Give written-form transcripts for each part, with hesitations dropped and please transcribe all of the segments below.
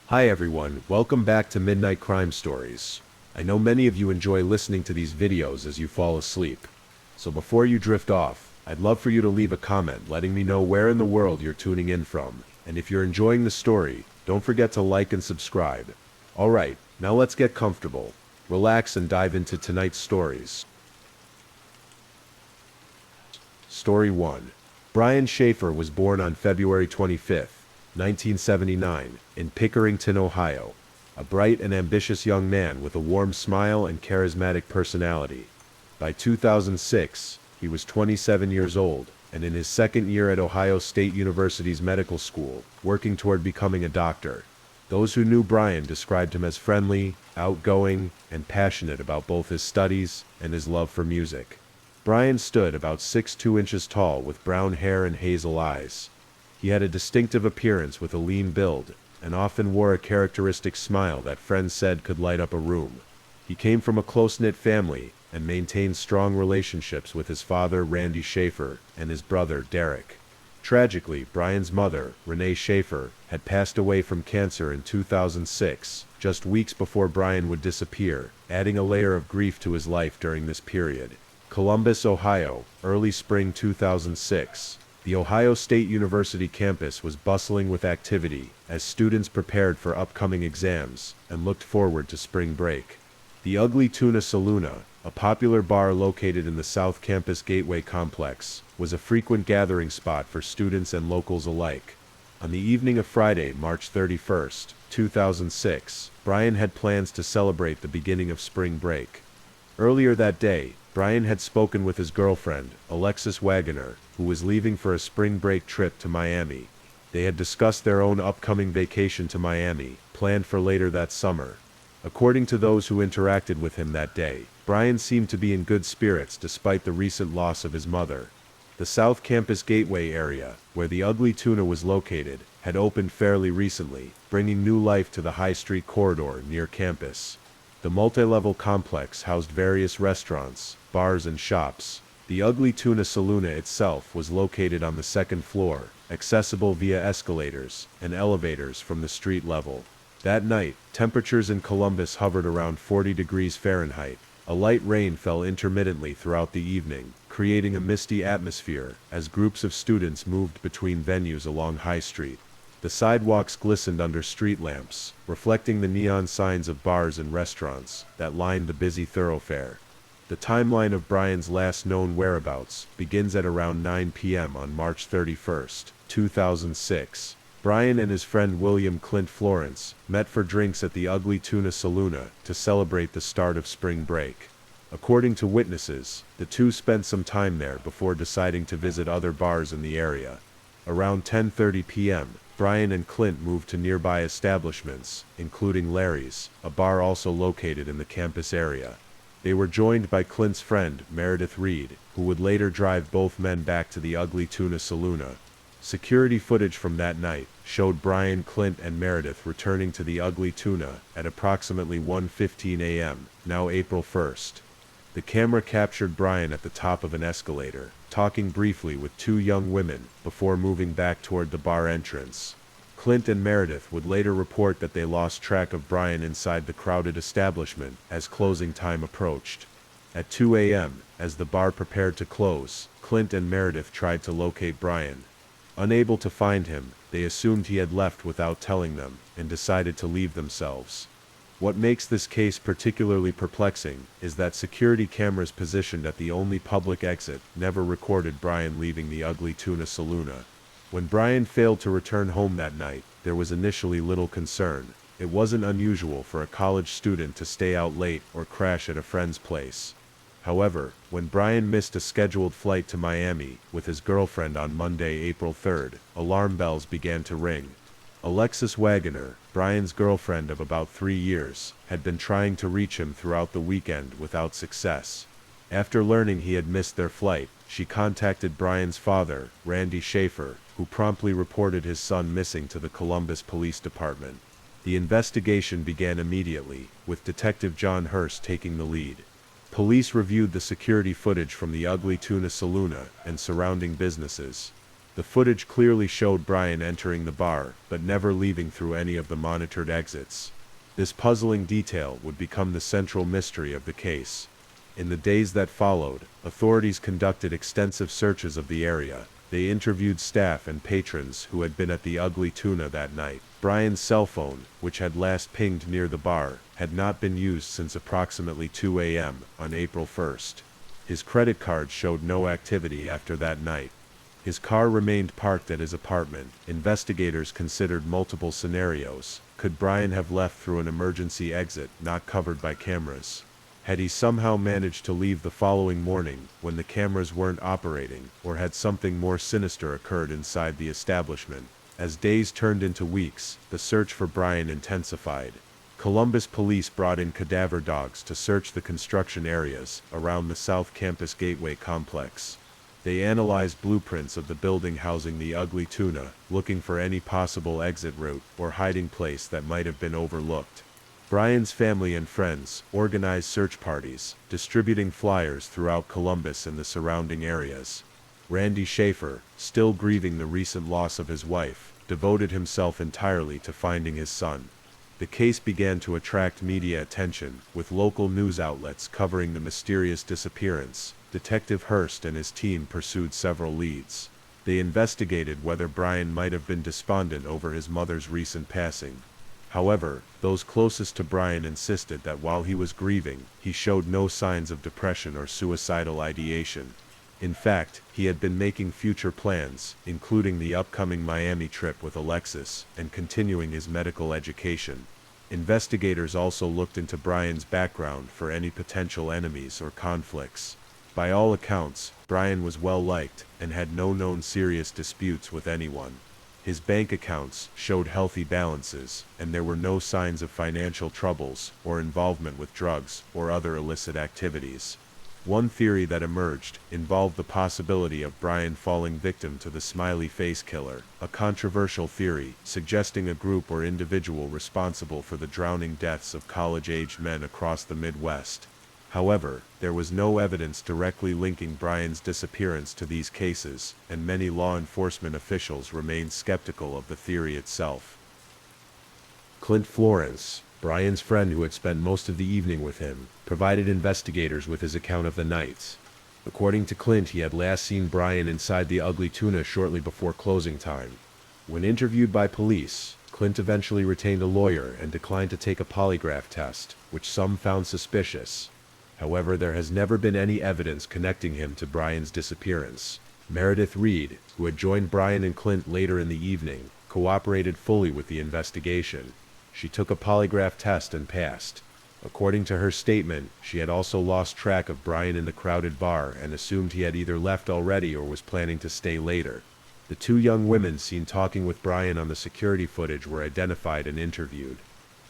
Hi everyone, welcome back to Midnight Crime Stories. I know many of you enjoy listening to these videos as you fall asleep. So before you drift off, I'd love for you to leave a comment letting me know where in the world you're tuning in from. And if you're enjoying the story, don't forget to like and subscribe. Alright, now let's get comfortable, relax and dive into tonight's stories. Story 1. Brian Schaefer was born on February 25th, 1979, in Pickerington, Ohio. A bright and ambitious young man with a warm smile and charismatic personality. By 2006, he was 27 years old, and in his second year at Ohio State University's medical school, working toward becoming a doctor. Those who knew Brian described him as friendly, outgoing, and passionate about both his studies and his love for music. Brian stood about 6'2" inches tall with brown hair and hazel eyes. He had a distinctive appearance with a lean build, and often wore a characteristic smile that friends said could light up a room. He came from a close-knit family and maintained strong relationships with his father, Randy Schaefer, and his brother, Derek. Tragically, Brian's mother, Renee Schaefer, had passed away from cancer in 2006, just weeks before Brian would disappear, adding a layer of grief to his life during this period. Columbus, Ohio, early spring 2006. The Ohio State University campus was bustling with activity as students prepared for upcoming exams and looked forward to spring break. The Ugly Tuna Saloona, a popular bar located in the South Campus Gateway complex, was a frequent gathering spot for students and locals alike. On the evening of Friday, March 31st, 2006, Brian had plans to celebrate the beginning of spring break. Earlier that day, Brian had spoken with his girlfriend, Alexis Wagoner, who was leaving for a spring break trip to Miami. They had discussed their own upcoming vacation to Miami, planned for later that summer. According to those who interacted with him that day, Brian seemed to be in good spirits despite the recent loss of his mother. The South Campus Gateway area, where the Ugly Tuna was located, had opened fairly recently, bringing new life to the High Street corridor near campus. The multi-level complex housed various restaurants, bars and shops. The Ugly Tuna Saloona itself was located on the second floor, accessible via escalators and elevators from the street level. That night, temperatures in Columbus hovered around 40 degrees Fahrenheit. A light rain fell intermittently throughout the evening, creating a misty atmosphere as groups of students moved between venues along High Street. The sidewalks glistened under street lamps, reflecting the neon signs of bars and restaurants that lined the busy thoroughfare. The timeline of Brian's last known whereabouts begins at around 9 p.m. on March 31st, 2006. Brian and his friend William Clint Florence met for drinks at the Ugly Tuna Saloona to celebrate the start of spring break. According to witnesses, the two spent some time there before deciding to visit other bars in the area. Around 10:30 p.m., Brian and Clint moved to nearby establishments, including Larry's, a bar also located in the campus area. They were joined by Clint's friend, Meredith Reed, who would later drive both men back to the Ugly Tuna Saloona. Security footage from that night showed Brian, Clint, and Meredith returning to the Ugly Tuna at approximately 1:15 a.m., now April 1st. The camera captured Brian at the top of an escalator, talking briefly with two young women before moving back toward the bar entrance. Clint and Meredith would later report that they lost track of Brian inside the crowded establishment as closing time approached. At 2 a.m., as the bar prepared to close, Clint and Meredith tried to locate Brian. Unable to find him, they assumed he had left without telling them, and decided to leave themselves. What makes this case particularly perplexing is that security cameras positioned at the only public exit never recorded Brian leaving the Ugly Tuna Saloona. When Brian failed to return home that night, there was initially little concern. It wasn't unusual for a college student to stay out late or crash at a friend's place. However, when Brian missed a scheduled flight to Miami with his girlfriend on Monday, April 3rd, alarm bells began to ring. Alexis Wagoner, Brian's girlfriend of about 3 years, had been trying to reach him throughout the weekend without success. After learning he had missed their flight, she contacted Brian's father, Randy Schaefer, who promptly reported his son missing to the Columbus Police Department. The investigation began immediately, with Detective John Hurst taking the lead. Police reviewed the security footage from the Ugly Tuna Saloona and surrounding businesses. The footage clearly showed Brian entering the bar, but never leaving through any of the monitored exits. This puzzling detail would become the central mystery of the case. In the days that followed, authorities conducted extensive searches of the area. They interviewed staff and patrons who had been at the Ugly Tuna that night. Brian's cell phone, which had last pinged near the bar, had not been used since approximately 2 a.m. on April 1st. His credit card showed no activity after that night. His car remained parked at his apartment. Investigators considered multiple scenarios. Could Brian have left through an emergency exit not covered by cameras? Had he somehow managed to leave the following morning when the cameras weren't operating, or had something more sinister occurred inside the establishment? As days turned into weeks, the search for Brian intensified. Columbus police brought in cadaver dogs to search the construction areas around the South Campus Gateway complex. They analyzed blueprints of the building housing the Ugly Tuna, looking for any possible exit route or hiding place that might have been overlooked. Brian's family and friends organized search parties, distributing flyers throughout Columbus and the surrounding areas. Randy Schaefer, still grieving the recent loss of his wife, devoted himself entirely to finding his son. The case began to attract media attention, with local news outlets covering the mysterious disappearance. Detective Hurst and his team pursued several leads. They investigated whether Brian might have been despondent over his mother's recent passing. However, those closest to Brian insisted that while he was grieving, he showed no signs of depression or suicidal ideation. In fact, he had been making future plans, including the upcoming Miami trip with Alexis, and continuing his medical education. Investigators also looked into Brian's background for any potential enemies or conflicts. By all accounts, Brian was well liked, and had no known serious disputes with anyone. His bank accounts showed healthy balances, and there were no signs of financial troubles or involvement with drugs or other illicit activities. One theory that emerged involved the possibility of Brian falling victim to the smiley face killer, a controversial theory suggesting a group or individual responsible for the drowning deaths of college-aged men across the Midwest. However, there was no evidence directly linking Brian's disappearance to these cases, and many law enforcement officials remained skeptical of the theory itself. Clint Florence, Brian's friend who had spent most of the evening with him, provided investigators with his account of the night. According to Clint, he had last seen Brian inside the Ugly Tuna shortly before closing time. When interviewed by police, Clint eventually retained a lawyer and declined to take a polygraph test, which some found suspicious. However, there has never been any evidence connecting him to Brian's disappearance. Meredith Reed, who had joined Brian and Clint later in the evening, cooperated fully with the investigation. She took a polygraph test and passed. According to her statement, she had also lost track of Brian in the crowded bar and assumed he had either left already or was planning to stay later. The two young women seen talking with Brian on the security footage were identified and interviewed.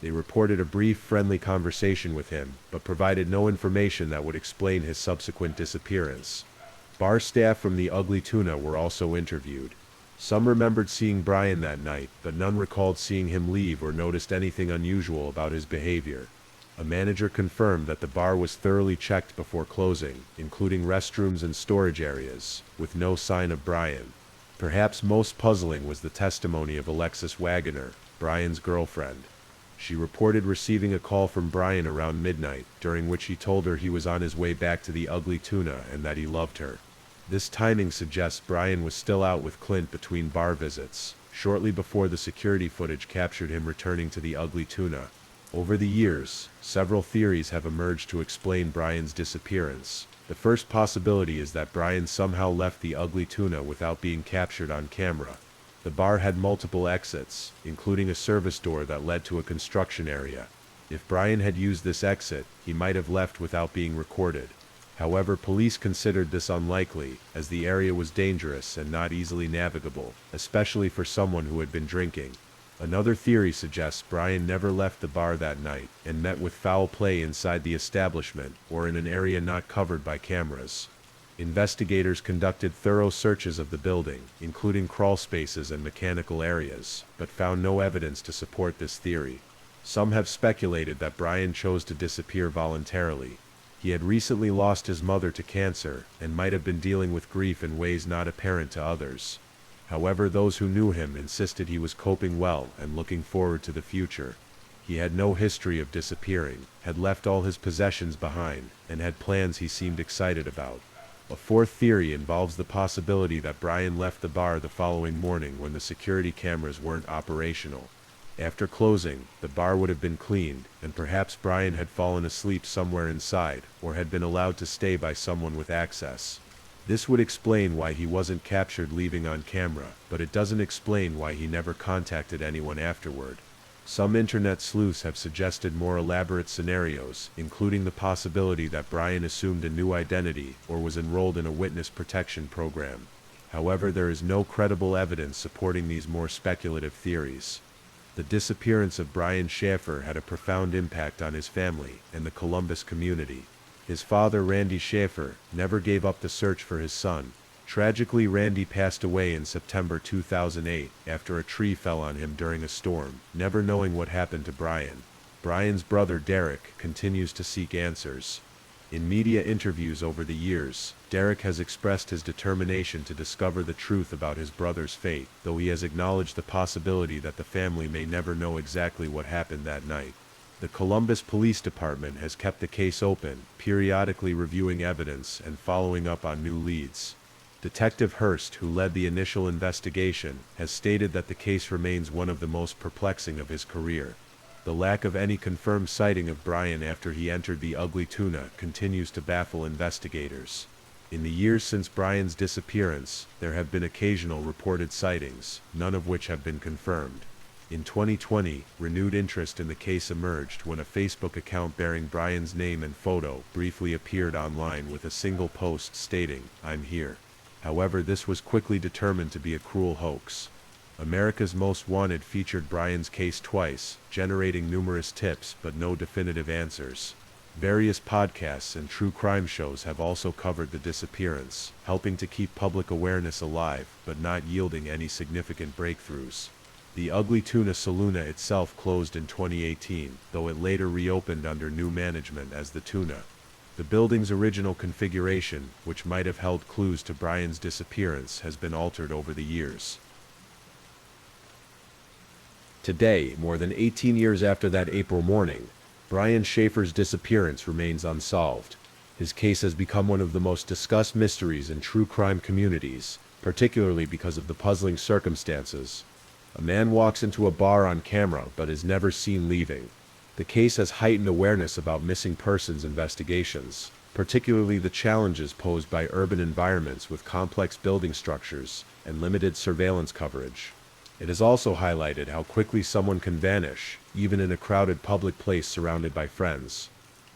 They reported a brief, friendly conversation with him, but provided no information that would explain his subsequent disappearance. Bar staff from the Ugly Tuna were also interviewed. Some remembered seeing Brian that night, but none recalled seeing him leave or noticed anything unusual about his behavior. A manager confirmed that the bar was thoroughly checked before closing, including restrooms and storage areas, with no sign of Brian. Perhaps most puzzling was the testimony of Alexis Wagoner, Brian's girlfriend. She reported receiving a call from Brian around midnight, during which he told her he was on his way back to the Ugly Tuna and that he loved her. This timing suggests Brian was still out with Clint between bar visits, shortly before the security footage captured him returning to the Ugly Tuna. Over the years, several theories have emerged to explain Brian's disappearance. The first possibility is that Brian somehow left the Ugly Tuna without being captured on camera. The bar had multiple exits, including a service door that led to a construction area. If Brian had used this exit, he might have left without being recorded. However, police considered this unlikely, as the area was dangerous and not easily navigable, especially for someone who had been drinking. Another theory suggests Brian never left the bar that night and met with foul play inside the establishment or in an area not covered by cameras. Investigators conducted thorough searches of the building, including crawl spaces and mechanical areas, but found no evidence to support this theory. Some have speculated that Brian chose to disappear voluntarily. He had recently lost his mother to cancer and might have been dealing with grief in ways not apparent to others. However, those who knew him insisted he was coping well and looking forward to the future. He had no history of disappearing, had left all his possessions behind, and had plans he seemed excited about. A fourth theory involves the possibility that Brian left the bar the following morning when the security cameras weren't operational. After closing, the bar would have been cleaned, and perhaps Brian had fallen asleep somewhere inside, or had been allowed to stay by someone with access. This would explain why he wasn't captured leaving on camera, but it doesn't explain why he never contacted anyone afterward. Some internet sleuths have suggested more elaborate scenarios, including the possibility that Brian assumed a new identity or was enrolled in a witness protection program. However, there is no credible evidence supporting these more speculative theories. The disappearance of Brian Shaffer had a profound impact on his family and the Columbus community. His father, Randy Shaffer, never gave up the search for his son. Tragically, Randy passed away in September 2008 after a tree fell on him during a storm, never knowing what happened to Brian. Brian's brother, Derek, continues to seek answers. In media interviews over the years, Derek has expressed his determination to discover the truth about his brother's fate, though he has acknowledged the possibility that the family may never know exactly what happened that night. The Columbus Police Department has kept the case open, periodically reviewing evidence and following up on new leads. Detective Hurst, who led the initial investigation, has stated that the case remains one of the most perplexing of his career. The lack of any confirmed sighting of Brian after he entered the Ugly Tuna continues to baffle investigators. In the years since Brian's disappearance, there have been occasional reported sightings, none of which have been confirmed. In 2020, renewed interest in the case emerged when a Facebook account bearing Brian's name and photo briefly appeared online with a single post stating, "I'm here." However, this was quickly determined to be a cruel hoax. America's Most Wanted featured Brian's case twice, generating numerous tips but no definitive answers. Various podcasts and true crime shows have also covered the disappearance, helping to keep public awareness alive but not yielding any significant breakthroughs. The Ugly Tuna Saloon itself closed in 2018, though it later reopened under new management as the Tuna. The building's original configuration, which might have held clues to Brian's disappearance, has been altered over the years. Today, more than 18 years after that April morning, Brian Shaffer's disappearance remains unsolved. His case has become one of the most discussed mysteries in true crime communities, particularly because of the puzzling circumstances. A man walks into a bar on camera but is never seen leaving. The case has heightened awareness about missing persons investigations, particularly the challenges posed by urban environments with complex building structures and limited surveillance coverage. It has also highlighted how quickly someone can vanish, even in a crowded public place surrounded by friends.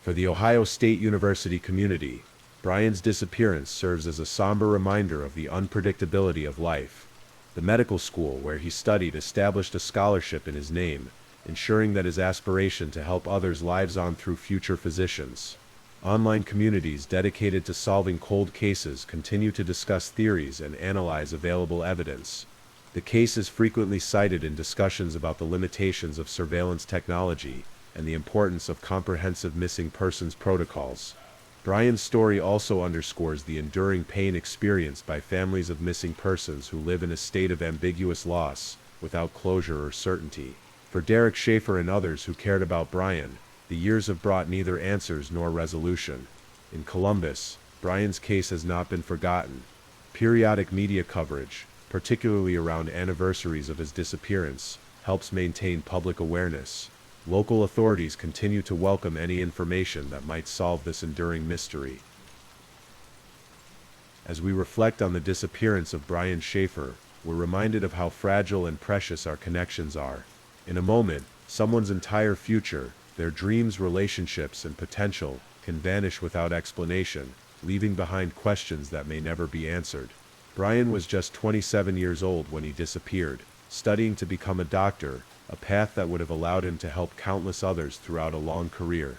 For the Ohio State University community, Brian's disappearance serves as a somber reminder of the unpredictability of life. The medical school where he studied established a scholarship in his name, ensuring that his aspiration to help others lives on through future physicians. Online communities dedicated to solving cold cases continue to discuss theories and analyze available evidence. The case is frequently cited in discussions about the limitations of surveillance technology and the importance of comprehensive missing persons protocols. Brian's story also underscores the enduring pain experienced by families of missing persons who live in a state of ambiguous loss, without closure or certainty. For Derek Shaffer and others who cared about Brian, the years have brought neither answers nor resolution. In Columbus, Brian's case has not been forgotten. Periodic media coverage, particularly around anniversaries of his disappearance, helps maintain public awareness. Local authorities continue to welcome any information that might solve this enduring mystery. As we reflect on the disappearance of Brian Shaffer, we're reminded of how fragile and precious our connections are. In a moment, someone's entire future, their dreams, relationships, and potential can vanish without explanation, leaving behind questions that may never be answered. Brian was just 27 years old when he disappeared, studying to become a doctor, a path that would have allowed him to help countless others throughout a long career.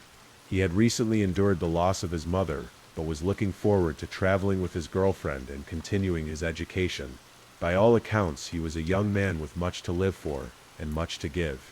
He had recently endured the loss of his mother, but was looking forward to traveling with his girlfriend and continuing his education. By all accounts, he was a young man with much to live for, and much to give.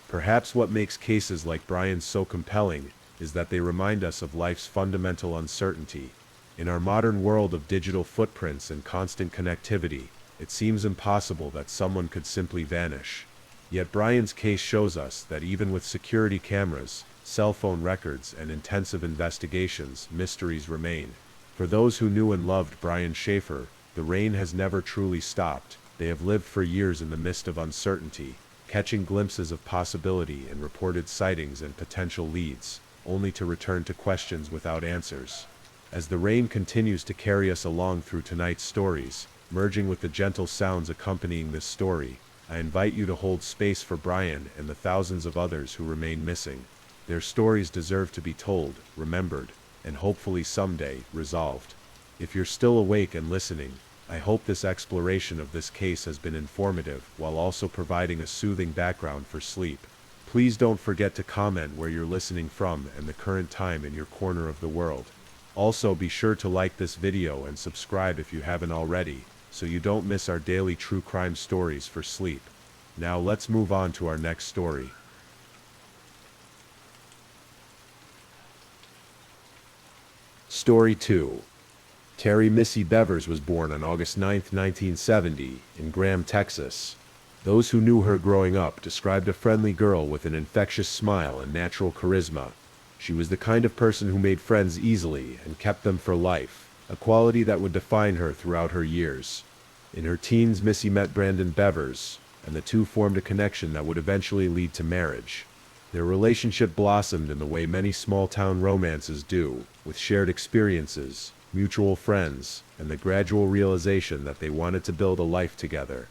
Perhaps what makes cases like Brian's so compelling is that they remind us of life's fundamental uncertainty. In our modern world of digital footprints and constant connectivity, It seems impossible that someone could simply vanish. Yet Brian's case shows us that even with security cameras, cell phone records, and intensive investigations, mysteries remain. For those who knew and loved Brian Schaefer, the rain has never truly stopped. They have lived for years in the midst of uncertainty, catching glimpses of possibility and reported sightings and potential leads, only to return to questions without answers. As the rain continues to carry us along through tonight's stories, merging with the gentle sounds accompanying this story, I invite you to hold space for Brian and the thousands of others who remain missing. Their stories deserve to be told, remembered, and hopefully someday resolved. If you're still awake and listening, I hope this exploration of this case has been informative while also providing a soothing background for sleep. Please don't forget to comment where you're listening from and the current time in your corner of the world. Also, be sure to like this video and subscribe if you haven't already, so you don't miss our daily true crime stories for sleep. Now let's move on to our next story. Story 2. Terry Missy Bevers was born on August 9, 1970, in Graham, Texas. Those who knew her growing up described a friendly girl with an infectious smile and natural charisma. She was the kind of person who made friends easily and kept them for life, a quality that would define her throughout her years. In her teens, Missy met Brandon Bevers, and the two formed a connection that would eventually lead to marriage. Their relationship blossomed in the way many small-town romances do, with shared experiences, mutual friends, and the gradual realization that they wanted to build a life together.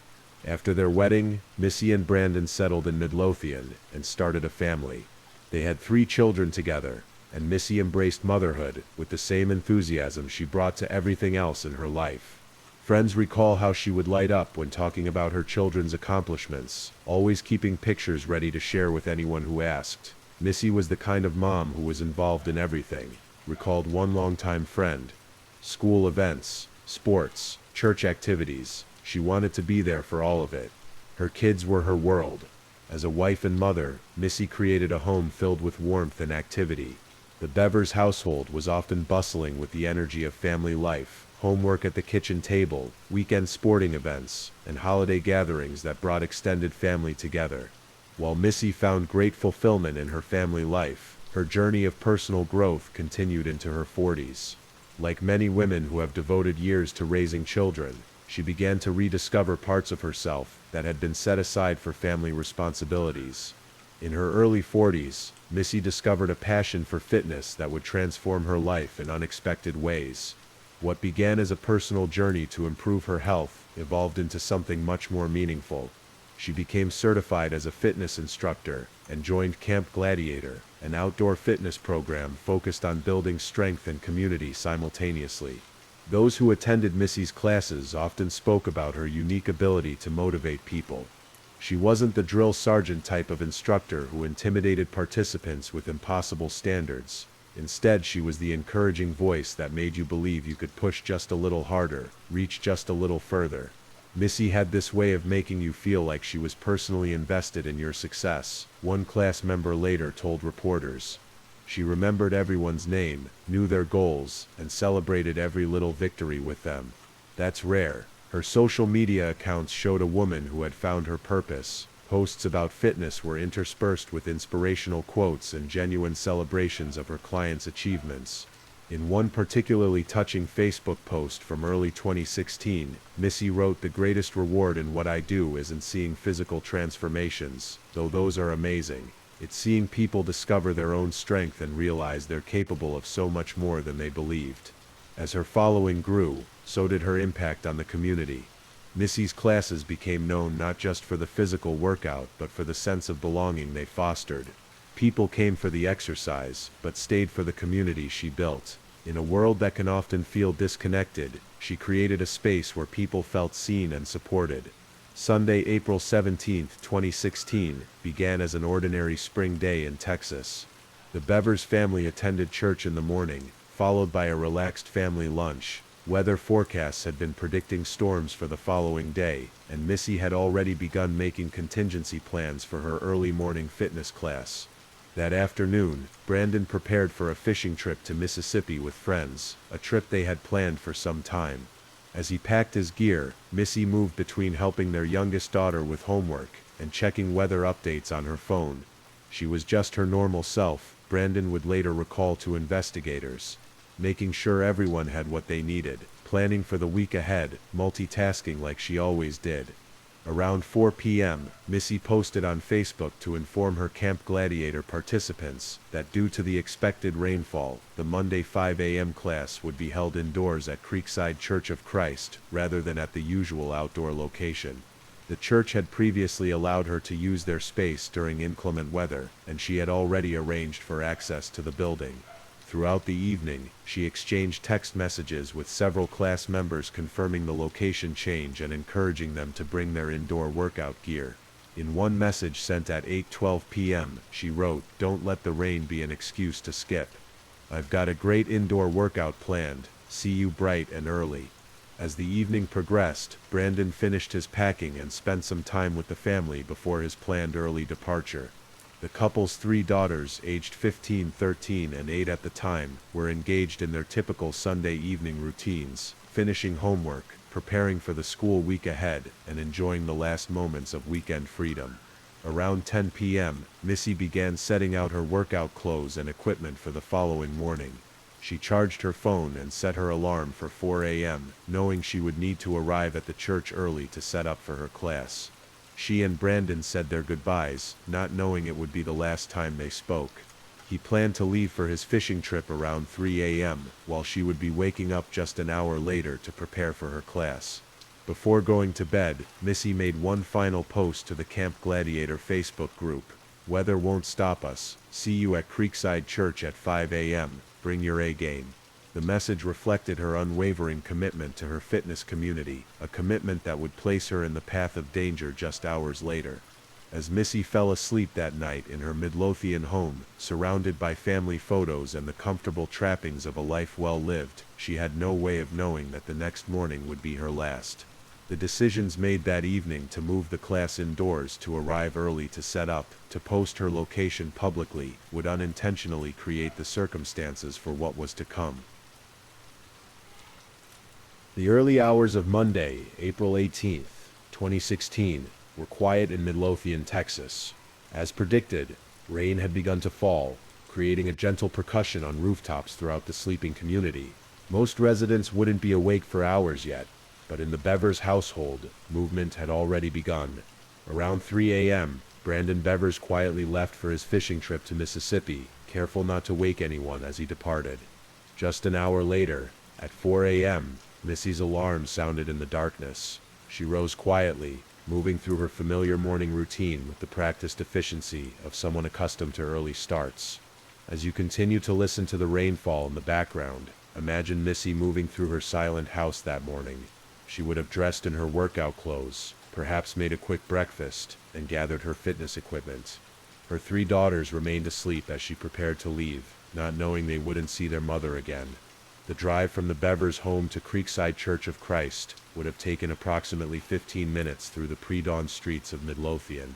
After their wedding, Missy and Brandon settled in Midlothian and started a family. They had 3 children together, and Missy embraced motherhood with the same enthusiasm she brought to everything else in her life. Friends recall how she would light up when talking about her children's accomplishments, always keeping pictures ready to share with anyone who asked. Missy was the kind of mom who was involved in everything, recalled one longtime friend. School events, sports, church activities, she wanted to be there for all of it. Her kids were her world. As a wife and mother, Missy created a home filled with warmth and activity. The Bevers household was often bustling with the energy of family life, homework at the kitchen table, weekend sporting events, and holiday gatherings that brought extended family together. While Missy found great fulfillment in her family life, her journey of personal growth continued into her 40s. Like many women who have devoted years to raising children, she began to rediscover parts of herself that had been set aside for family responsibilities. In her early 40s, Missy discovered a passion for fitness that would transform her life in unexpected ways. What began as a personal journey to improve her health evolved into something much more meaningful. She became certified as a fitness instructor and joined Camp Gladiator, an outdoor fitness program focused on building strength and community simultaneously. Those who attended Missy's classes often spoke about her unique ability to motivate people. She wasn't the drill sergeant type of instructor who intimidated participants with impossible standards. Instead, she was the encouraging voice that made you believe you could push just a little harder, reach just a little further. Missy had this way of making you feel like she was personally invested in your success, one class member later told reporters. She remembered everyone's name, knew their goals, and celebrated every little victory with them. That's rare. Her social media accounts showed a woman who had found her purpose. Posts about fitness were interspersed with inspirational quotes and genuine celebrations of her clients' achievements. In one particularly touching Facebook post from early 2016, Missy wrote, "The greatest reward in what I do isn't seeing physical transformations, though those are amazing. It's seeing people discover their own strength and realize they're capable of so much more than they believed." As her following grew, so did her impact on the community. Missy's classes became known not just for the physical workout but for the sense of belonging they fostered. People came for the exercise, but stayed for the community she built. In a world that can often feel disconnected, she created a space where people felt seen and supported. Sunday, April 17, 2016, began as an ordinary spring day in Texas. The Bevers family attended church in the morning, followed by a relaxed family lunch. Weather forecasts had been predicting storms for the following day, and Missy had already begun making contingency plans for her early morning fitness class. That afternoon, Brandon prepared for a fishing trip to Mississippi with friends, a trip they had planned for some time. As he packed his gear, Missy moved between helping their youngest daughter with homework and checking weather updates on her phone. She was just her normal self, Brandon would later recall to investigators, making sure everyone had what they needed, planning for the week ahead, multitasking like she always did. Around 4 p.m., Missy posted on Facebook to inform her Camp Gladiator participants that due to the expected rainfall, the Monday 5 a.m. class would be held indoors at Creekside Church of Christ rather than at the usual outdoor location. The church had previously allowed her to use their space during inclement weather, and she had already arranged for access to the building. Throughout the evening, she exchanged text messages with several class members confirming the location change and encouraging them to bring their indoor workout gear. In one message sent at 8:12 p.m., she wrote, "Don't let the rain be an excuse to skip. I've got a great indoor workout planned. See you bright and early." As the evening progressed, Brandon finished his packing and spent some time with the family before his planned early departure. The couple's 3 daughters, aged 15, 13, and 8 at the time, were engaged in their typical Sunday evening routines, finishing homework, preparing for the school week ahead, and enjoying the last moments of weekend freedom. Around 10 p.m., Missy began setting out her workout clothes and equipment for the following morning. She charged her phone and set her alarm for 4 a.m., knowing she would need to arrive at the church early to set up for her class. She and Brandon said their goodbyes, not knowing it would be the last time they spoke. He planned to leave for his fishing trip around 3 a.m., while she would be waking up just an hour later to prepare for her class. Before going to bed, Missy made one final post to the Camp Gladiator Facebook group. "Weather won't stop us. See you at Creekside Church at 5 a.m. Bring your A game." The message reflected her unwavering commitment to her fitness community, a commitment that would place her in the path of danger just hours later. As Missy fell asleep that night in her Midlothian home, surrounded by family photos and the comfortable trappings of a life well lived, she had no way of knowing that the next morning would be her last. The decisions made that evening to move the class indoors, to arrive early to set up, to post her location publicly, would unintentionally create the circumstances for what was to come. The early hours of Monday, April 18th, 2016, were quiet in Midlothian, Texas. As predicted, rain had begun to fall, creating a gentle percussion on rooftops throughout the sleeping community. Most residents wouldn't be awake for hours yet, but in the Bevers household, movement had already begun. Around 3 a.m., Brandon Bevers quietly left for his fishing trip to Mississippi, careful not to wake anyone as he departed. Just an hour later, at 4 a.m., Missy's alarm sounded in the darkness. She rose quietly, moving through her familiar morning routine with the practiced efficiency of someone accustomed to early starts. As you continue to listen to the rainfall in the background, imagine Missy moving through her silent house that morning. She would have dressed in her workout clothes, perhaps made a quick breakfast, and gathered her fitness equipment. Her 3 daughters remained asleep as she prepared to leave, not knowing they wouldn't see their mother again. The drive from the Bevers home to Creekside Church of Christ would have taken approximately 15 minutes through the pre-dawn streets of Midlothian.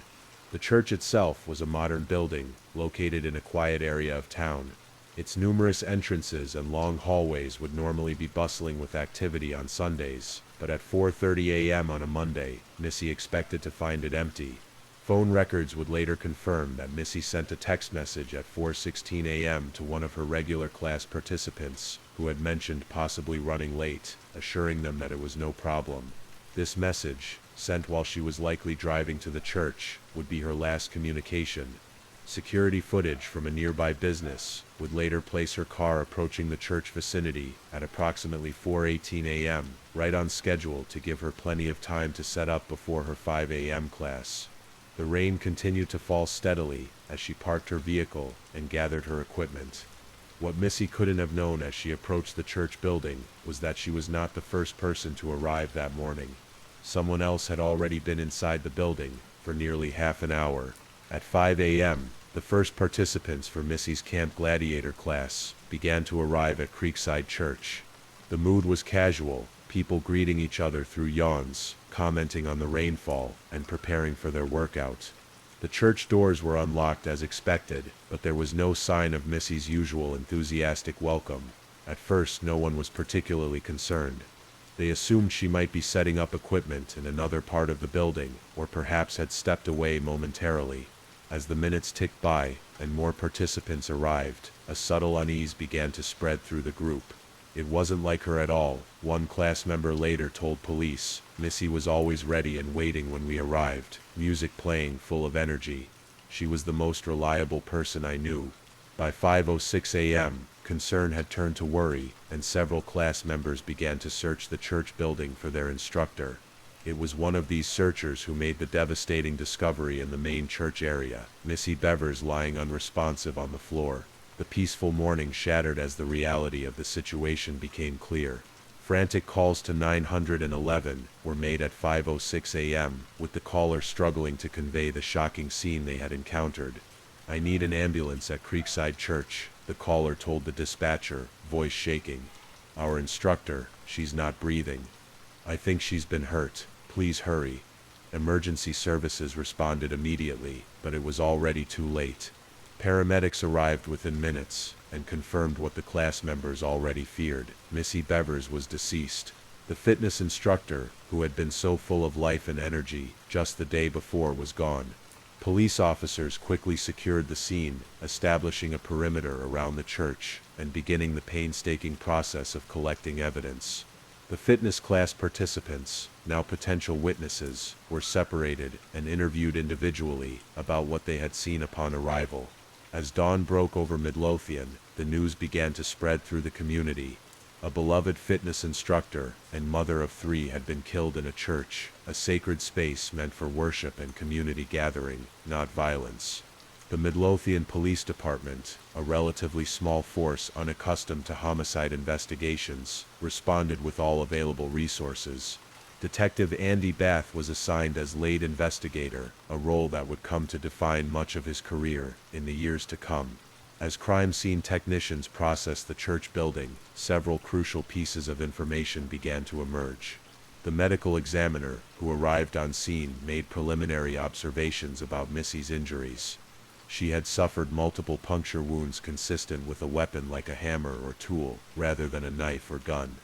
The church itself was a modern building, located in a quiet area of town. Its numerous entrances and long hallways would normally be bustling with activity on Sundays, but at 4:30 a.m. on a Monday, Missy expected to find it empty. Phone records would later confirm that Missy sent a text message at 4:16 a.m. to one of her regular class participants, who had mentioned possibly running late, assuring them that it was no problem. This message, sent while she was likely driving to the church, would be her last communication. Security footage from a nearby business would later place her car approaching the church vicinity at approximately 4:18 a.m., right on schedule to give her plenty of time to set up before her 5 a.m. class. The rain continued to fall steadily as she parked her vehicle and gathered her equipment. What Missy couldn't have known as she approached the church building was that she was not the first person to arrive that morning. Someone else had already been inside the building for nearly half an hour. At 5 a.m., the first participants for Missy's Camp Gladiator class began to arrive at Creekside Church. The mood was casual, people greeting each other through yawns, commenting on the rainfall, and preparing for their workout. The church doors were unlocked as expected, but there was no sign of Missy's usual enthusiastic welcome. At first, no one was particularly concerned. They assumed she might be setting up equipment in another part of the building, or perhaps had stepped away momentarily. As the minutes ticked by, and more participants arrived, a subtle unease began to spread through the group. It wasn't like her at all, one class member later told police. Missy was always ready and waiting when we arrived, music playing, full of energy. She was the most reliable person I knew. By 5:06 a.m., concern had turned to worry, and several class members began to search the church building for their instructor. It was one of these searchers who made the devastating discovery in the main church area, Missy Bevers lying unresponsive on the floor. The peaceful morning shattered as the reality of the situation became clear. Frantic calls to 911 were made at 5:06 a.m., with the caller struggling to convey the shocking scene they had encountered. "I need an ambulance at Creekside Church," the caller told the dispatcher, voice shaking. "Our instructor, she's not breathing. I think she's been hurt. Please hurry." Emergency services responded immediately, but it was already too late. Paramedics arrived within minutes and confirmed what the class members already feared. Missy Bevers was deceased. The fitness instructor, who had been so full of life and energy just the day before, was gone. Police officers quickly secured the scene, establishing a perimeter around the church and beginning the painstaking process of collecting evidence. The fitness class participants, now potential witnesses, were separated and interviewed individually about what they had seen upon arrival. As dawn broke over Midlothian, the news began to spread through the community. A beloved fitness instructor and mother of 3 had been killed in a church, a sacred space meant for worship and community gathering, not violence. The Midlothian Police Department, a relatively small force unaccustomed to homicide investigations, responded with all available resources. Detective Andy Bath was assigned as lead investigator, a role that would come to define much of his career in the years to come. As crime scene technicians processed the church building, several crucial pieces of information began to emerge. The medical examiner, who arrived on scene, made preliminary observations about Missy's injuries. She had suffered multiple puncture wounds consistent with a weapon like a hammer or tool, rather than a knife or gun.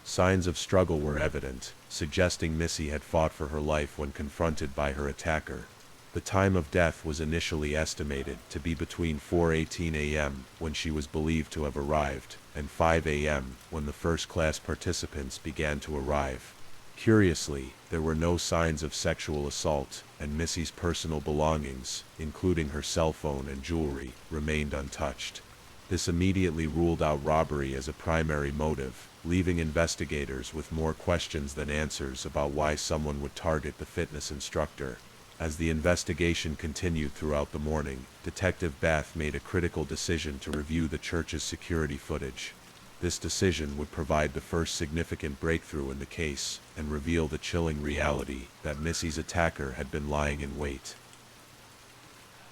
Signs of struggle were evident, suggesting Missy had fought for her life when confronted by her attacker. The time of death was initially estimated to be between 4:18 a.m., when she was believed to have arrived, and 5 a.m., when the first-class participants began to arrive. Curiously, there were no signs of sexual assault, and Missy's personal belongings, including her cell phone and jewelry, remained untouched. This immediately ruled out robbery as a primary motive, leaving investigators with more questions than answers about why someone would target the fitness instructor. As the investigation continued throughout the morning, Detective Bath made a critical decision to review the church's security footage. This decision would provide the first significant breakthrough in the case and reveal the chilling reality that Missy's attacker had been lying in wait.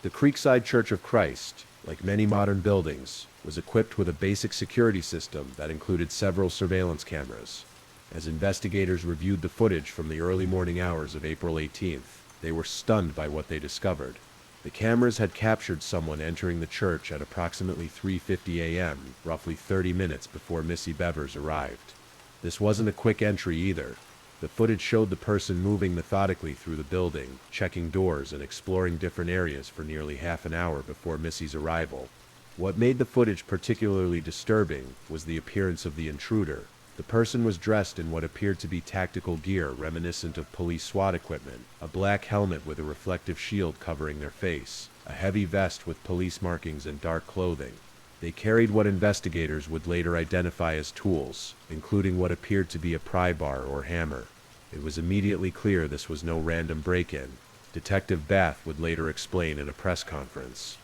The Creekside Church of Christ, like many modern buildings, was equipped with a basic security system that included several surveillance cameras. As investigators reviewed the footage from the early morning hours of April 18th, they were stunned by what they discovered. The cameras had captured someone entering the church at approximately 3:50 a.m., roughly 30 minutes before Missy Bevers arrived. This wasn't a quick entry either. The footage showed the person moving methodically through the building, checking doors and exploring different areas for nearly half an hour before Missy's arrival. What made the footage particularly disturbing was the appearance of the intruder. The person was dressed in what appeared to be tactical gear reminiscent of police SWAT equipment, a black helmet with a reflective shield covering their face, a heavy vest with police markings, and dark clothing. They carried what investigators would later identify as tools, including what appeared to be a pry bar or hammer. It was immediately clear this was no random break-in. Detective Bath would later explain in a press conference.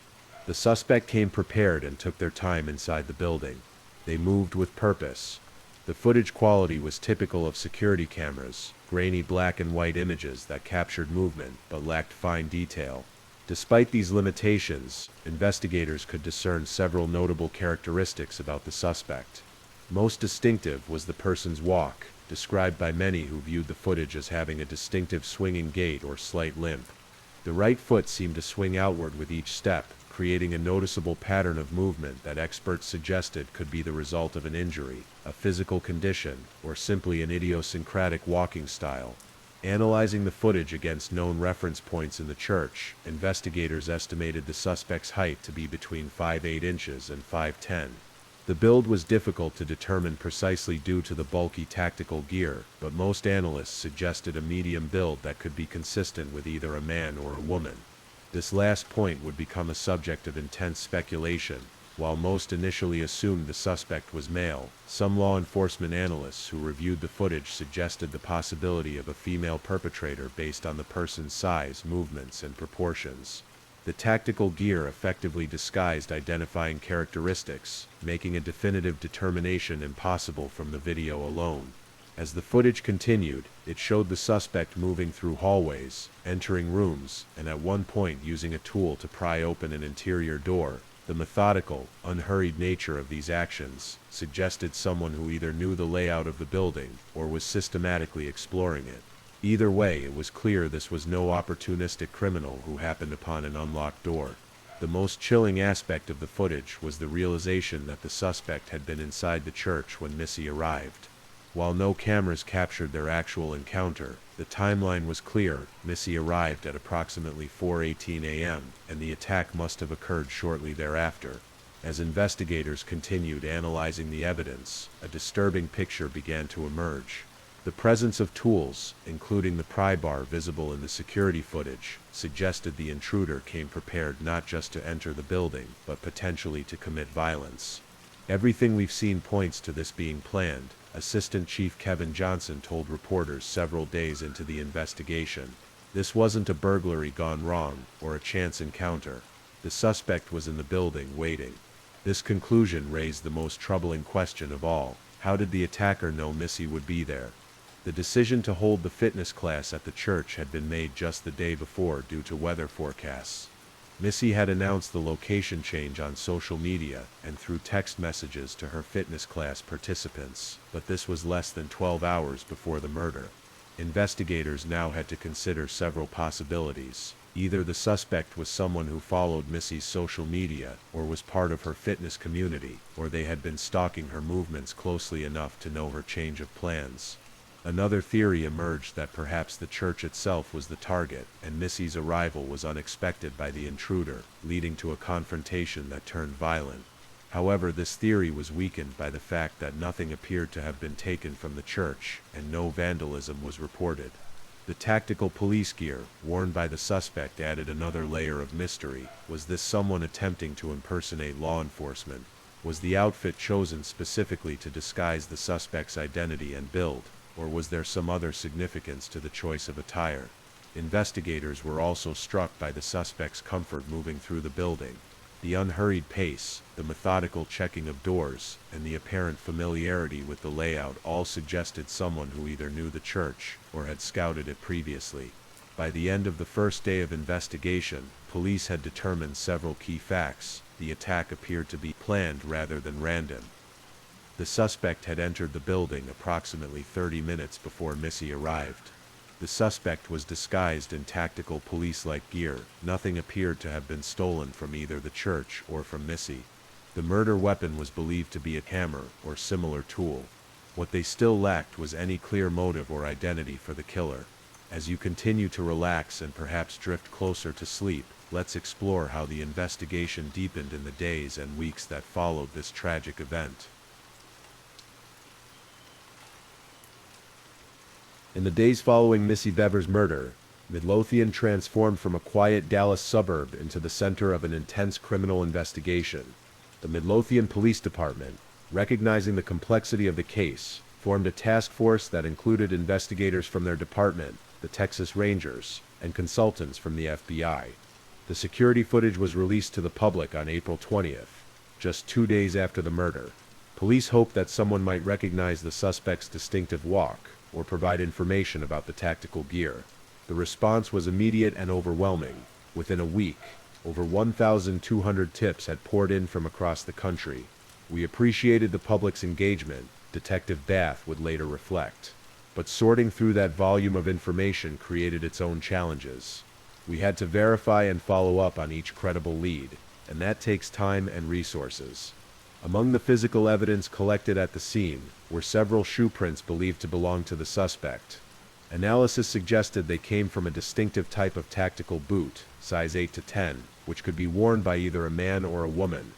The suspect came prepared and took their time inside the building. They moved with purpose. The footage quality was typical of security cameras, grainy black and white images that captured movement but lacked fine detail. Despite these limitations, investigators could discern several notable characteristics about the suspect. Most distinctive was the person's walk, described by many who viewed the footage as having a distinctive swinging gait or slight limp. The right foot seemed to swing outward with each step, creating a noticeable pattern of movement that experts suggested could be the result of an injury, a physical condition, or simply an idiosyncratic walking style. Analyzing the footage against known reference points in the church, investigators estimated the suspect's height to be between 5'8" and 5'10". The build was difficult to determine precisely due to the bulky tactical gear, but most analysts suggested a medium build that could be consistent with either a man or a woman. This last point would become a subject of intense speculation. While most initially assumed the suspect was male, some law enforcement analysts who reviewed the footage suggested the possibility of a female perpetrator based on the person's size, movements, and proportions. The tactical gear effectively disguised identifying characteristics, making a definitive determination impossible from the video alone. As the footage continued, it showed the suspect moving through hallways, entering rooms, and at one point using a tool to pry open an interior door. The methodical, unhurried nature of these actions suggested someone who either knew the layout of the building or was systematically exploring it. Either way, it was clear this was no opportunistic criminal who happened upon an unlocked door. The most chilling aspect of the footage was the realization that the suspect had been inside the church when Missy arrived. While no cameras captured their actual encounter, the timeline was clear. Missy arrived at approximately 4:18 a.m., and the attack must have occurred shortly thereafter. As investigators continued analyzing the evidence, a disturbing picture began to emerge. The presence of tools, including the pry bar visible in the security footage, suggested the intruder came prepared not just to enter the building, but potentially to commit violence. Everything we've seen points to this being planned, Assistant Chief Kevin Johnson told reporters several days into the investigation. This wasn't a burglary gone wrong, or a chance encounter. The suspect was in the building waiting. This conclusion raised the most troubling question of all. How did the attacker know Missy would be there? The decision to hold the fitness class at the church had been made just the day before due to weather forecasts. Missy had announced the location change on social media and through text messages to her fitness class participants, but this was less than 12 hours before the murder. Investigators now had to consider several possibilities. Either the suspect was someone who followed Missy's social media or was part of her fitness community, or they had been stalking her movements closely enough to know her change of plans. Another theory emerged that perhaps the church itself was the target, and Missy's arrival was unexpected by the intruder, leading to a confrontation that turned violent. However, this theory was weakened by the fact that nothing appeared to have been taken from the church, and no vandalism was reported. The tactical police gear, worn by the suspect, added another layer of mystery. Was this someone attempting to impersonate law enforcement? Was the outfit chosen specifically to disguise the suspect's identity and build? Or was there some other significance to the choice of attire? Investigators were also struck by the suspect's comfort moving through the building. The unhurried pace, the methodical checking of doors, and the apparent familiarity with the layout all suggested someone who either knew the church or had scouted it previously. By the end of the first day of investigation, police had determined several key facts. The attack appeared to be planned rather than random. The suspect had entered the building approximately 30 minutes before Missy arrived. The suspect was disguised in tactical police-like gear. Nothing appeared to have been stolen from either the church or from Missy. The murder weapon was believed to be a hammer or similar tool. What they still lacked was any clear motive or identity for the killer. As you continue to relax and perhaps drift closer to sleep, let's explore how the investigation deepened in the days and weeks that followed this tragic event. In the days following Missy Bever's murder, Midlothian transformed from a quiet Dallas suburb into the center of an intense criminal investigation. The Midlothian Police Department, recognizing the complexity of the case, formed a task force that included investigators from their department, the Texas Rangers, and consultants from the FBI. The security footage was released to the public on April 20th, just 2 days after the murder. Police hoped that someone might recognize the suspect's distinctive walk, or provide information about the tactical gear. The response was immediate and overwhelming. Within a week, over 1,200 tips had poured in from across the country. We appreciated the public's engagement, Detective Bath would later reflect. But sorting through that volume of information created its own challenges. We had to verify and follow up on each credible lead. and that takes time and resources. Among the physical evidence collected at the scene were several shoe prints believed to belong to the suspect. Analysis suggested they came from a distinctive type of tactical boot, size 8 to 10, which could be worn by either a man or a woman.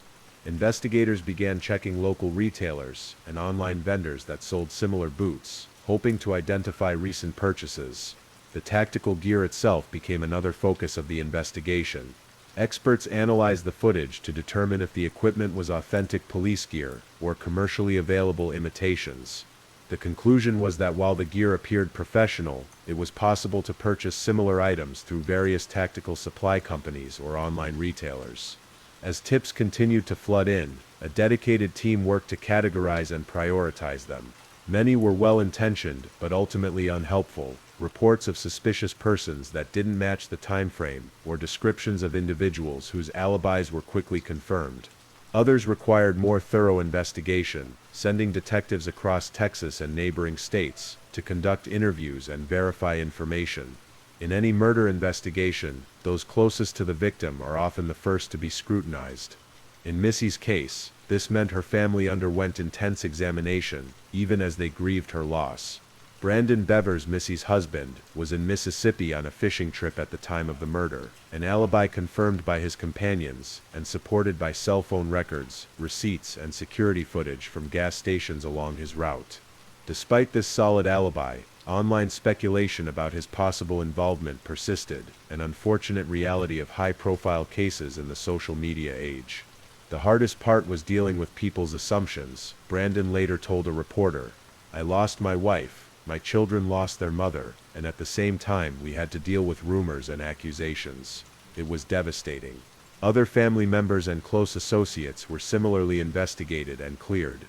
Investigators began checking local retailers and online vendors that sold similar boots, hoping to identify recent purchases. The tactical gear itself became another focus of the investigation. Experts analyzed the footage to determine if the equipment was authentic police gear or commercially available imitations. The conclusion was that while the gear appeared professional, it was possible to purchase similar items through various tactical supply companies or online retailers. As tips continued to flood in, a dedicated team worked to categorize and prioritize them. Many were well-intentioned but ultimately unhelpful. Reports of suspicious persons that didn't match the time frame or descriptions of individuals whose alibis were quickly confirmed. Others required more thorough investigation, sending detectives across Texas and neighboring states to conduct interviews and verify information. In any murder investigation, those closest to the victim are often the first to be scrutinized. In Missy's case, this meant her family underwent intense examination, even as they grieved her loss. Brandon Bevers, Missy's husband, was in Mississippi on a fishing trip at the time of the murder, an alibi confirmed by his companions and supported by cell phone records, receipts, and security footage from gas stations along his route. Despite this solid alibi, online speculation about his possible involvement persisted, an unfortunate reality of high-profile cases in the social media age. The hardest part was dealing with people's assumptions. Brandon later told a reporter, "I lost my wife. My children lost their mother, and at the same time we had to deal with rumors and accusations. It was devastating." Other family members and close associates were similarly investigated and cleared.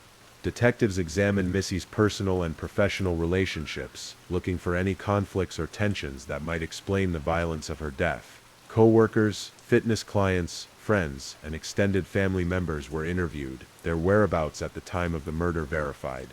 Detectives examined Missy's personal and professional relationships, looking for any conflicts or tensions that might explain the violence of her death. Co-workers, fitness clients, friends, and extended family members were interviewed, their whereabouts at the time of the murder verified.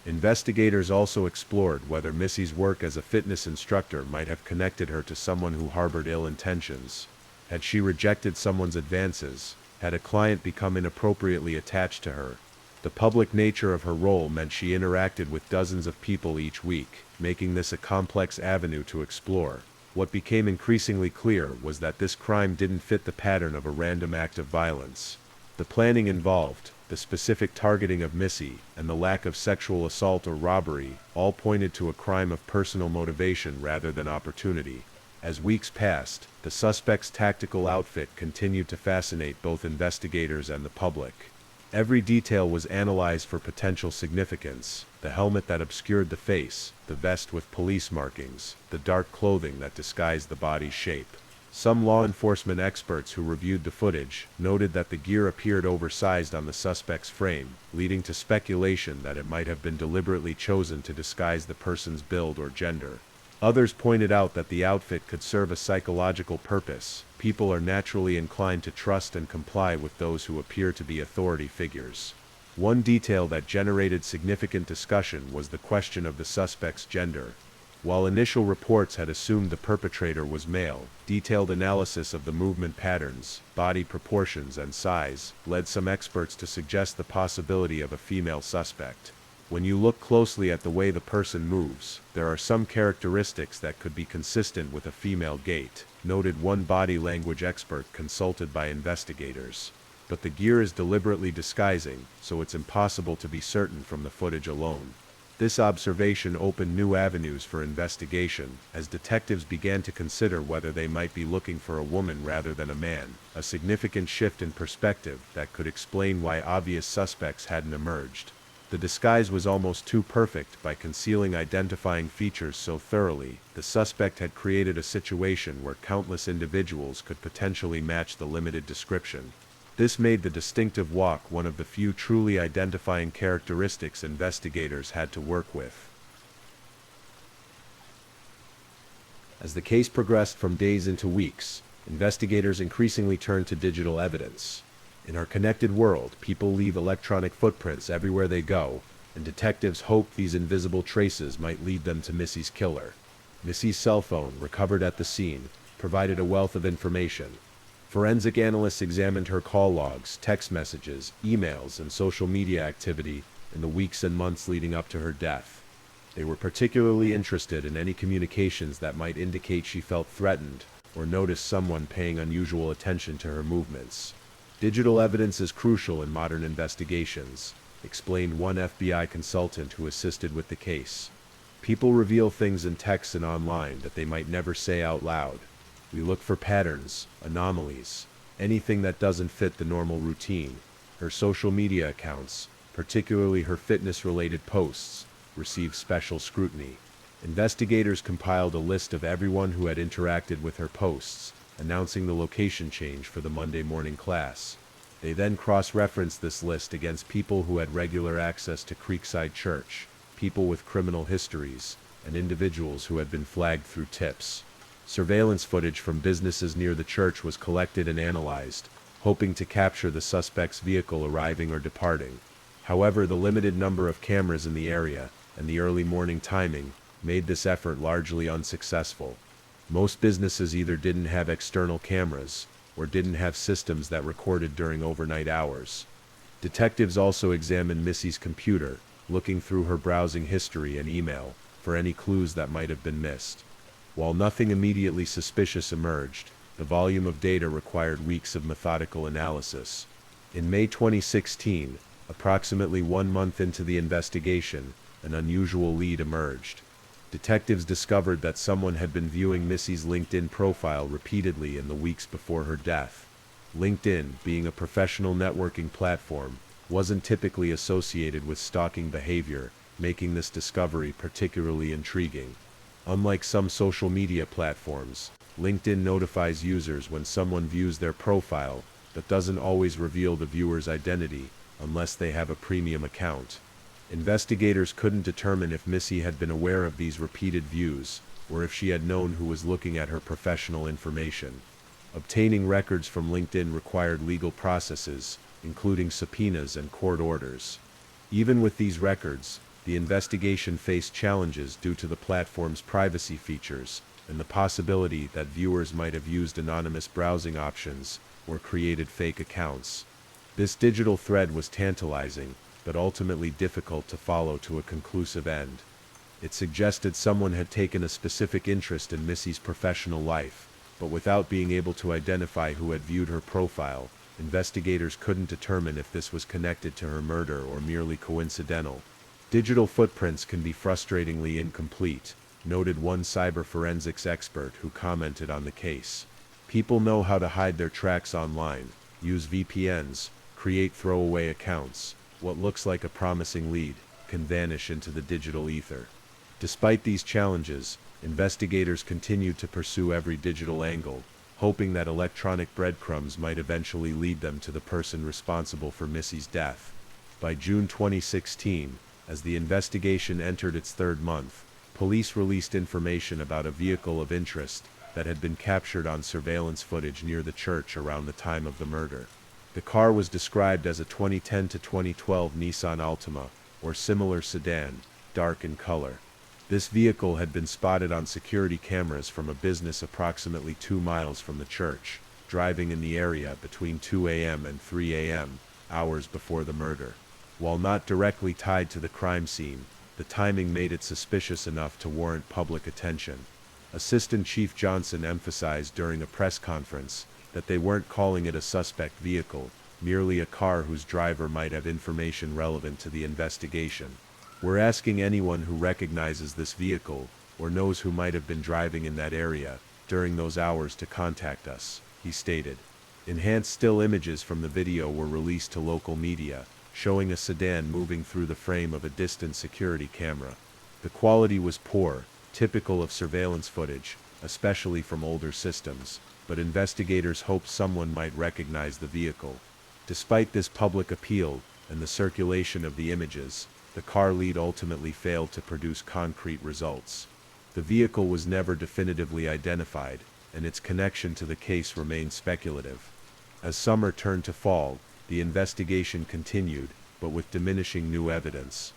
Investigators also explored whether Missy's work as a fitness instructor might have connected her to someone who harbored ill intentions. Had she rejected someone's advances? Had a client become inappropriately attached to her? The public nature of her role meant she interacted with dozens of people each week, making this a complex avenue to explore. What became increasingly clear was that this crime didn't fit the pattern of a random act of violence. The planning involved, the specific targeting of Missy, and the lack of sexual assault or robbery all pointed to a crime of personal motivation rather than opportunity. As weeks passed, the suspect's tactical outfit continued to fascinate both investigators and the public. Every detail was analyzed for potential significance: the helmet that obscured the face, the vest with police markings, the dark clothing that disguised the body's shape. Some law enforcement experts who reviewed the footage noted that the gear appeared oversized on the suspect's frame, leading to speculation that it might have been deliberately chosen to disguise the person's build or gender. Others pointed out that the outfit could serve a psychological purpose. People are naturally inclined to trust and comply with those who appear to be authority figures. One detail that generated significant discussion was the question of the suspect's gender. While initial reports had assumed the perpetrator was male, detailed analysis of the movement patterns, body proportions, and size led some experts to suggest the possibility of a female suspect. When you look closely at the way the person moves, there are some characteristics that could be consistent with a female gait, noted one body language expert consulted by investigators. But the gear is deliberately disguising, so it's impossible to be certain from the footage alone. This observation opened new avenues for investigation, as detectives began to consider whether they might be looking for a woman rather than a man, a significant shift in perspective that could explain why obvious suspects hadn't emerged. The disguise was almost too perfect. By concealing identifying features so thoroughly, the suspect had created a situation where countless individuals could potentially match the limited description. This made the distinctive walk one of the few truly identifying characteristics investigators had to work with. As the case progressed from days into weeks, investigators increasingly turned to digital evidence. In our connected world, people leave electronic footprints everywhere they go, and detectives hoped these invisible traces might lead them to Missy's killer. Missy's cell phone, recovered at the scene, provided a wealth of information. Forensic analysts examined her call logs, text messages, emails, and social media activity in the weeks and months leading up to her death. They were particularly interested in any communications that might indicate she felt threatened or noticed someone paying unusual attention to her movements. Digital evidence is crucial in modern investigations, explained one FBI consultant who assisted with the case. People reveal things in text and online that they might never say out loud. We look for patterns, anomalies, anything that doesn't fit the normal routine. Her social media accounts, particularly her fitness-related posts, received special scrutiny. Investigators compiled a list of everyone who had interacted with her posts, announcing the location change for the Monday morning class. They then cross-referenced this list against people who had regular access to Creekside Church, people with criminal histories, and individuals who had been flagged through tips. Surveillance footage from businesses near the church was collected and analyzed, hoping to capture the suspect's vehicle arriving or departing. However, the limited number of cameras in the area and the early morning timing made this effort largely unsuccessful. Most businesses either didn't have external cameras or didn't have systems that recorded during overnight hours. Detectives also examined Missy's computer, looking through her browsing history and email for any clues that might have been missed. While nothing immediately suspicious emerged, the volume of data required weeks of methodical analysis. In May 2016, approximately 1 month into the investigation, an unusual lead emerged. Detectives discovered that someone had been viewing Missy's LinkedIn profile repeatedly in the weeks before her death. LinkedIn, being a professional networking platform, wasn't typically associated with stalking behavior, making this discovery particularly intriguing. Unlike some social media platforms, LinkedIn notifies users when someone views their profile, but doesn't always reveal the viewer's identity unless they have a premium account. Investigators couldn't determine if Missy had been aware of these repeated views, or if she had known who was looking at her professional information. Obtaining records from LinkedIn required legal processes, including subpoenas and court orders. Even with these records, the investigation faced challenges due to the platform's privacy features and the possibility that viewers might have used anonymous browsing options or created fake accounts. This digital thread was tantalizing, but ultimately difficult to follow to a conclusive end. It suggested someone had taken a specific interest in Missy's professional life, but without being able to identify who had viewed her profile, investigators couldn't determine if this was connected to her murder or merely coincidental. Digital footprints can be frustratingly incomplete, noted one cyber forensics expert who commented on the case. People know how to hide their tracks online, use VPNs, create throwaway accounts. What looks like a promising lead can vanish into the digital ether. Despite these challenges, investigators continued to pursue every digital angle, hoping that electronic breadcrumbs might eventually lead them to the person responsible for Missy's death. By June 2016, as the investigation entered its third month, police released information about a vehicle of interest that had been captured on surveillance footage near the church around the time of the murder. The car was described as a 2010 to 2012 Nissan Altima, or similar sedan, dark in color. This vehicle had been spotted on security cameras from a business approximately 2 miles from the church, driving in the area between 2 a.m. and 3 a.m., hours before the murder. While not directly tied to the crime scene, the timing made it suspicious enough to warrant public attention. Assistant Chief Johnson emphasized during a press conference that they weren't calling it a suspect vehicle, merely a car whose driver might have information relevant to the investigation. We're asking anyone who recognizes this vehicle, or knows who might have been driving in that area during those hours to contact us, he stated. Enhanced still images from the video were released to local media, showing a sedan moving through the frame of a distant security camera. The quality was poor, typical of surveillance footage, especially from older systems, but investigators hoped someone might recognize the vehicle. Despite this public appeal and the circulation of the images, the car lead ultimately failed to produce concrete results. The vehicle was never definitively identified, and its connection to the case remained speculative. As summer turned to fall, the investigation continued, but with diminishing new evidence.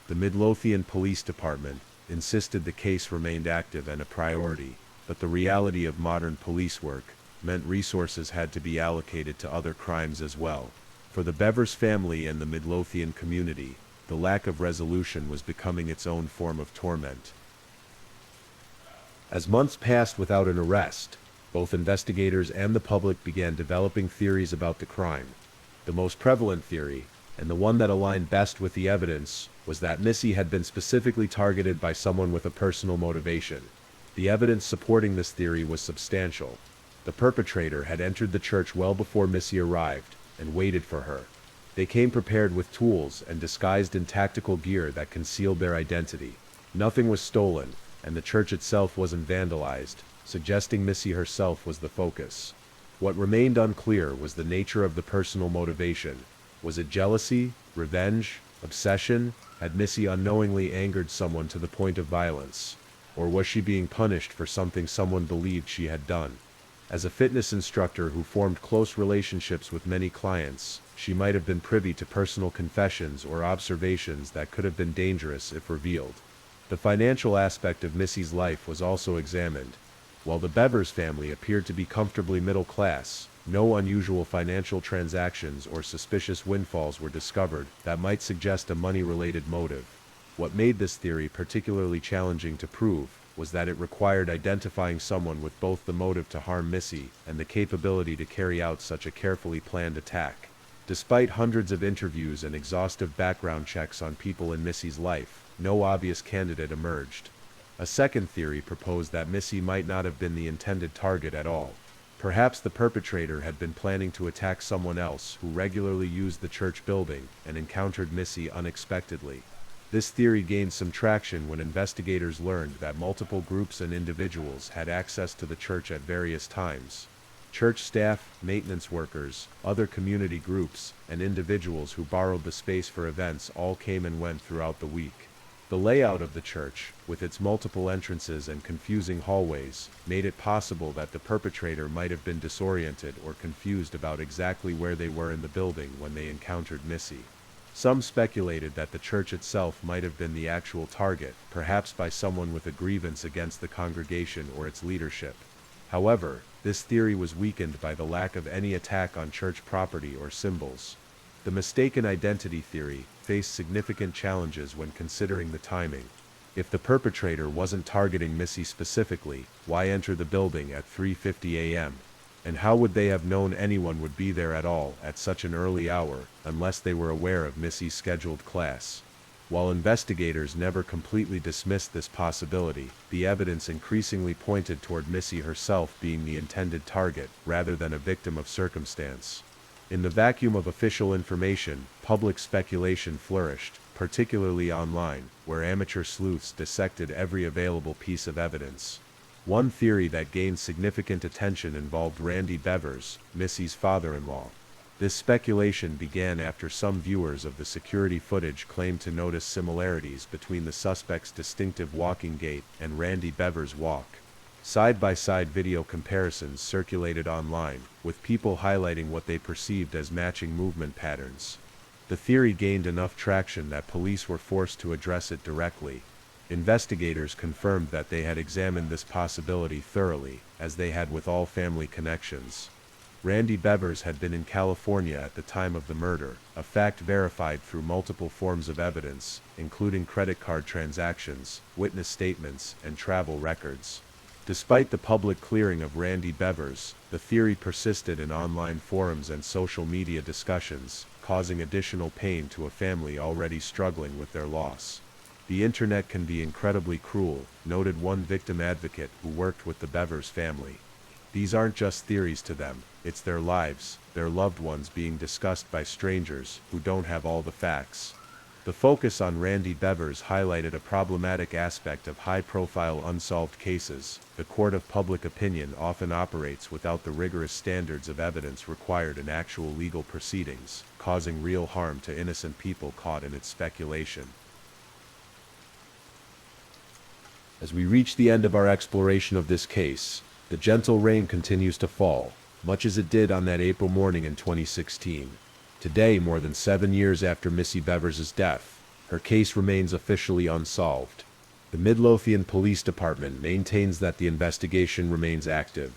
The Midlothian Police Department insisted the case remained active and a priority, but the reality of modern police work meant resources had to be allocated to other crimes as well. For the Bevers family and the Midlothian community, the lack of resolution was becoming its own form of torment. As months passed without an arrest, both investigators and the public began developing theories about the crime. The most prevalent theory, and the one that aligned best with the evidence, was that Missy had been specifically targeted by someone with a personal motivation. The evidence supporting this theory was substantial. The perpetrator had entered the church well before Missy arrived, and waited for her. They came prepared with tools and disguised in tactical gear that concealed their identity. Nothing was stolen, and the church itself wasn't vandalized, suggesting Missy herself was the focus. What remained unclear was the nature of the personal motivation. Was it jealousy, revenge, obsession? Had Missy unknowingly angered someone to the point of violence? Or was she being punished for something someone believed she had done? As a fitness instructor who formed close relationships with many clients, she might have been privy to personal confessions or observations that could have been dangerous if revealed. The financial aspect of Missy's life was also examined. While the Bevers family appeared to be comfortably middle class, no unusual financial transactions or suspicious windfalls were discovered that might suggest a money-related motive. What made this theory particularly challenging to prove was that it required identifying someone with both the motive to harm Missy and the capability to carry out such a carefully planned attack. Despite hundreds of interviews and exhaustive background checks on people in Missy's life, no obvious candidate emerged. A second theory proposed that Missy might not have been the intended target at all. Perhaps the perpetrator had been planning to attack someone else who regularly used the church building and encountered Missy unexpectedly. This theory gained some traction when investigators learned that multiple groups and individuals had access to the church at various times. Church staff, maintenance workers, other community groups, and individuals who borrowed the space for events all came and went throughout the week. The layout of the church, with its multiple entrances and confusing hallways, made it possible that the perpetrator might have been disoriented or confused about exactly where they were in the building when they encountered Missy. Some speculated that the church itself might have been the actual target, perhaps by someone with a grievance against the congregation or its leadership. However, this theory was weakened by the lack of any attack on church property or symbols. The mistaken identity theory faced significant challenges when considering the timing. If the perpetrator wasn't targeting Missy specifically, why enter the building at 3:50 a.m.? And how would they have known anyone would be there at all at such an early hour, unless they were aware of Missy's scheduled class? While investigators never completely dismissed this possibility, the evidence increasingly pointed toward Missy herself being the intended target, rather than a victim of circumstance. In the vacuum of official information, public speculation flourished, particularly online, where amateur sleuths dissected every available piece of evidence. One theory that gained significant attention involved Randy Bevers, Missy's father-in-law. This speculation began after some viewers of the security footage claimed to notice similarities between the suspect's distinctive walking gait and Randy Bevers' walk. Side-by-side video comparisons circulated online, with people highlighting what they perceived as matching movement patterns. The theory gained enough traction that police were forced to address it directly. Investigators confirmed that they had examined this possibility thoroughly, as they had with all family connections. Randy Bevers had been in California at the time of the murder, a fact verified through multiple forms of evidence, including credit card transactions, witness statements, and travel records. Despite the public clearing of Randy Bevers, the theory persisted in online forums and social media discussions, causing additional pain to a family already struggling with their loss. The internet can be incredibly cruel, noted one victim advocate who worked with the Bevers family. These aren't just theories to them, it's their lives, their loved ones being discussed by strangers who don't have all the facts. The focus on Randy Bevers highlighted a problematic aspect of high-profile unsolved cases. The court of public opinion often operates without the rigorous standards of evidence required in actual legal proceedings, causing real harm to innocent people caught in its speculation. As we reach the end of our exploration of this case, the gentle rain continues to fall, much as it did on that April morning in 2016. Today, more than 7 years after Missy Bevers' death, her case remains officially unsolved. The Midlothian Police Department maintains that the investigation remains active.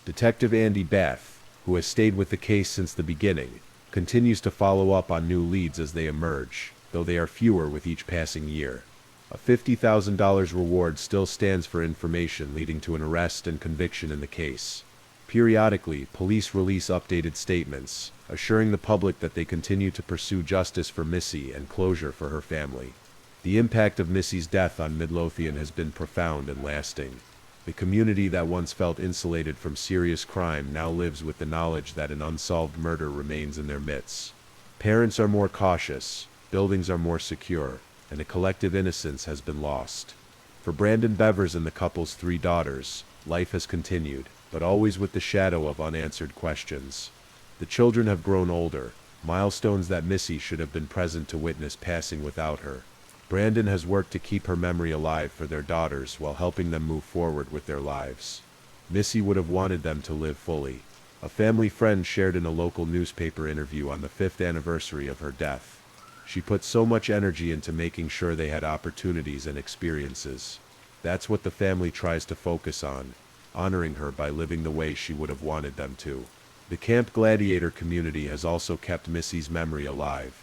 Detective Andy Bath, who has stayed with the case since the beginning, continues to follow up on new leads as they emerge, though they are fewer with each passing year. A $50,000 reward still stands for information leading to an arrest and conviction in the case. Periodically, police release updated statements, assuring the public that they continue to pursue justice for Missy and closure for her family. The impact of Missy's death on Midlothian has been profound and lasting. The community that once felt insulated from serious crime now lives with the knowledge that an unsolved murder remains in their midst. Parents are more cautious, buildings are more secure, and a collective innocence has been lost. For Brandon Bevers and the couple's 3 daughters, life has continued, but always with the shadow of unanswered questions. The children have grown older, milestones that Missy should have been present to witness passing without her. Brandon has worked to keep her memory alive for their daughters while helping them move forward with their lives. Missy would have wanted them to live fully. A family friend shared in a local newspaper interview on the 5th anniversary of her death. She put so much energy into making sure they had opportunities and experiences. That's what the family tries to focus on, honoring her by living the way she would have wanted them to. The Camp Gladiator community has also kept Missy's memory alive.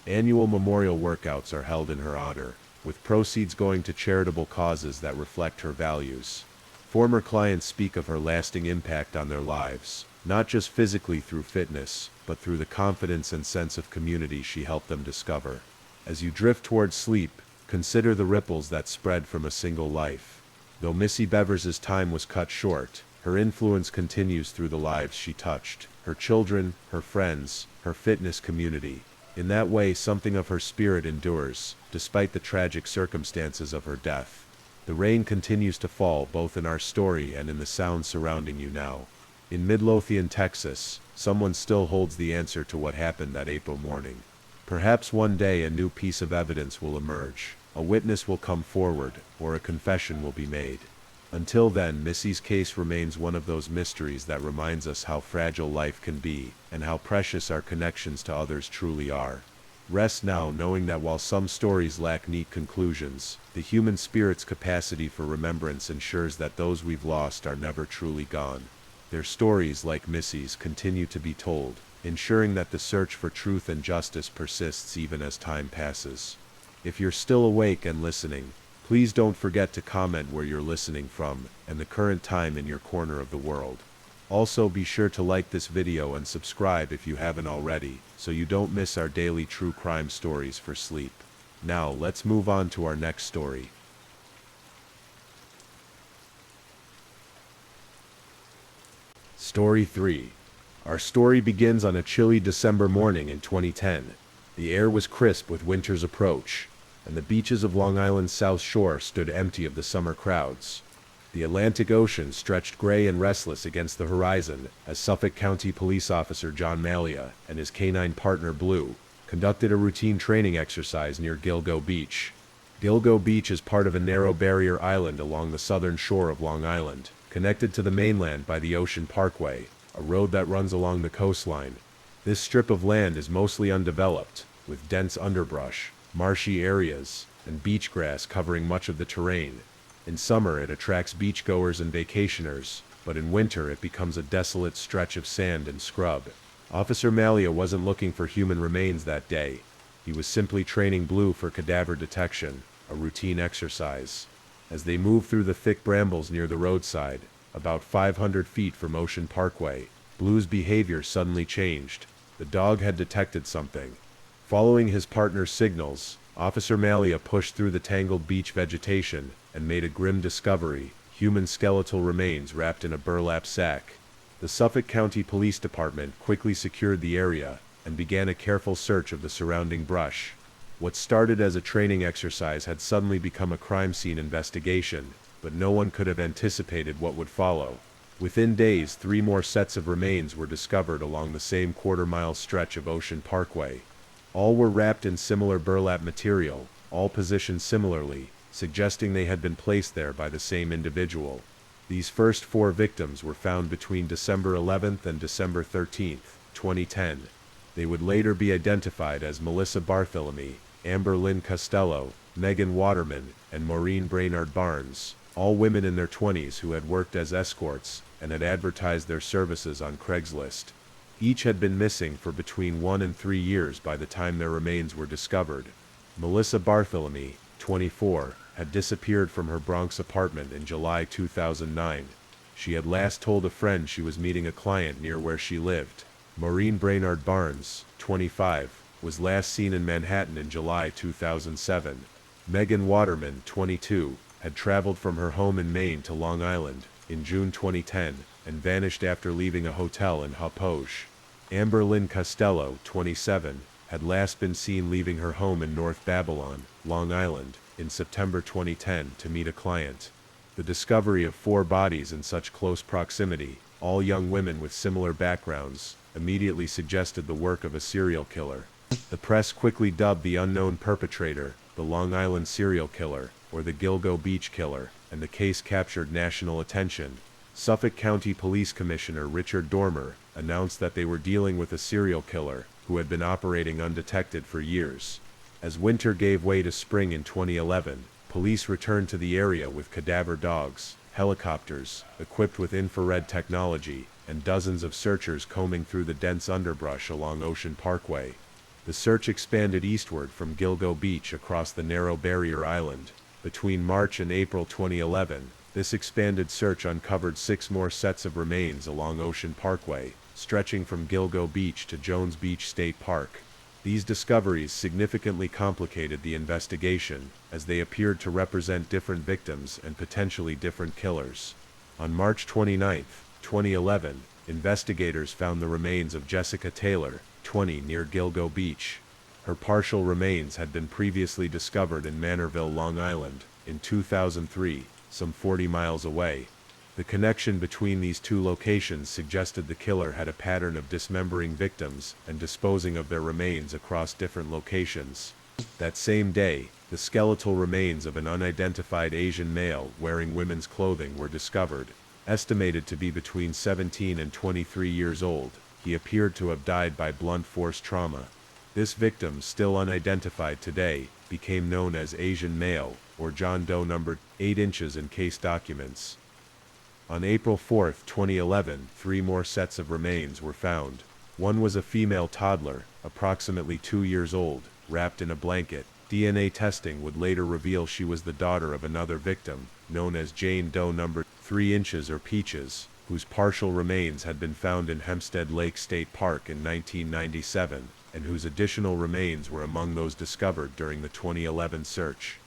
Annual memorial workouts are held in her honor, with proceeds going to charitable causes that reflect her values. Former clients speak of her lasting impact on their lives, not just physically through fitness, but through the confidence and sense of community she helped them discover. As you drift towards sleep, consider the ripples that spread from a single life. Though Missy Bevers' time was cut short, her influence continues through the lives she touched, her children, her friends, her fitness community. In that way, something of her spirit endures, despite the tragic circumstances of her death. The rain continues to fall both in our story and in the sounds surrounding you now. In Midlothian, Texas, someone still holds the answer to what happened that April morning. Perhaps one day a new piece of evidence will emerge, a witness will come forward, or a confession will be made. Until then, Missy's case remains one of those mysteries that reminds us how fragile life can be, and how precious our connections to others truly are. Rest now knowing that while some stories lack neat conclusions, the human spirit's capacity for remembrance ensures that those we've lost are never truly gone. Their stories, like Missy's, continue to be told, ensuring that the search for truth and justice persists even as time passes. If you're still awake and listening, please don't forget to comment where you're listening from and the current time in your corner of the world. Also, be sure to like this video and subscribe if you haven't already, so you don't miss our daily true crime stories for sleep. Now, let's move on to our next story. Story 3. Our story begins on a chilly December morning in 2010. The air was crisp with winter's approach, and the beaches of Long Island's South Shore stood empty of the summer crowds. The Atlantic Ocean stretched gray and restless against the horizon as Suffolk County Police Officer John Malia and his canine partner Blue conducted a routine training exercise near Gilgo Beach. Gilgo Beach is part of a narrow barrier island along the southern shore of Long Island, connected to the mainland by the Ocean Parkway, a road that runs along the coastline. This strip of land is mostly undeveloped, with dense underbrush, marshy areas, and beach grass covering much of the terrain. In summer it attracts beachgoers and vacationers, but in winter it becomes a desolate stretch of sand and scrub. Officer Malia wasn't looking for human remains that day. He was simply training Blue for cadaver detection, a routine exercise. As they moved through the thick brambles near the roadside, about 500 feet from Ocean Parkway, Blue's behavior suddenly changed. The dog had detected something. Following his partner's signals, Officer Malia pushed through the tangled beach vegetation and made a grim discovery: human skeletal remains wrapped in a burlap sack. The Suffolk County Police Department quickly secured the area and began a careful search of the surrounding brush. What started as a training exercise had suddenly become a crime scene investigation, but no one could have anticipated what would follow. Within days, 3 more sets of remains were discovered along the same quarter-mile stretch of Ocean Parkway. All were wrapped in similar burlap material, all positioned similarly, suggesting they had been placed there by the same individual. These first 4 victims were found between December 11th and December 13th, 2010. They would later be identified as Melissa Bartholomew, Amber Lynn Costello, Megan Waterman, and Maureen Brainard Barnes, all women in their 20s who had worked as escorts, and had advertised their services on Craigslist. Each had been missing for between 1 and 3 years by the time their remains were discovered. Melissa Bartholomew, 24, had disappeared from her Bronx apartment in July 2009. She had last told a friend she was meeting a client near where she lived. Maureen Brainard Barnes, 25, was last seen in Manhattan in July 2007. Megan Waterman, 22, had traveled from her home in Maine to Long Island in June 2010 and vanished after leaving a hotel in Hauppauge. Amber Lynn Costello, 27, had last been seen leaving her home in North Babylon, Long Island, in September 2010 to meet a client. The discovery of 4 bodies in such close proximity, all young women with similar backgrounds, immediately suggested the work of a serial killer. The press quickly dubbed the unknown perpetrator the Long Island serial killer, or the Gilgo Beach killer, and the case captured national attention. Suffolk County Police Commissioner Richard Dormer announced that they were dealing with a serial killer who had been operating undetected for years. As winter gave way to spring in 2011, police returned to the area with cadaver dogs, helicopters, equipped with infrared technology, and dozens of searchers combing through the dense underbrush along Ocean Parkway. The search expanded eastward from Gilgo Beach across the narrow barrier island. Between March and April 2011, this expanded search uncovered 6 more sets of remains along Ocean Parkway, stretching from Gilgo Beach to Jones Beach State Park. These discoveries significantly complicated the investigation, as they appeared to represent different victims and potentially different killers. On March 29, 2011, investigators found the remains of Jessica Taylor, 20, near Gilgo Beach. Her partial remains had been previously discovered in Manorville, Long Island, in 2003, some 40 miles away. The connection between these 2 locations suggested the killer had a pattern of dismembering victims and disposing of their remains across different locations. That same day, the skeletal remains of an unidentified Asian male wearing women's clothing were discovered. Estimated to be between 17 and 23 years old, he appeared to have died by blunt force trauma. This victim, still unidentified today, became known as Asian male, or John Doe number 8 inches in case documents. On April 4, 2011, 3 more sets of remains were found. One was a female toddler, approximately 2 years old, wrapped in a blanket. DNA testing would later reveal she was the daughter of another victim, known as Jane Doe number 3 inches or Peaches, whose partial remains had been found in Hempstead Lake State Park in 1997, and whose additional remains were among those discovered during the 2011 search.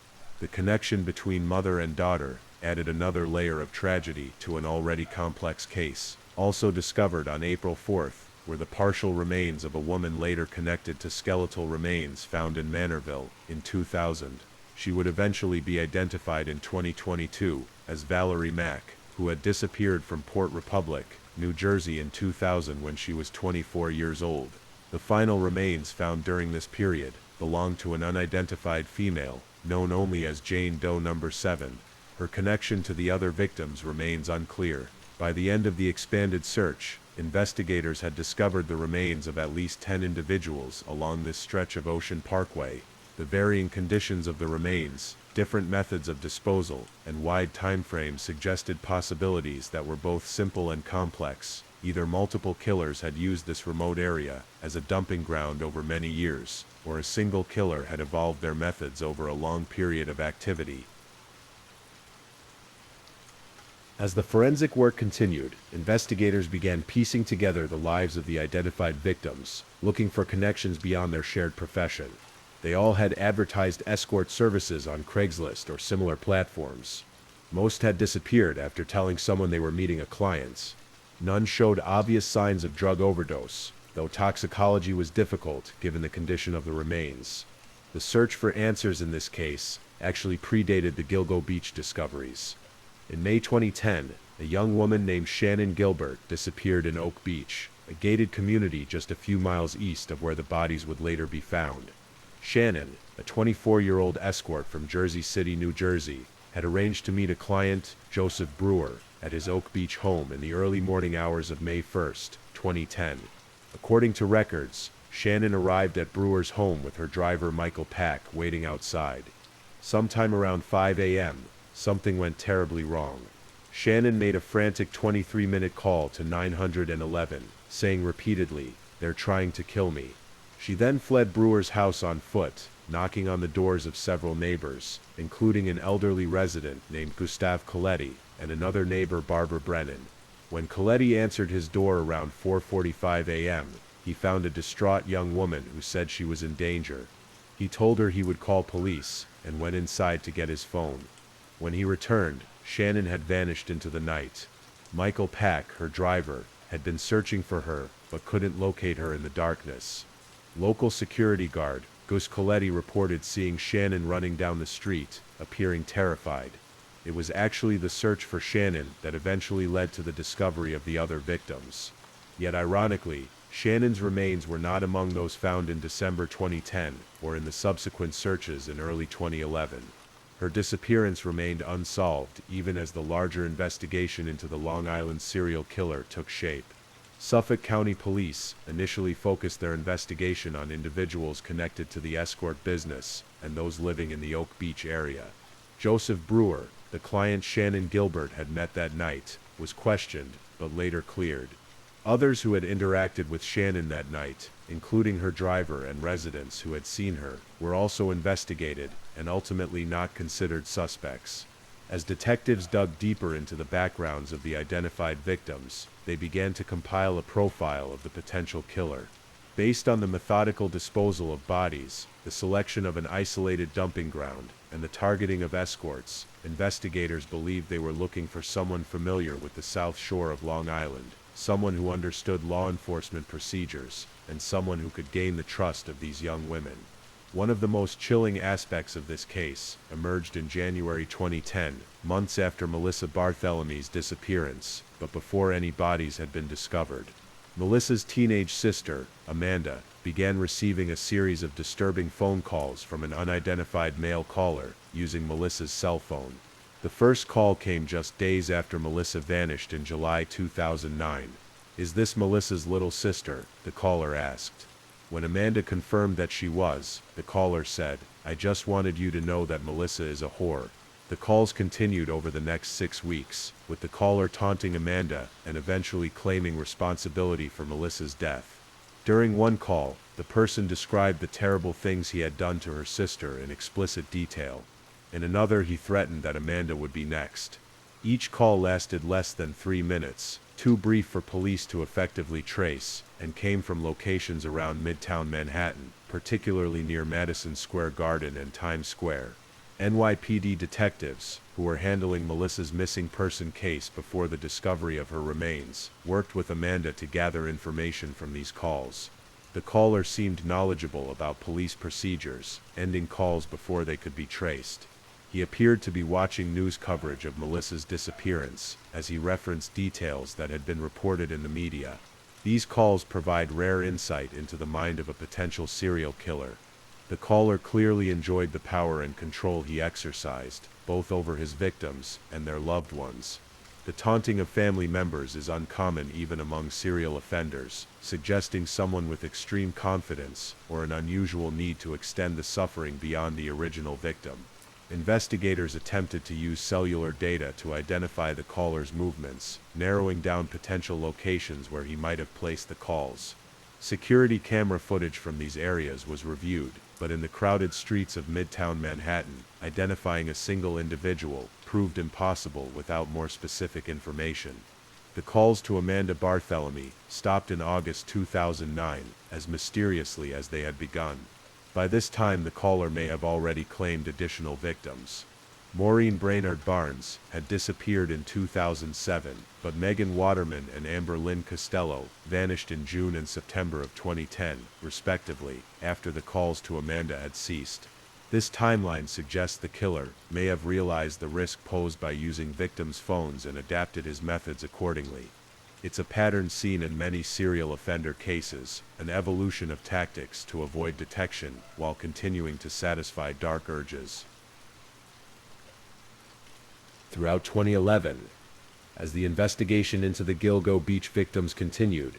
The connection between mother and daughter added another layer of tragedy to an already complex case. Also discovered on April 4th were the partial remains of a woman later connected to skeletal remains found in Manorville in 2000. She would eventually be identified in 2022 as Valerie Mack, who had disappeared from Port Republic, New Jersey in 2000 when she was 24 years old. The final remains found during this period belonged to an unidentified female, known only as Jane Doe number 7. Her connection to the other victims remains unclear. By the end of the expanded search, investigators had discovered the remains of at least 10 individuals along this stretch of Ocean Parkway. The varying conditions of the remains, different methods of disposal, and wide timeframes suggested possibilities that were both simple and complex. Either multiple killers had used this remote area as a dumping ground over many years, or a single killer had evolved their methods over a long period of activity. As the forensic work continued, investigators began piecing together the lives of the identified victims, looking for connections beyond their shared profession. They all had advertised escort services on Craigslist or similar platforms. Most had disappeared after telling someone they were meeting a client. None showed obvious signs of drug overdose, though toxicology was difficult given the condition of the remains. The search for answers in this case actually predated the Gilgo Beach discoveries. In May 2010, a young woman named Shannon Gilbert disappeared in Oak Beach, a gated community just a few miles east of where the bodies would later be found. Shannon, a 24-year-old escort from Jersey City, New Jersey, had arranged to meet a client, Joseph Brewer, at his Oak Beach home in the early morning hours of May 1, 2010. According to records, Shannon arrived at Brewer's home with her driver Michael Pack waiting outside. Sometime around 5 a.m., something went terribly wrong. Shannon made a frantic 23-minute call to 911, saying repeatedly, "They're trying to kill me." She then fled Brewer's house on foot, knocking on the doors of several neighbors, including an elderly resident named Gustave Coletti and another neighbor, Barbara Brennan. When Coletti answered his door around 4:45 a.m., he found a distraught young woman who said she was in danger. He told her he would call police and went inside to get his phone. When he returned, Shannon had vanished into the night. Michael Pack, her driver, had been searching for her but couldn't locate her in the darkness. Local security guard Gus Coletti reported seeing Shannon running down the street, appearing terrified. It was actually the search for Shannon that eventually led to the discovery of the other victims. Yet ironically, Shannon's remains were not among those found in December 2010 or in the subsequent searches in early 2011. Her disappearance remained unsolved even as the larger investigation into the Long Island serial killer took shape. Suffolk County Police initially focused their investigation on individuals connected to the escort business and those living in the Oak Beach area. Joseph Brewer, the client Shannon Gilbert had met that night, was questioned, but later cleared. Others who had interacted with Shannon that night, including her driver and residents who had seen her, were also investigated and ultimately not considered suspects. As detectives dug deeper into the backgrounds of the identified victims, they began to compile a profile of the potential killer. Based on the methodical disposal of bodies, the selection of an isolated dumping ground, and the targeting of escorts, investigators believed they were looking for someone familiar with the South Shore of Long Island, someone who understood law enforcement procedures, and someone who could gain the trust of these young women. One of the most chilling aspects of this case emerged in January 2010, months after Melissa Barthelomew's disappearance, but before any bodies had been discovered. Melissa's teenage sister, Amanda, began receiving a series of disturbing phone calls from an unidentified male caller using Melissa's cell phone. The first call came just days after Melissa vanished in July 2009. "Is this Melissa's little sister?" the caller asked. When Amanda confirmed that she was, the caller said, "I just wanted you to know that Melissa is a whore." The calls continued over the next 6 weeks, with the caller taunting Amanda and eventually claiming responsibility for Melissa's death. During one call, the person described the terrible things he had done to her sister in explicit detail. In another, he threatened that Amanda would be next. Each call lasted less than 3 minutes, too brief for police to effectively trace, and came from locations around Midtown Manhattan, particularly near Madison Square Garden and Times Square. NYPD detectives, who were handling Melissa's missing person case before the discovery of her remains, worked with Amanda to gather information from these calls. The caller seemed knowledgeable about police procedures, ending calls before they could be traced. He appeared to be watching news coverage of Melissa's disappearance, as he referenced details that had been reported in the media. These calls provide rare insight into the mind of a potential serial killer. The caller clearly enjoyed the power and control he exercised, both over his victims and their loved ones. The taunting of family members is uncommon even among serial offenders, suggesting someone with extreme confidence or an unusual need to extend the suffering beyond the original victim. Investigators attempted to use cellular data to identify the caller's movements, narrowing down potential locations where he might have placed the calls. Security camera footage from these areas was reviewed, but in the crowded streets of Midtown Manhattan, identifying a single individual proved impossible without more specific information. The calls to Amanda Bartholomew stopped in August 2009, as mysteriously as they had begun. By this time, the caller may have already claimed additional victims. Maureen Brainerd Barnes had disappeared in 2007, but Megan Waterman and Amber Lynn Costello vanished in June and September of 2010, respectively, after the calls to Amanda had ceased. This timeline suggests the killer may have realized the risk posed by using victims' phones and adapted his methods accordingly. It's a pattern seen in many serial offender cases, an evolution of tactics to avoid detection while continuing to satisfy dark urges. Throughout 2011, as the investigation into the Gilgo Beach victims continued,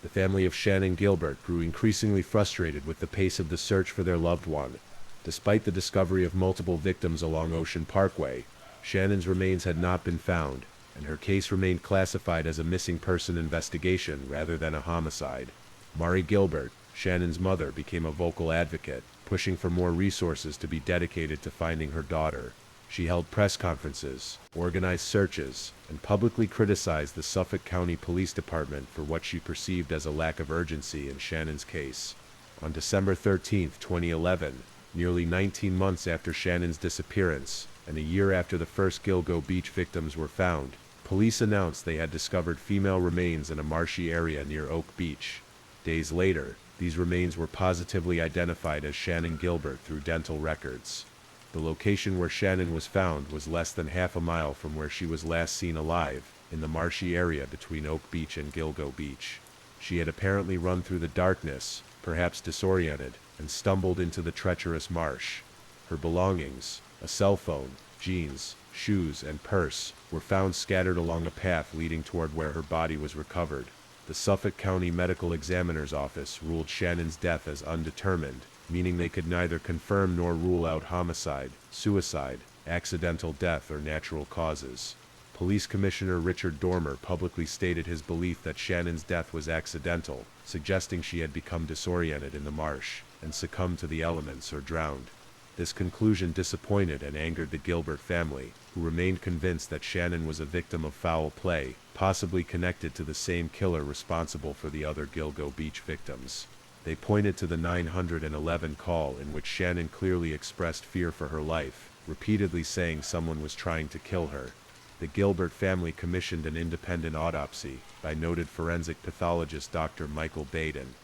the family of Shannon Gilbert grew increasingly frustrated with the pace of the search for their loved one. Despite the discovery of multiple victims along Ocean Parkway, Shannon's remains had not been found, and her case remained classified as a missing person investigation rather than a homicide. Mari Gilbert, Shannon's mother, became a vocal advocate, pushing for more resources to be dedicated to finding her daughter. She held press conferences, organized searches, and publicly criticized the Suffolk County Police Department for what she perceived as a lack of urgency in Shannon's case. On December 13, 2011, nearly 19 months after Shannon's disappearance, and a year after the first Gilgo Beach victims were found, police announced they had discovered female remains in a marshy area near Oak Beach. Days later, these remains were positively identified as Shannon Gilbert through dental records. The location where Shannon was found was less than half a mile from where she was last seen alive, in the marshy area between Oak Beach and Gilgo Beach. She had apparently run through the darkness, perhaps disoriented, and stumbled into the treacherous marsh. Her belongings, a cell phone, jeans, shoes, and purse, were found scattered along a path leading toward where her body was recovered. The Suffolk County Medical Examiner's Office ruled Shannon's death as undetermined, meaning they could neither confirm nor rule out homicide, suicide, accidental death, or natural causes. Police Commissioner Richard Dormer publicly stated his belief that Shannon's death was accidental, suggesting she had become disoriented in the marsh and succumbed to the elements or drowned. This conclusion disappointed and angered the Gilbert family, who remained convinced that Shannon was a victim of foul play, possibly connected to the same killer responsible for the other Gilgo Beach victims. They pointed to the 911 call in which Shannon clearly expressed fear for her life, repeatedly saying someone was trying to kill her. The Gilbert family commissioned an independent autopsy by noted forensic pathologist Dr. Michael Baden.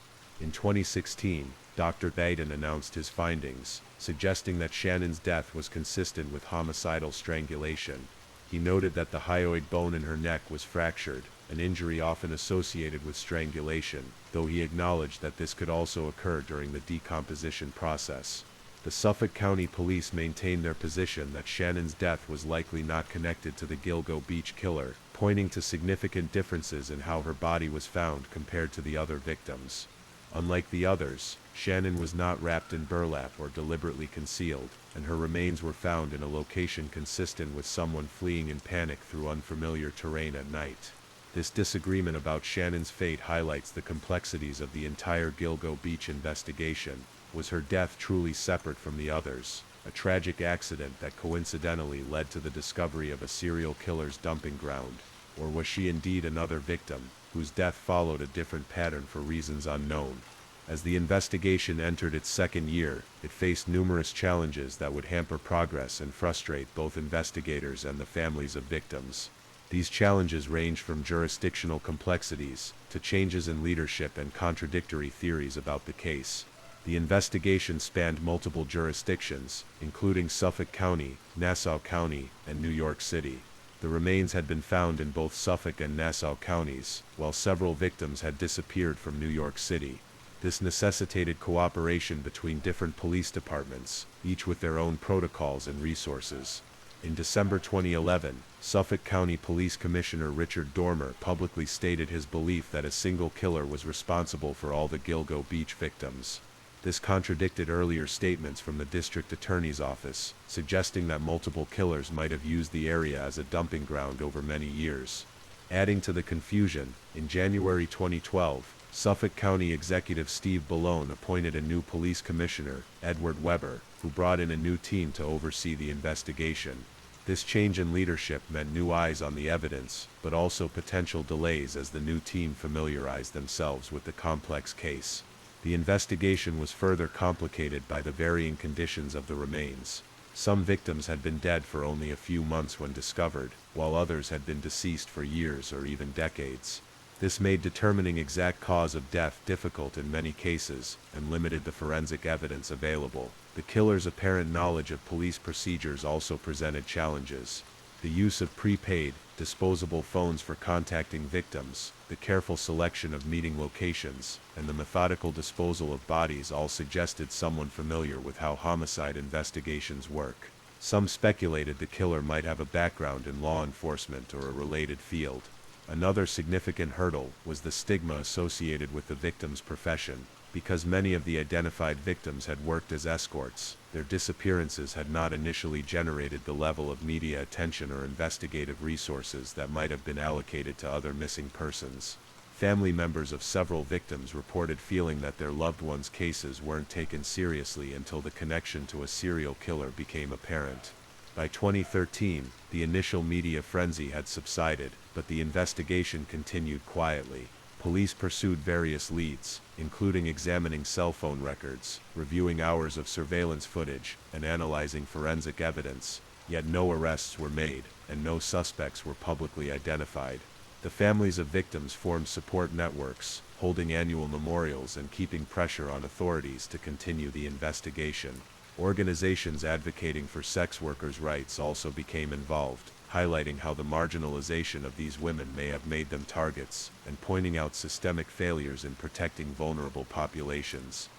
In 2016, Dr. Baden announced his findings, suggesting that Shannon's death was consistent with homicidal strangulation. He noted that the hyoid bone in her neck was fractured, an injury often associated with strangulation, though he acknowledged that this could also occur during the decomposition process. The Suffolk County Police maintained their position that Shannon's death was likely not connected to the Gilgo Beach killer, pointing to significant differences in how her body was found compared to the other victims. Unlike the others, Shannon was not wrapped in burlap or deliberately concealed, and her remains were found in a location consistent with someone fleeing in panic through unfamiliar terrain at night. This disagreement about Shannon's fate highlights the complexities of the entire Gilgo Beach investigation. Was her death truly separate from the others, a tragic accident that coincidentally led to the discovery of a serial killer's dumping ground? Or was she indeed another victim, whose death followed a different pattern for reasons unknown? As the investigation entered its second year, it faced numerous challenges that would hamper progress and frustrate both investigators and the families of victims. These challenges range from jurisdictional complexities to changes in leadership and contradictory theories about the case. The investigation spanned multiple jurisdictions, including Suffolk County, Nassau County, and New York City. The remains had been found in both Suffolk and Nassau counties, while several victims had disappeared from New York City. This necessitated cooperation between different police departments, each with their own protocols and resources. In December 2011, Suffolk County Police Commissioner Richard Dormer publicly stated his belief that a single killer was responsible for all the Gilgo Beach victims. This contradicted earlier statements from the district attorney's office, suggesting that multiple killers might have used the area as a dumping ground over many years. Adding to the confusion, in January 2012, Suffolk County Executive Steve Ballone appointed a new police commissioner, Edward Weber, who brought in a new team to oversee the investigation. This change in leadership meant new eyes on the evidence, but also potential delays as the new team familiarized themselves with the complex case. The investigation was further complicated by the varying conditions of the remains. Some victims had been dead for only a few months when discovered, while others had been deceased for years or even decades. This made determining exact cause of death difficult in many cases, and limited the forensic evidence available. The killer's apparent knowledge of police procedures also presented challenges. The use of prepaid, disposable phones for contacting victims, the careful selection of meeting locations, and the methodical disposal of bodies all suggested someone familiar with how homicide investigations work. Some speculated the killer might have a background in law enforcement or a related field. Another significant hurdle was the stigma associated with the victim's profession. Because many of the identified victims had worked as escorts, their disappearances had not initially generated the level of media attention or investigative resources that might have been allocated to other missing persons. Family members of several victims reported feeling that their loved ones' cases weren't taken seriously until the connection to a serial killer became apparent. By 2013, the initial media frenzy had subsided, but the investigation continued quietly. Police pursued various leads, including examining cell phone records, reviewing hours of surveillance footage, and analyzing forensic evidence, yet no arrests were made, and no suspects were publicly identified. The families of victims formed support networks, holding annual memorials and keeping pressure on authorities to continue the investigation. Organizations advocating for sex workers' rights also became involved, highlighting how the marginalization of these women may have made them targets, and pointing out systemic failures in protecting vulnerable populations.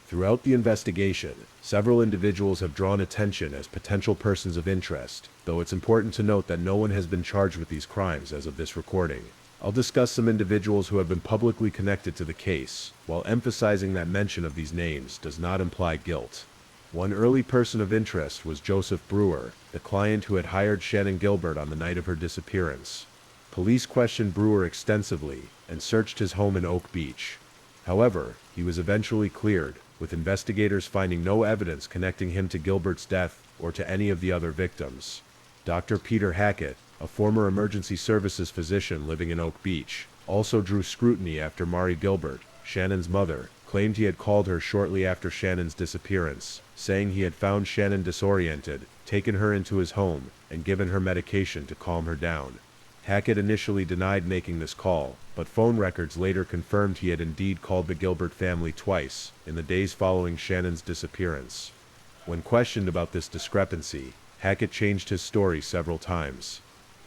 Throughout the investigation, several individuals have drawn attention as potential persons of interest, though it's important to note that no one has been charged with these crimes as of this recording. I'll discuss some individuals who have been publicly connected to the case, while emphasizing that mention of these names does not imply guilt. One early person of interest was Joseph Brewer, the client who had hired Shannon Gilbert on the night of her disappearance. Police questioned Brewer extensively and searched his home in Oak Beach. However, he was eventually cleared, with investigators finding no evidence connecting him to Gilbert's death or to any of the other victims. Dr. Peter Hackett, a former emergency services physician living in Oak Beach, also drew scrutiny after Mari Gilbert, Shannon's mother, claimed he had called her shortly after Shannon's disappearance, saying he had found Shannon disoriented, taken her into his home, and given her medication to calm her down. Hackett initially denied making this call, but phone records later confirmed he had indeed called the Gilbert family twice, in the days following Shannon's disappearance. When questioned about this discrepancy, Hackett changed his story several times.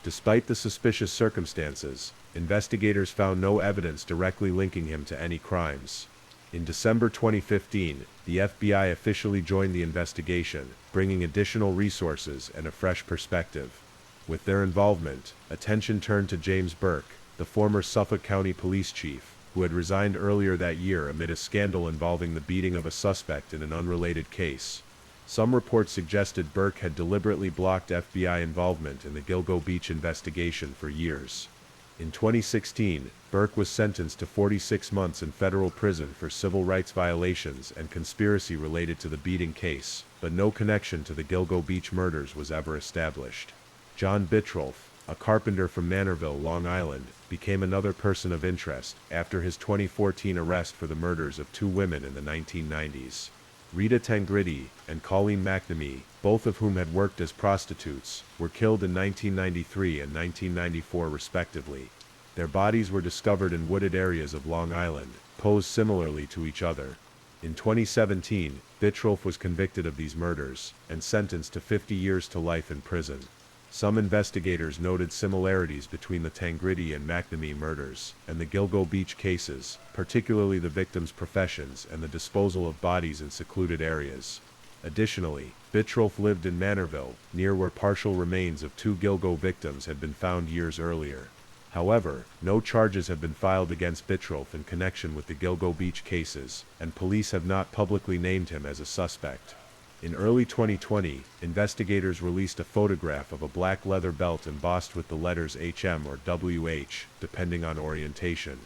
Despite the suspicious circumstances, investigators found no evidence directly linking him to any crimes. In December 2015, the FBI officially joined the investigation, bringing additional resources and a fresh perspective. With their involvement, attention turned to James Burke, the former Suffolk County Police Chief, who had resigned earlier that year amid a scandal involving the beating of a suspect in an unrelated case. Some reports suggested Burke had deliberately blocked FBI involvement in the Gilgo Beach investigation for years. In 2016, Burke was sentenced to 46 months in federal prison for civil rights violations and conspiracy related to the beating case, but no connection to the Gilgo Beach murders was ever established. John Bittrolf, a carpenter from Manorville, Long Island, became another person of interest after his 2014 arrest for the murders of two women in the 1990s. Rita Tangridi and Colleen McNamee, both of whom had worked as prostitutes, were killed in 1993 and 1994 respectively. Their bodies were discovered in wooded areas of Long Island, posed similarly to each other. In 2017, Bittrolf was convicted of these murders and sentenced to 50 years to life in prison. Some investigators noted similarities between the Tangridi and McNamee murders and the Gilgo Beach cases, particularly the victims' professions and the disposal of bodies in secluded areas. Additionally, Bittrolf lived in Manorville, near where partial remains of two Gilgo victims had been found years earlier. However, no charges have been filed against Bittrolf in connection with the Gilgo Beach cases, and police have not publicly named him as a suspect. In early 2020, investigators released a photograph of a black leather belt embossed with the letters HM or WH, depending on orientation.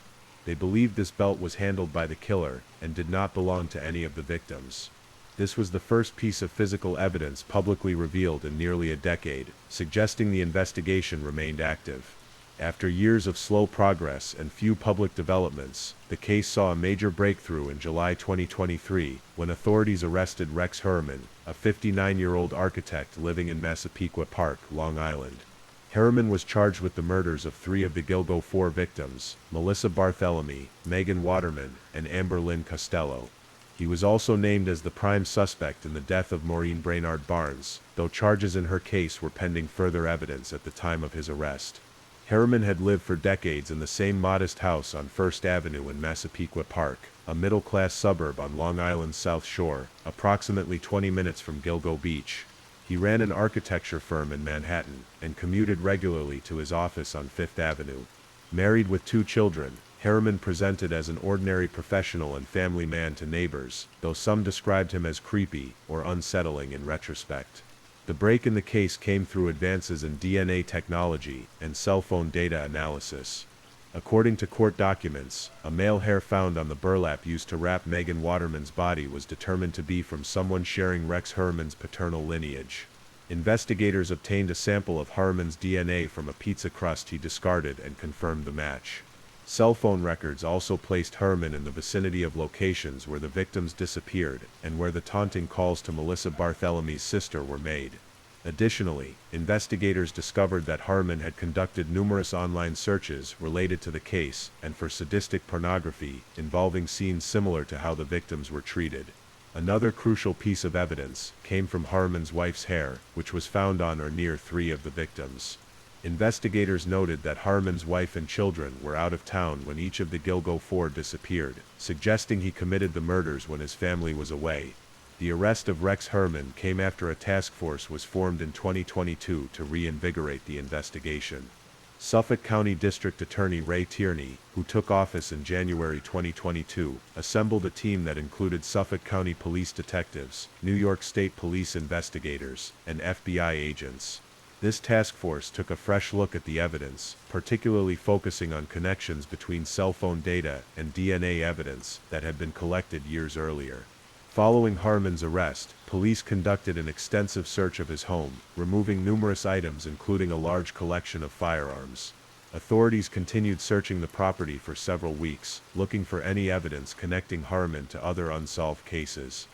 They believed this belt was handled by the killer and did not belong to any of the victims. This was the first piece of physical evidence publicly revealed in nearly a decade, suggesting the investigation remained active. After years of slow progress and few public developments, the case saw a major breakthrough in July 2023 when authorities arrested Rex Harriman, a 59-year-old architect living in Massapequa Park, Long Island. Harriman was charged with the murders of three of the Gilgo 4 victims, Melissa Barthélemy, Megan Waterman, and Amber Lynn Costello. He was also named as the prime suspect in the death of Maureen Brainard Barnes, though charges in her case were pending further evidence at the time of his arrest. Harriman had lived for decades in the same modest house on First Avenue in Massapequa Park, a middle-class suburb on Long Island's South Shore, approximately 20 minutes from Gilgo Beach. He ran an architecture firm in Manhattan and commuted regularly to his office on Fifth Avenue. Married with 2 children, Harriman presented as an ordinary professional and family man to neighbors, though some described him as creepy or unsettling in retrospect. The break in the case came through advances in DNA technology and cell phone data analysis. According to court documents, a male hair found on the burlap used to wrap Megan Waterman's body was determined to be from someone sharing Rex Harriman's paternal lineage. Investigators obtained a sample of Harriman's DNA from a pizza crust he discarded and confirmed the match. Cell phone records also placed Harriman in the vicinity of locations where the victims disappeared and where the taunting calls to Melissa Barthelemy's sister were made. Additionally, investigators discovered that Harriman had conducted numerous online searches related to the case and for sadistic pornography involving scenes similar to how the victims were treated. Another crucial piece of evidence came from Harriman's wife's hair, which was found on or near 3 of the victims. Investigators noted that Harriman's wife and children were out of town when each of the Gilgo 4 disappeared, suggesting he committed the murders when his family was away. The arrest of Rex Harriman came after a task force was formed in 2022 to reinvigorate the investigation. Suffolk County District Attorney Ray Tierney, who took office in January 2022, assembled a team that included Suffolk County Police detectives, New York State Police investigators, and FBI agents. This task force took a fresh look at the evidence, particularly focusing on connections between cell phone data and DNA evidence that had been collected years earlier. Following Harriman's arrest, police conducted an extensive search of his home, removing numerous items including a large collection of firearms. Authorities continued searching the property for several weeks, looking for any evidence connecting Harriman to other unsolved cases.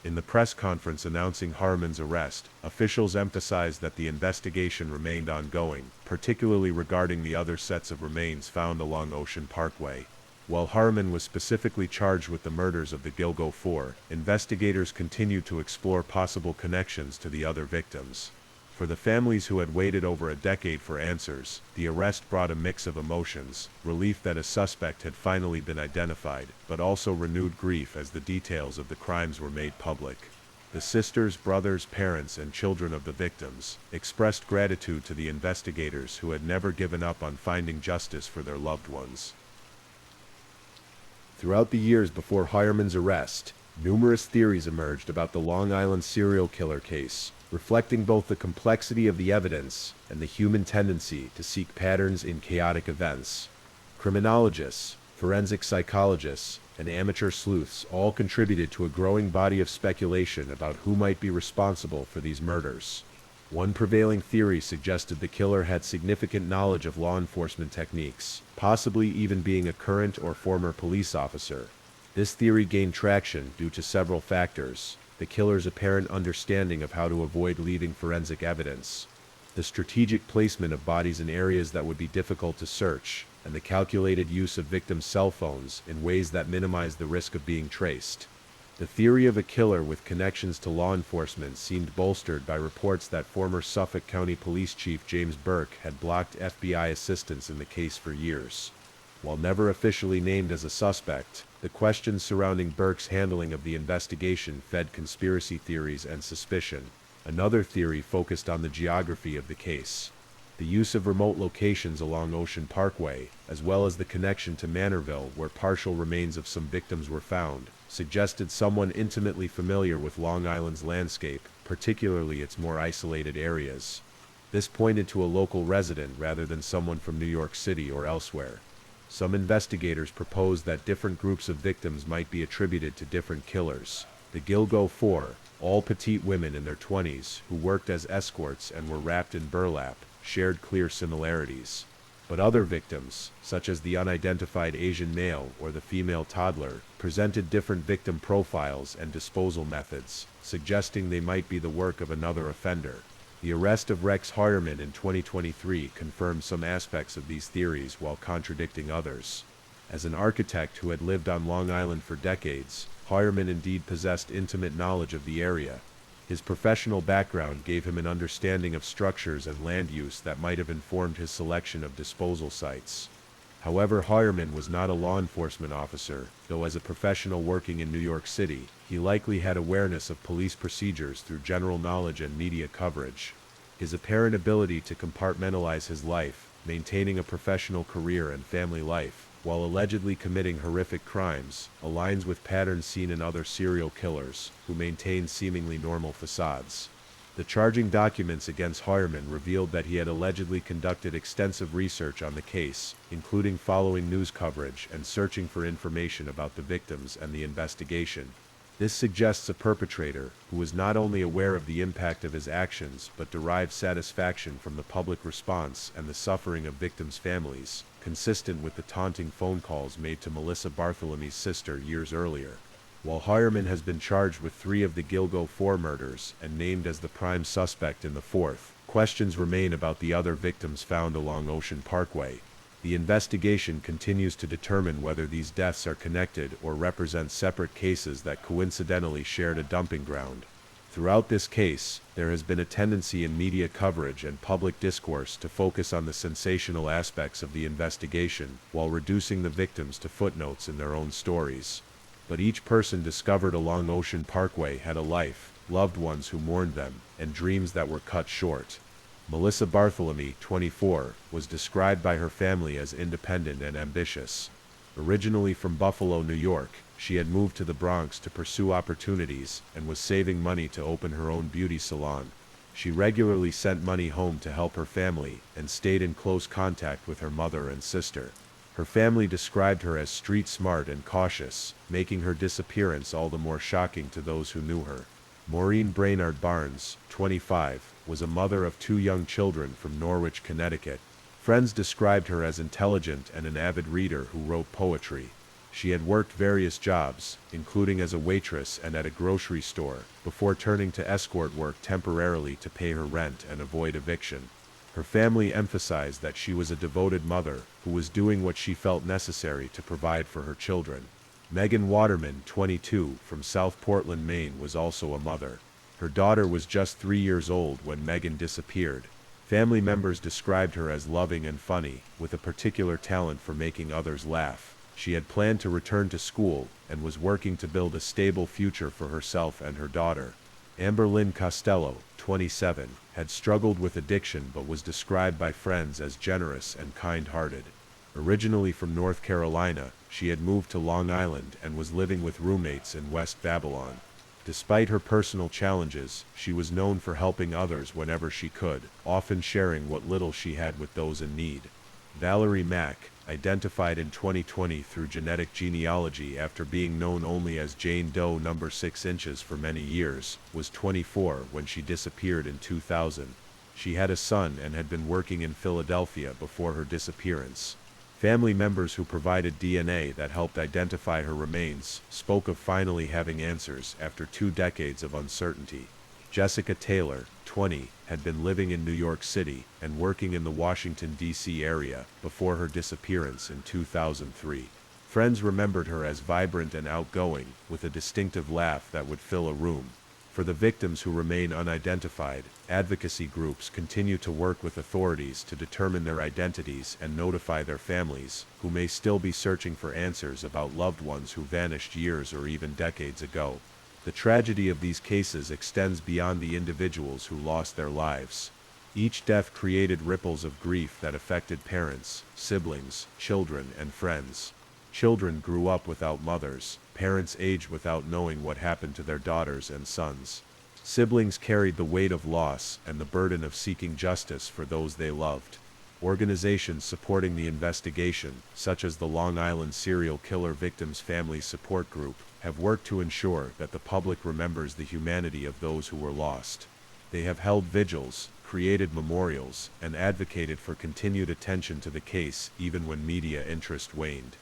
In the press conference announcing Harriman's arrest, officials emphasized that the investigation remained ongoing, particularly regarding the other sets of remains found along Ocean Parkway. While Harriman was specifically charged with the murders of the Gilgo 4, investigators continued to explore possible connections to the other victims. For the families who had waited over a decade for answers, the arrest brought a mix of emotions: relief that a suspect had finally been identified, but also renewed grief as the details of the crimes were made public. The sisters, brothers, parents, and children of the victims expressed gratitude to the investigators who had never given up on finding justice for their loved ones. Throughout the years before Harriman's arrest, numerous theories emerged about the Long Island serial killer case, reflecting both the complexity of the evidence and the human tendency to seek patterns in chaotic events. Criminologists, forensic psychologists, and amateur sleuths all contributed to a growing body of speculation about who might be responsible for these murders. One prevailing theory suggested the killer had significant knowledge of law enforcement techniques, possibly even being a current or former police officer. This theory gained traction due to several factors: the killer's apparent understanding of how to avoid leaving forensic evidence, the strategic placement of bodies in areas that would be difficult to search, and the calculated use of victims' cell phones in ways that minimize the risk of being traced. The theory of a killer with connections to law enforcement seemed bolstered by reports that former Suffolk County Police Chief James Burke had blocked FBI assistance in the case for years. While never officially named as a suspect, the questions surrounding Burke's handling of the investigation fed conspiracy theories and suspicion. Another theory focused on the geography of the case. The use of remote locations along Ocean Parkway, as well as the connection to Manorville, where partial remains of some victims were found, suggested someone intimately familiar with Long Island's landscape, particularly its more isolated areas. This pointed to a local resident rather than someone from New York City or elsewhere. Some investigators proposed that different groups of victims might be attributed to different killers. The Gilgo 4, all petite women in their 20s who worked as escorts and were wrapped in burlap, shared clear similarities. But other victims, such as the unidentified Asian male or the female toddler, presented different victim profiles and disposal methods, suggesting they might be the work of another offender. The arrest of Rex Harriman in 2023 confirmed some aspects of these theories while contradicting others. As an architect who had lived on Long Island for decades, Harriman indeed possessed intimate knowledge of the area. His professional background gave him an understanding of structures and land use that might have informed his selection of disposal sites. However, Harriman was not a law enforcement officer, though as a professional working in New York City, he likely had awareness of police procedures through general knowledge and media coverage. His apparent ability to compartmentalize his life maintaining a professional career and family life, while allegedly committing horrific crimes, aligns with patterns seen in other serial killers, who maintain seemingly normal facades. The charging documents against Heuermann revealed that he had allegedly conducted extensive research on the case, including following news coverage and searching for information about the victims and the investigation. This suggests a perpetrator who was not only aware of the impact of his actions but derived satisfaction from the public response and the suffering of victims' families, consistent with the taunting phone calls made to Melissa Barthelomy's sister years earlier. While Heuermann has been charged with 3 of the Gilgo 4 murders and named as the prime suspect in the 4th, questions remain about the other victims found along Ocean Parkway. The investigation continues to determine whether these deaths are connected or represent separate cases that coincidentally shared a dumping ground. Throughout this case, there has been a tendency in media coverage and public discourse to focus on the sensational aspects of the investigation while reducing the victims to footnotes in their own stories. But each person discovered along Ocean Parkway had a life, loved ones who mourned them, and dreams that were cut short. Melissa Bartholomew, 24, was described by her family as independent and ambitious. Originally from Buffalo, New York, she had moved to the Bronx to pursue opportunities and was saving money to open her own beauty salon. She regularly sent money home to help her family and stayed in close contact with her mother and sister. Her family described her as street smart and cautious, making her disappearance all the more shocking to those who knew her. Maureen Brainard Barnes, 25, was a mother of 2 young children from Norwich, Connecticut. Friends described her as intelligent and an avid reader who wrote poetry. She had worked various jobs, including as a waitress and at a grocery store, before turning to escort work temporarily to pay her rent and avoid eviction. Her family emphasized that she was a devoted mother who was doing what she felt necessary to provide for her children. Megan Waterman, 22, from South Portland, Maine, was also a mother. Her daughter was just 3 years old when Megan disappeared. Family members described her as loving and funny, with a particular talent for making others laugh. She had planned to return to school and was working to build a stable future for herself and her daughter. Amber Lynn Costello, 27, had struggled with addiction but was described by friends as generous and kind-hearted. Originally from North Carolina, she had moved to Long Island and was living with roommates in West Babylon. Despite her personal challenges, she was known for helping others whenever she could, often sharing what little she had with those in need. Valerie Mack, identified in 2020 through genetic genealogy after being known only as Jane Doe No. 6 inches for many years, was 24 when she disappeared in 2000. She had a son and had been working in Philadelphia before her disappearance. Family members who provided DNA that helped identify her remains spoke of finally having answers after 2 decades of uncertainty. Jessica Taylor, 20, had been living in New York City and working in the Washington, D.C. area before her disappearance in 2003. Friends remembered her as vibrant and outgoing, with a distinctive laugh that would fill a room. For the victims who remain unidentified, advocacy groups continue to work with authorities to determine their identities and notify their families, who may still be searching for answers about loved ones who vanished years or even decades ago. The tragedy of these cases extends beyond the individuals who lost their lives. Each death created ripples of grief that affected parents, siblings, children, and friends. Children grew up without mothers, parents aged without knowing what happened to their daughters and sons. Siblings carried the weight of loss and the burden of seeking justice for those they loved. Organizations supporting the investigation, such as the Long Island Serial Killer Victims Family Support Group, have worked to ensure that the public remembers the humanity of those who were lost. They have held vigils, created memorials, and advocated for continued attention to the case even when media interest waned.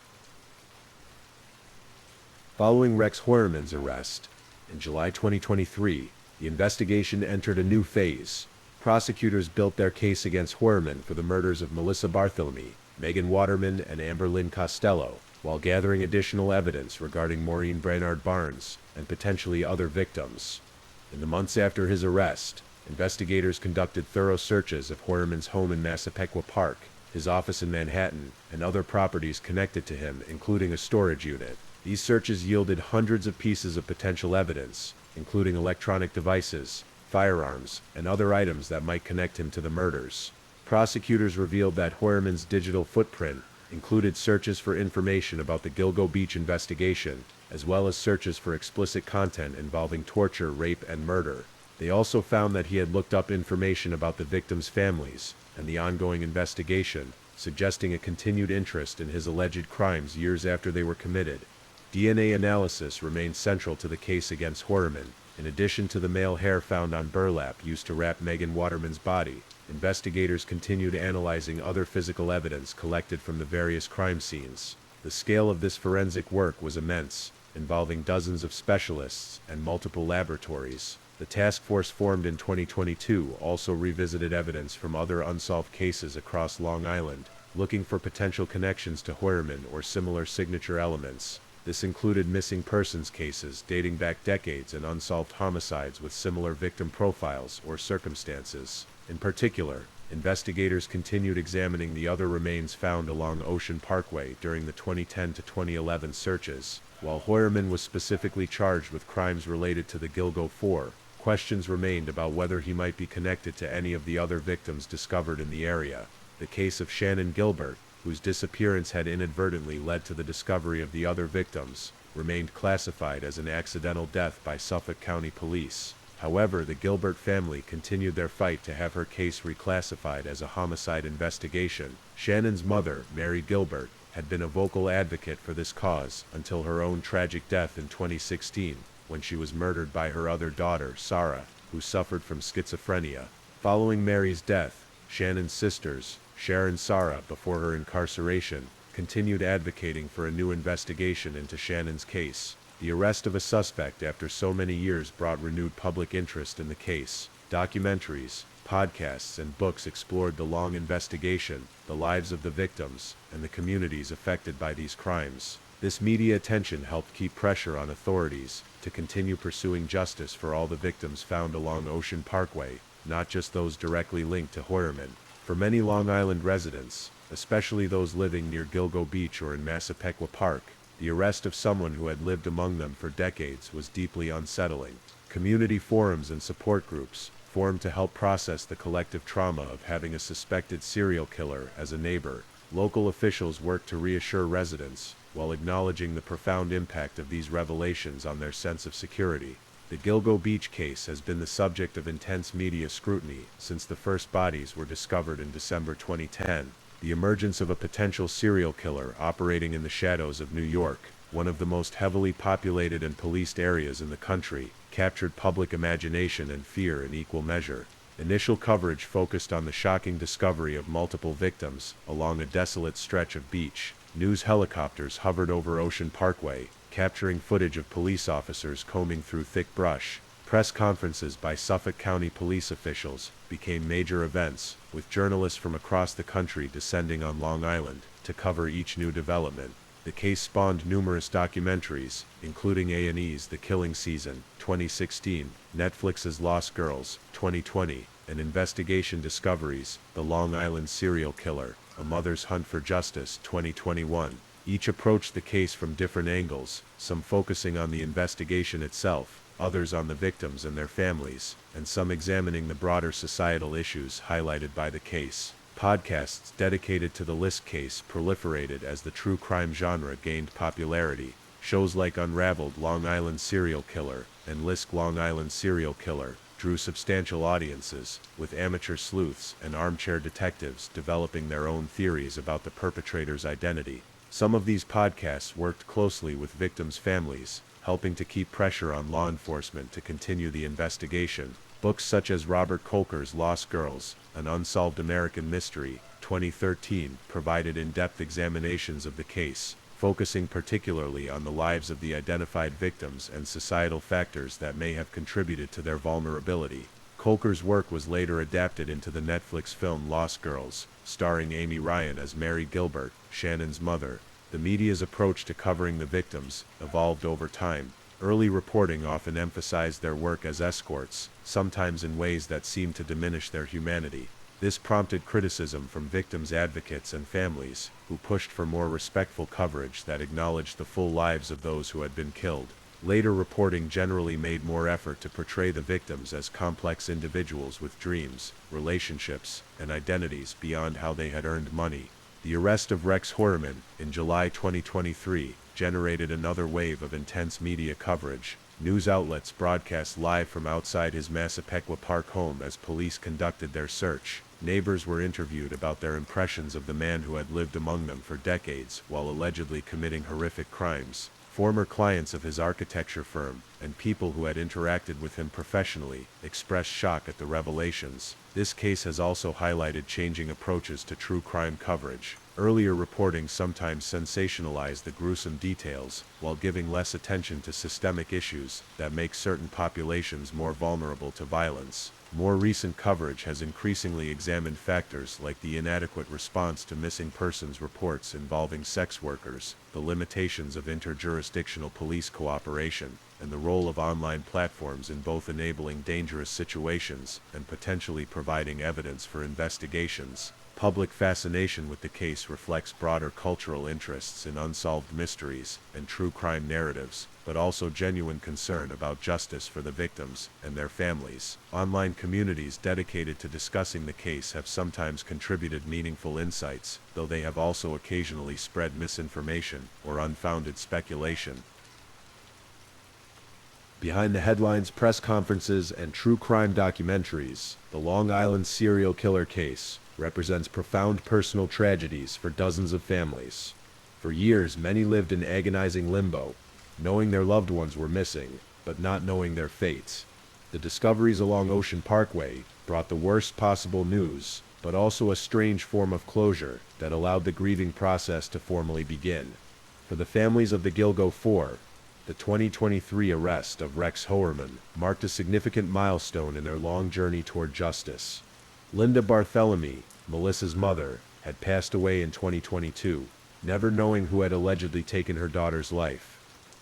Following Rex Heuermann's arrest, in July 2023, the investigation entered a new phase. Prosecutors built their case against Heuermann for the murders of Melissa Bartholomew, Megan Waterman, and Amber Lynn Costello, while gathering additional evidence regarding Maureen Brainard Barnes and potentially other victims. In the months after his arrest, investigators conducted thorough searches of Heuermann's home in Massapequa Park, his office in Manhattan, and other properties connected to him, including a storage unit. These searches yielded hundreds of pieces of potential evidence, including electronic devices, firearms, and other items that might connect him to the murders. Prosecutors revealed that Hoerman's digital footprint included searches for information about the Gilgo Beach investigation, as well as searches for explicit content involving torture, rape, and murder. They also found that he had looked up information about the victims' families and the ongoing investigation, suggesting a continued interest in his alleged crimes years after they were committed. DNA analysis remained central to the case against Hoerman. In addition to the male hair found on burlap used to wrap Megan Waterman's body, investigators continued analyzing other physical evidence collected from the various crime scenes. The scale of this forensic work was immense, involving dozens of specialists and multiple laboratories. The task force formed in 2022 also revisited evidence from other unsolved cases across Long Island, looking for potential connections to Hoerman or similar signature elements. This included missing persons cases dating back decades and unsolved homicides with similar victim profiles or circumstances. In particular, investigators continued examining the other remains found along Ocean Parkway during the 2010 to 2011 searches. While Hoerman was specifically charged with crimes related to the Gilgo Four, questions remained about whether he might be connected to any of the other victims discovered in the area. The case of Shannon Gilbert, whose disappearance had inadvertently led to the discovery of the other victims, remained classified as an accidental death by Suffolk County Police. However, the Gilbert family continued their fight to have her case reclassified as a homicide investigation. Shannon's mother, Mary Gilbert, had been a vocal advocate for this cause until her own tragic death in 2016, when she was murdered by her other daughter, Sarah, who suffered from schizophrenia. Following Mary's death, Shannon's sisters, Sharon and Sarah, before her incarceration, continued advocating for a new investigation into Shannon's case. The arrest of a suspect after so many years brought renewed public interest in the case. Documentaries, podcasts, and books explored the long investigation, the lives of the victims, and the communities affected by these crimes. This media attention helped keep pressure on authorities to continue pursuing justice for all the victims found along Ocean Parkway, not just those directly linked to Hoerman. For many Long Island residents, especially those living near Gilgo Beach or in Massapequa Park, the arrest of someone who had lived among them for decades was deeply unsettling. Community forums and support groups formed to help process the collective trauma of having a suspected serial killer as a neighbor. Local officials worked to reassure residents, while acknowledging the profound impact of these revelations on their sense of security. The Gilgo Beach case has been the subject of intense media scrutiny since the first bodies were discovered in December 2010. The emergence of a potential serial killer operating in the shadows of New York, one of the most heavily populated and policed areas in the country, captured public imagination and fear in equal measure. Initial coverage focused on the shocking discovery of multiple victims along a desolate stretch of beach. News helicopters hovered over Ocean Parkway, capturing footage of police officers combing through thick brush. Press conferences by Suffolk County police officials became major events, with journalists from across the country descending on Long Island to cover each new development. The case spawned numerous documentaries, including A&E's The Killing Season, 2016, Netflix's Lost Girls, 2020, and Investigation Discoveries, The Long Island Serial Killer, A Mother's Hunt for Justice, 2021. Each approached the case from different angles, some focusing on the investigation itself, others on the victims and their families, and some examining the broader societal issues highlighted by the case. Podcasts dedicated to the Lisk case proliferated as the true crime genre gained popularity. Shows like Unraveled Long Island Serial Killer and Lisk Long Island Serial Killer drew substantial audiences, with amateur sleuths and armchair detectives developing their own theories about the perpetrator's identity. Some of these podcasts worked closely with victims' families, helping to keep pressure on law enforcement to continue the investigation. Books such as Robert Kolker's Lost Girls, An Unsolved American Mystery, 2013, provided in-depth examinations of the case, focusing particularly on the lives of the identified victims and societal factors that may have contributed to their vulnerability. Kolker's work was later adapted into the Netflix film Lost Girls, starring Amy Ryan as Mary Gilbert, Shannon's mother. The media's approach to covering the victims evolved over time. Early reporting often emphasized their work as escorts, sometimes in ways that seemed to diminish their humanity. This prompted criticism from victims' advocates and families, who pushed for more respectful coverage that acknowledged the full lives of those who had been killed. Later reporting generally made more effort to portray the victims as complex individuals with dreams, relationships, and identities beyond how they had earned money. The arrest of Rex Heuermann in July 2023 generated another wave of intense media coverage. News outlets broadcast live from outside his Massapequa Park home as police conducted their search. Neighbors were interviewed about their impressions of the man who had lived among them for decades while allegedly committing horrific crimes. Former clients of his architecture firm, and people who had interacted with him professionally, expressed shock at the revelations. This case has also highlighted changing approaches to true crime coverage. Earlier reporting sometimes sensationalized the gruesome details, while giving less attention to systemic issues that make certain populations more vulnerable to violence. More recent coverage has increasingly examined factors like the inadequate response to missing persons reports involving sex workers, the limitations of interjurisdictional police cooperation, and the role of online platforms in both enabling dangerous situations and potentially providing evidence for investigations. Public fascination with the case reflects broader cultural interests in unsolved mysteries and true crime narratives, but also genuine concern about justice for the victims and their families. Online communities dedicated to discussing the case have sometimes contributed meaningful insights, though they have also occasionally spread misinformation or unfounded speculation. Behind the headlines, press conferences, and true crime documentaries, the Long Island serial killer case represents profound personal tragedies for dozens of families. For years, many lived in agonizing limbo, knowing their loved ones were missing, but not knowing their fates. The discoveries along Ocean Parkway brought the worst possible news, but also a strange form of closure that allowed the grieving process to formally begin. For the families of the Gilgo Four, the 2023 arrest of Rex Heuermann marked a significant milestone in their long journey toward justice. Linda Barthélemy, Melissa's mother, had passed away in 2022, never knowing who had allegedly taken her daughter's life.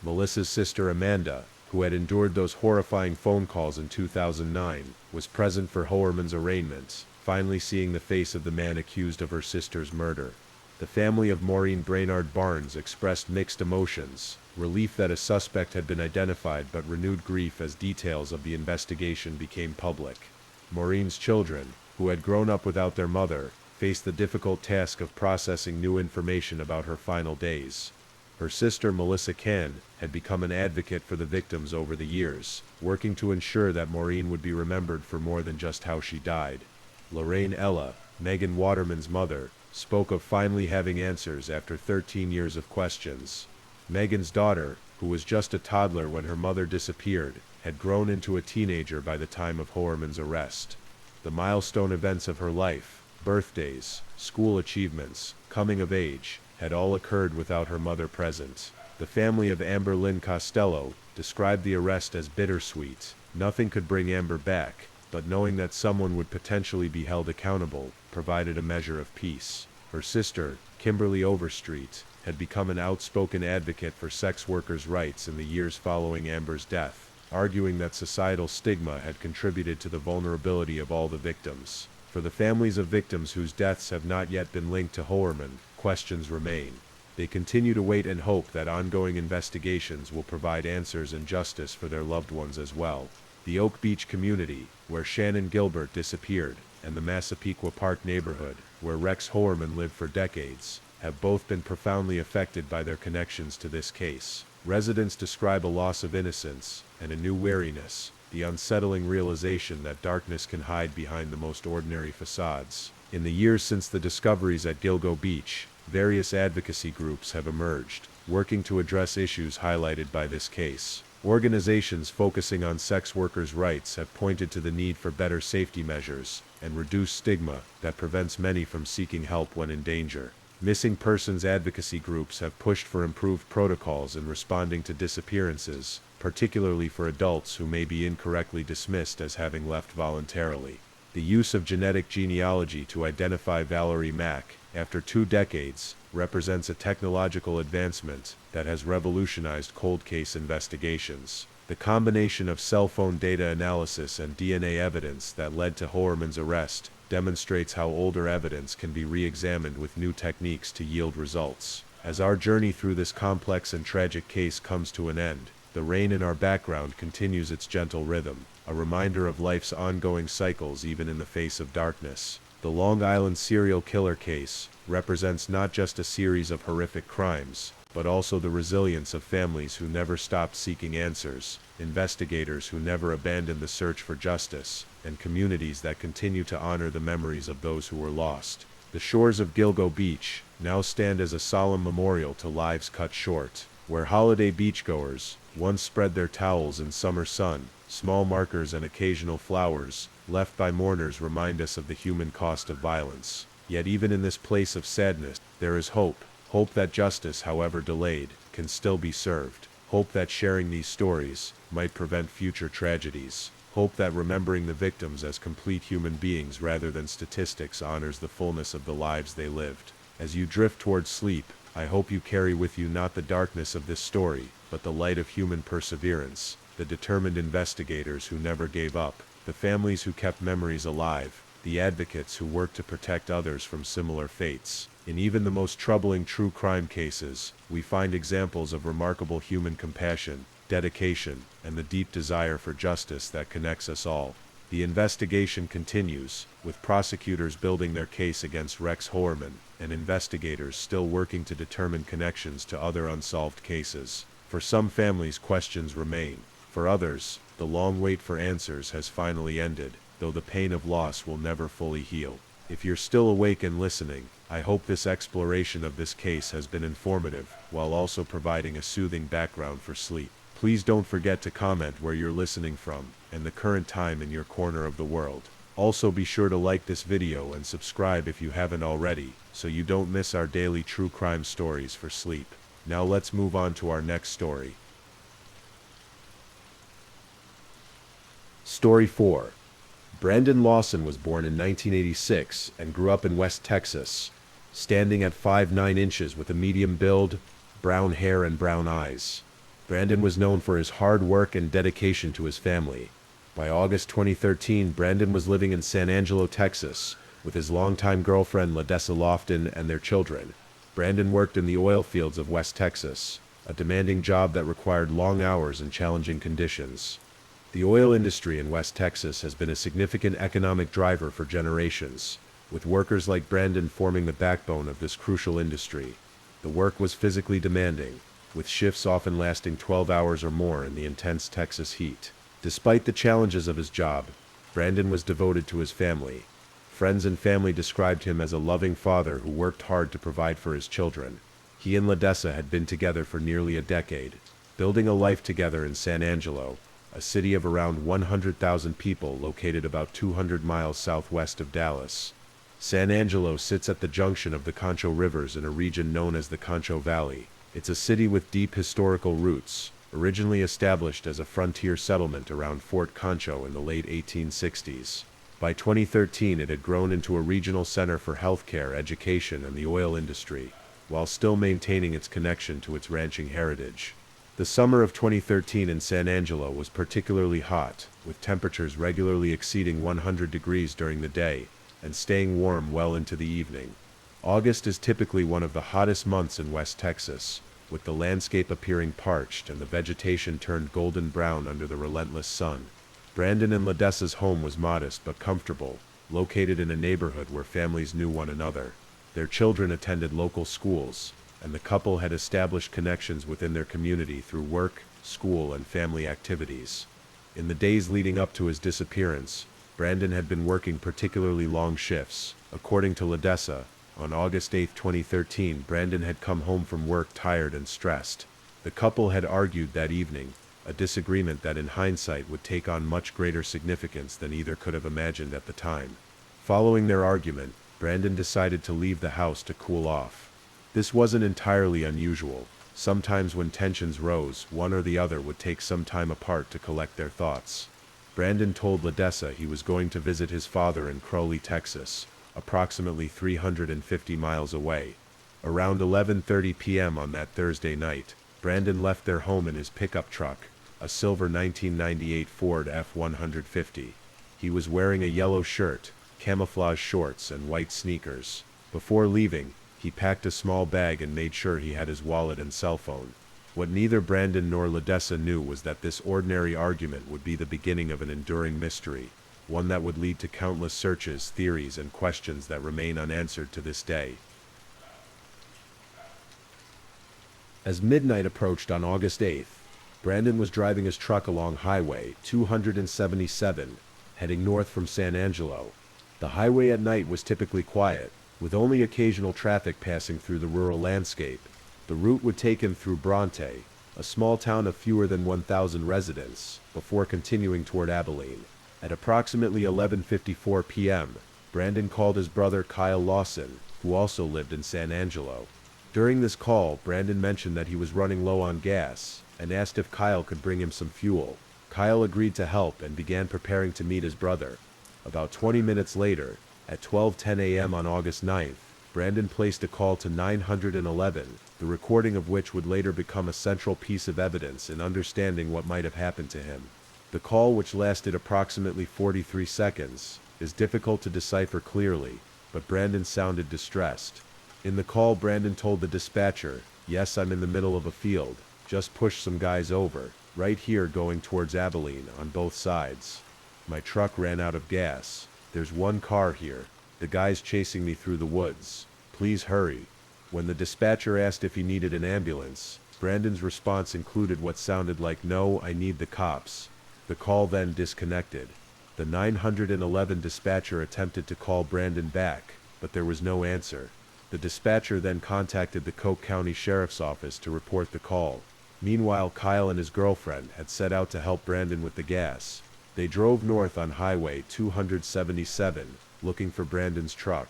Melissa's sister Amanda, who had endured those horrifying phone calls in 2009, was present for Heuermann's arraignment, finally seeing the face of the man accused of her sister's murder. The family of Maureen Brainard Barnes expressed mixed emotions, relief that a suspect had been identified but renewed grief as details of the investigation became public. Maureen's children, who had grown up without their mother, faced the difficult task of processing new information about her final days. Her sister Melissa Kahn had become an advocate for the victims over the years, working to ensure that Maureen would be remembered for more than just how she died. Lorraine Ella, Megan Waterman's mother, spoke of finally having answers after 13 years of questions. Megan's daughter, who was just a toddler when her mother disappeared, had grown into a teenager by the time of Heuermann's arrest. The milestone events of her life, birthdays, school achievements, coming of age, had all occurred without her mother present. The family of Amber Lynn Costello described the arrest as bittersweet. Nothing could bring Amber back, but knowing that someone would potentially be held accountable provided a measure of peace. Her sister, Kimberly Overstreet, had become an outspoken advocate for sex workers' rights in the years following Amber's death, arguing that societal stigma had contributed to the vulnerability of all the victims. For the families of victims whose deaths have not yet been linked to Heuermann, questions remain. They continue to wait and hope that ongoing investigations will provide answers and justice for their loved ones as well. The Oak Beach community, where Shannon Gilbert disappeared, and the Massapequa Park neighborhood, where Rex Heuermann lived for decades, have both been profoundly affected by their connections to this case. Residents describe a loss of innocence and a new wariness, the unsettling realization that darkness can hide behind the most ordinary facades. In the years since the discoveries at Gilgo Beach, various advocacy groups have emerged, working to address issues highlighted by this case. Organizations focusing on sex workers' rights have pointed to the need for better safety measures and reduced stigma that prevents many from seeking help when in danger. Missing persons advocacy groups have pushed for improved protocols in responding to disappearances, particularly for adults who may be incorrectly dismissed as having left voluntarily. The use of genetic genealogy to identify Valerie Mack, after 2 decades, represents a technological advancement that has revolutionized cold case investigations. The combination of cell phone data analysis and DNA evidence that led to Heuermann's arrest demonstrates how older evidence can be re-examined with new techniques to yield results. As our journey through this complex and tragic case comes to an end, The rain in our background continues its gentle rhythm, a reminder of life's ongoing cycles even in the face of darkness. The Long Island serial killer case represents not just a series of horrific crimes, but also the resilience of families who never stopped seeking answers, investigators who never abandoned the search for justice, and communities that continue to honor the memories of those who were lost. The shores of Gilgo Beach now stand as a solemn memorial to lives cut short, where holiday beachgoers once spread their towels in summer sun. Small markers and occasional flowers left by mourners remind us of the human cost of violence. Yet even in this place of sadness, there is hope. Hope that justice, however delayed, can still be served. Hope that sharing these stories might prevent future tragedies. Hope that remembering the victims as complete human beings rather than statistics honors the fullness of the lives they lived. As you drift towards sleep, I hope you carry with you not the darkness of this story, but the light of human perseverance, the determined investigators who never gave up, the families who kept memories alive, the advocates who worked to protect others from similar fates. In even the most troubling true crime cases, we find examples of remarkable human compassion, dedication, and the deep desire for justice that connects us all. The investigation continues, with prosecutors building their case against Rex Horman, and investigators still working to determine connections to other unsolved cases. For some families, questions remain. For others, the long wait for answers has finally ended, though the pain of loss will never fully heal. If you're still awake and listening, I hope this exploration of this case has been informative, while also providing a soothing background for sleep. Please don't forget to comment where you're listening from, and the current time in your corner of the world. Also be sure to like this video and subscribe if you haven't already, so you don't miss our daily true crime stories for sleep. Now let's move on to our next story. Story 4. Brandon Lawson was born in 1986 and grew up in West Texas, standing at 5'9" inches with a medium build, brown hair and brown eyes. Brandon was known for his hard work and dedication to his family. By August 2013, Brandon was living in San Angelo, Texas, with his longtime girlfriend LaDessa Lofton and their children. Brandon worked in the oil fields of West Texas, a demanding job that required long hours and challenging conditions. The oil industry in West Texas has been a significant economic driver for generations, with workers like Brandon forming the backbone of this crucial industry. The work was physically demanding, with shifts often lasting 12 hours or more in the intense Texas heat. Despite the challenges of his job, Brandon was devoted to his family. Friends and family described him as a loving father who worked hard to provide for his children. He and LaDessa had been together for nearly a decade, building a life together in San Angelo, a city of around 100,000 people located about 200 miles southwest of Dallas. San Angelo sits at the junction of the Concho rivers in a region known as the Concho Valley. It's a city with deep historical roots, originally established as a frontier settlement around Fort Concho in the late 1860s. By 2013, it had grown into a regional center for healthcare, education, and the oil industry, while still maintaining its connection to its ranching heritage. The summer of 2013 in San Angelo was particularly hot, with temperatures regularly exceeding 100 degrees during the day, and staying warm well into the evening. August is typically one of the hottest months in West Texas, with the landscape appearing parched and the vegetation turned golden brown under the relentless sun. Brandon and LaDessa's home was modest but comfortable, located in a neighborhood where families knew one another. Their children attended local schools, and the couple had established connections within their community through work, school, and family activities. In the days leading up to his disappearance, Brandon had been working particularly long shifts. According to LaDessa, on August 8, 2013, Brandon had come home from work tired and stressed. The couple had argued that evening, a disagreement that in hindsight would take on much greater significance than either could have imagined at the time. Following their argument, Brandon decided to leave the house to cool off. This wasn't entirely unusual. Sometimes when tensions rose, one or the other would take some time apart to collect their thoughts. Brandon told LaDessa he was going to visit his father in Crowley, Texas, approximately 350 miles away. Around 11:30 p.m. on that Thursday night, Brandon left their home in his pickup truck, a silver 1998 Ford F-150. He was wearing a yellow shirt, camouflage shorts, and white sneakers. Before leaving, he packed a small bag and made sure he had his wallet and cell phone. What neither Brandon nor Ledessa knew was that this ordinary argument would be the beginning of an enduring mystery, one that would lead to countless searches, theories, and questions that remain unanswered to this day. As midnight approached on August 8th, Brandon was driving his truck along Highway 277, heading north from San Angelo. The highway at night was typically quiet, with only occasional traffic passing through the rural landscape. The route would take him through Bronte, a small town of fewer than 1,000 residents, before continuing toward Abilene. At approximately 11:54 p.m., Brandon called his brother Kyle Lawson, who also lived in San Angelo. During this call, Brandon mentioned that he was running low on gas, and asked if Kyle could bring him some fuel. Kyle agreed to help and began preparing to meet his brother. About 20 minutes later, at 12:10 a.m. on August 9th, Brandon placed a call to 911, the recording of which would later become a central piece of evidence in understanding what might have happened to him. The call, which lasted approximately 43 seconds, is difficult to decipher clearly, but Brandon sounded distressed. In the call, Brandon told the dispatcher, "Yes, I'm in the middle of a field. Just pushed some guys over, right here going towards Abilene on both sides. My truck ran out of gas. There's one car here. The guy's chasing me through the woods. Please hurry." When the dispatcher asked if he needed an ambulance, Brandon's response included what sounded like, "No, I need the cops." The call then disconnected. The 911 dispatcher attempted to call Brandon back, but there was no answer. The dispatcher then contacted the Coke County Sheriff's Office to report the call. Meanwhile, Kyle and his girlfriend had set out to help Brandon with the gas. They drove north on Highway 277, looking for Brandon's truck.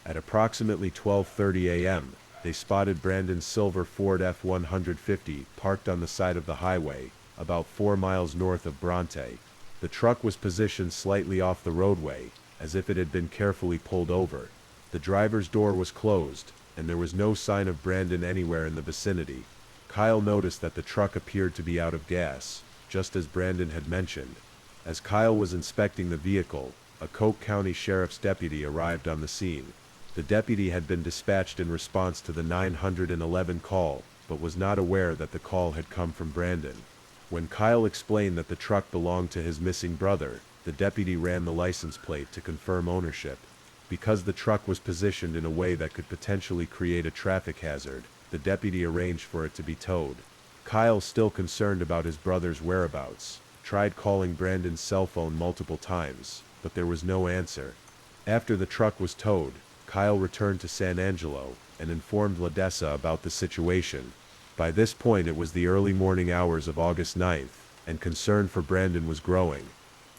At approximately 12:30 a.m., they spotted Brandon's silver Ford F-150 parked on the side of the highway, about 4 miles north of Bronte. The truck was positioned slightly off the roadway, as if it had been carefully pulled over. The driver's door was closed, and there was no sign of Brandon anywhere in the vicinity. Kyle noticed that the truck appeared to be out of gas, just as Brandon had mentioned. As Kyle was inspecting the vehicle, a Coke County Sheriff's deputy arrived on the scene. The deputy had been dispatched in response to the 911 call, but was not aware that the call had come from Brandon. When Kyle explained that the truck belonged to his missing brother, the deputy ran the license plate to confirm ownership. Because the truck was positioned in a way that could potentially create a traffic hazard, the deputy arranged for it to be towed. Kyle, still concerned about his brother's whereabouts, tried calling Brandon's cell phone multiple times, but there was no answer. After the truck was towed, Kyle returned to San Angelo and informed Ledessa about the situation. By this point, it was the early morning hours of August 9th, and concern for Brandon was growing.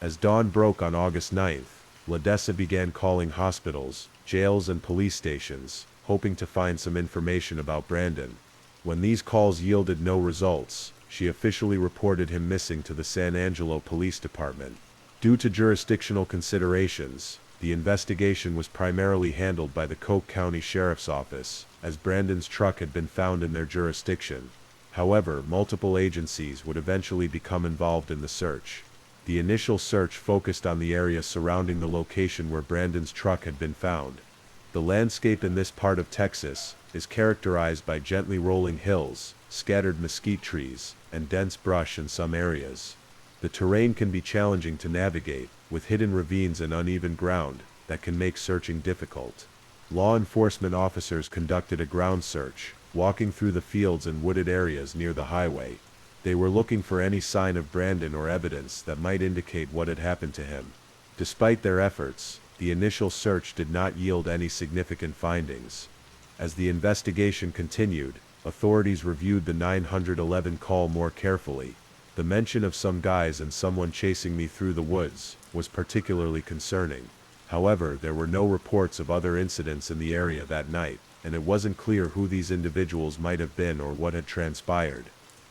As dawn broke on August 9th, Ledessa began calling hospitals, jails, and police stations, hoping to find some information about Brandon. When these calls yielded no results, she officially reported him missing to the San Angelo Police Department. Due to jurisdictional considerations, the investigation was primarily handled by the Coke County Sheriff's Office, as Brandon's truck had been found in their jurisdiction. However, multiple agencies would eventually become involved in the search. The initial search focused on the area surrounding the location where Brandon's truck had been found. The landscape in this part of Texas is characterized by gently rolling hills, scattered mesquite trees, and dense brush in some areas. The terrain can be challenging to navigate, with hidden ravines and uneven ground that can make searching difficult. Law enforcement officers conducted a ground search, walking through the fields and wooded areas near the highway. They were looking for any sign of Brandon or evidence that might indicate what had happened to him. Despite their efforts, the initial search did not yield any significant findings. As the investigation continued, authorities reviewed the 911 call more carefully. The mention of some guys and someone chasing me through the woods was particularly concerning. However, there were no reports of other incidents in the area that night, and it wasn't clear who these individuals might have been or what had transpired.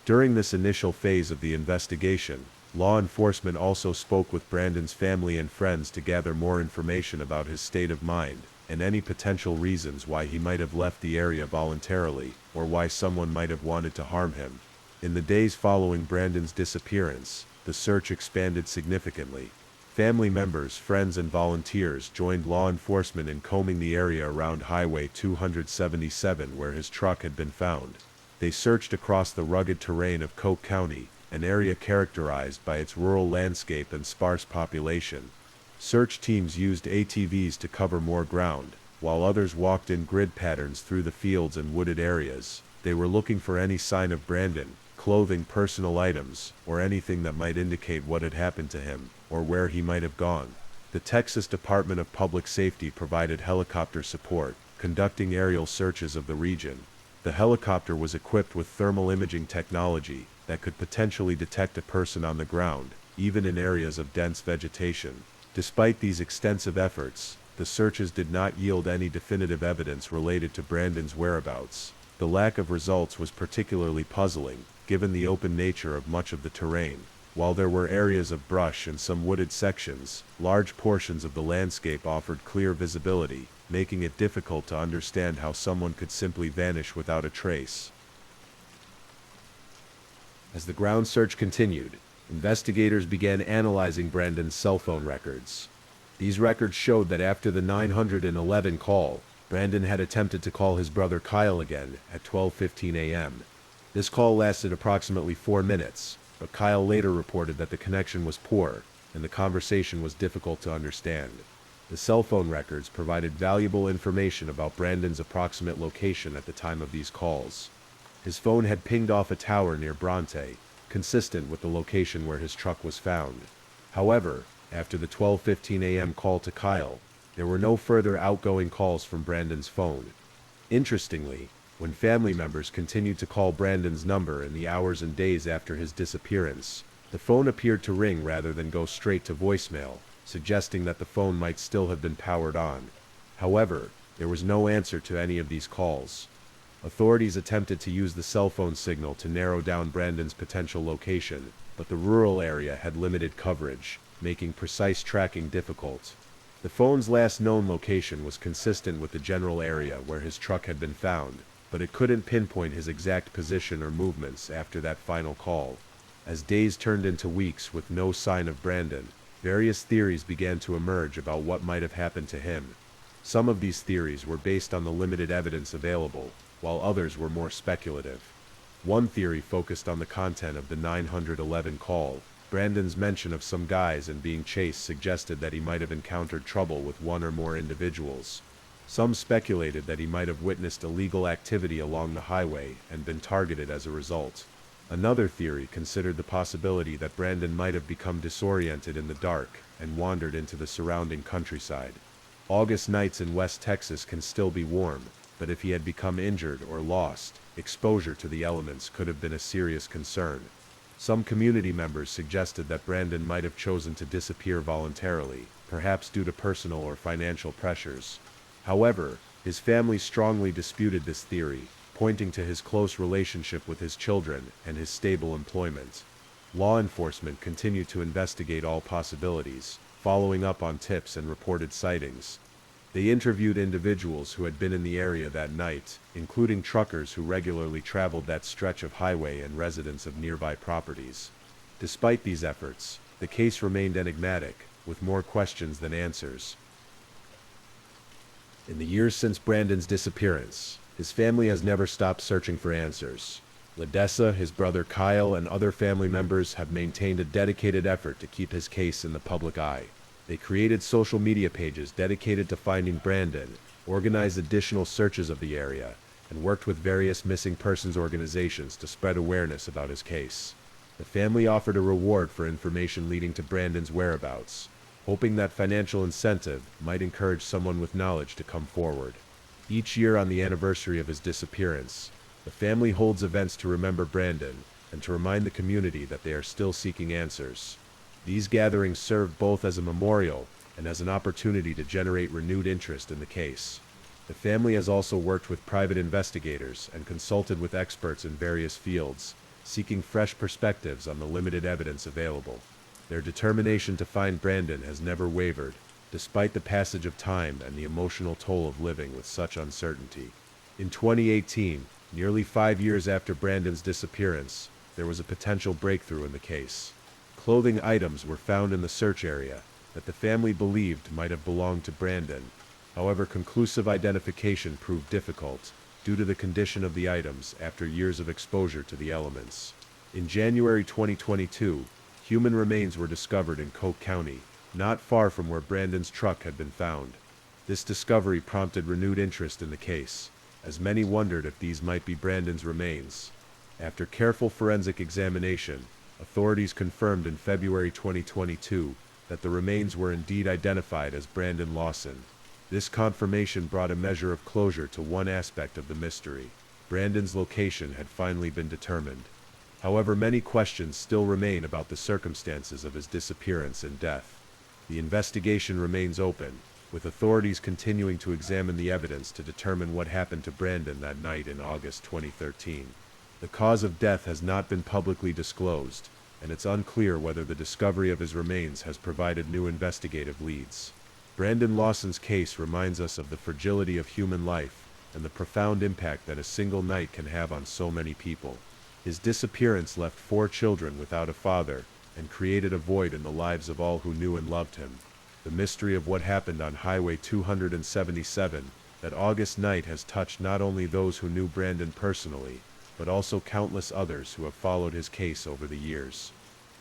During this initial phase of the investigation, law enforcement also spoke with Brandon's family and friends to gather more information about his state of mind, and any potential reasons why he might have left the area voluntarily, or why someone might have wanted to harm him. In the days following Brandon's disappearance, the search expanded significantly. Family members, friends, and volunteers joined law enforcement in combing the area around Highway 277 where his truck had been found. They searched across the rugged terrain of Coke County, an area characterized by its rural landscape and sparse population. Search teams used ATVs to cover more ground, while others walked in grid patterns through the fields and wooded areas. They were looking for any sign of Brandon, clothing, personal items, or anything that might indicate what had happened to him, or where he might have gone. The Texas Department of Public Safety provided helicopter support, conducting aerial searches of the region. The helicopter was equipped with thermal imaging technology that could potentially detect a person on the ground, even in areas of dense vegetation. Despite these extensive efforts, the searches did not yield any definitive evidence related to Brandon's whereabouts. The lack of results was particularly puzzling, given the open nature of much of the terrain. While there were areas of brush and some wooded sections, large portions of the landscape offered clear visibility, making it difficult to understand how someone could simply vanish without a trace. As the ground search continued, investigators began analyzing Brandon's cell phone records. These records showed that after the 911 call, Brandon had attempted to call his brother Kyle again at 12:15 a.m. This call lasted approximately 4 minutes, but Kyle later reported that the connection was poor and the conversation was difficult to understand. The cell phone records provided valuable information about Brandon's approximate location at the time of these calls. His phone had pinged off a tower near Bronte, consistent with the location where his truck was found. However, after the 12:15 a.m. call to Kyle, there were no further outgoing calls from Brandon's phone. Interestingly, when family members continued to call Brandon's number in the hours and days after his disappearance, the phone appeared to ring rather than go straight to voicemail, suggesting that the phone might still have been powered on. However, there was no answer to any of these calls. Authorities attempted to use the cell phone signal to narrow down Brandon's potential location, but the rural area had limited coverage, making precise tracking difficult. The phone's last known location was consistent with the general area where his truck had been found, but it couldn't pinpoint his exact position or movements after that final call. As days turned into weeks with no sign of Brandon, various theories began to emerge about what might have happened to him. Some of these theories were based on the limited evidence available, while others were more speculative. One theory focused on the content of the 911 call. Brandon's mention of some guys and being chased suggested that he might have encountered trouble with one or more individuals. Some speculated that he might have witnessed illegal activity along the highway and been targeted as a result. Another theory considered the possibility that Brandon might have become disoriented in the dark and wandered into the surrounding countryside. August nights in West Texas can still be warm, but if he had become injured or lost, exposure to the elements could have been a serious concern. Some community members suggested that Brandon might have chosen to disappear voluntarily, perhaps due to personal or financial pressures. However, his family strongly disputed this theory, pointing to his close relationship with his children and his stable employment. Law enforcement continued to investigate all possibilities, following up on tips and reported sightings. They interviewed individuals who had been in the area that night, including truckers who regularly traveled that stretch of highway and residents of nearby properties. Despite these efforts, the case remained enigmatic, with more questions than answers. In the years since Brandon's disappearance, his family has never stopped searching for answers. Ledessa, his brother Kyle, and other family members have maintained a dedicated effort to keep his case in the public eye. They created social media pages dedicated to finding Brandon, organized additional searches of the area, and worked with various missing persons organizations to spread awareness about his case. The family offered a reward for information leading to Brandon's whereabouts, hoping that financial incentive might encourage someone with knowledge to come forward. Each year on the anniversary of his disappearance, the family holds events to remember Brandon and to remind the community that they are still seeking answers. These gatherings serve both as a memorial and as an opportunity to generate renewed interest in the case. The family has also worked with private investigators and consulted with experts in various fields, seeking fresh perspectives on the limited evidence available. Their determination to find Brandon has never wavered, despite the passage of time and the emotional toll of living with such uncertainty. In 2018, nearly 5 years after Brandon's disappearance, there was a potential breakthrough in the case. Clothing items were found in the search area that the family believed might have belonged to Brandon. However, conclusive identification proved difficult. due to the condition of the items after years of exposure to the elements. In January 2022, human remains were discovered in Coke County, not far from where Brandon's truck had been found. This discovery prompted renewed interest in the case, as many wondered if these might be Brandon's remains. After careful forensic examination, authorities confirmed in February 2022 that the remains were indeed identified as Brandon Lawson. This confirmation brought a measure of closure to one aspect of the mystery. Brandon's location had finally been determined. However, many questions still remain about the circumstances of his disappearance and death. The investigation remains open, with authorities continuing to examine the evidence to determine what happened to Brandon that night in August 2013. The cause of death has not been publicly disclosed, and it's unclear whether the discovery of his remains has provided new investigative leads. Brandon Lawson's case reminds us of the fragility of human life and the profound impact that a single night can have on so many people. His disappearance left 4 children without a father and created a void in the lives of all who knew and loved him. The mystery of what happened on Highway 277 that August night has touched not only those who knew Brandon personally, but also countless others who have followed his case over the years.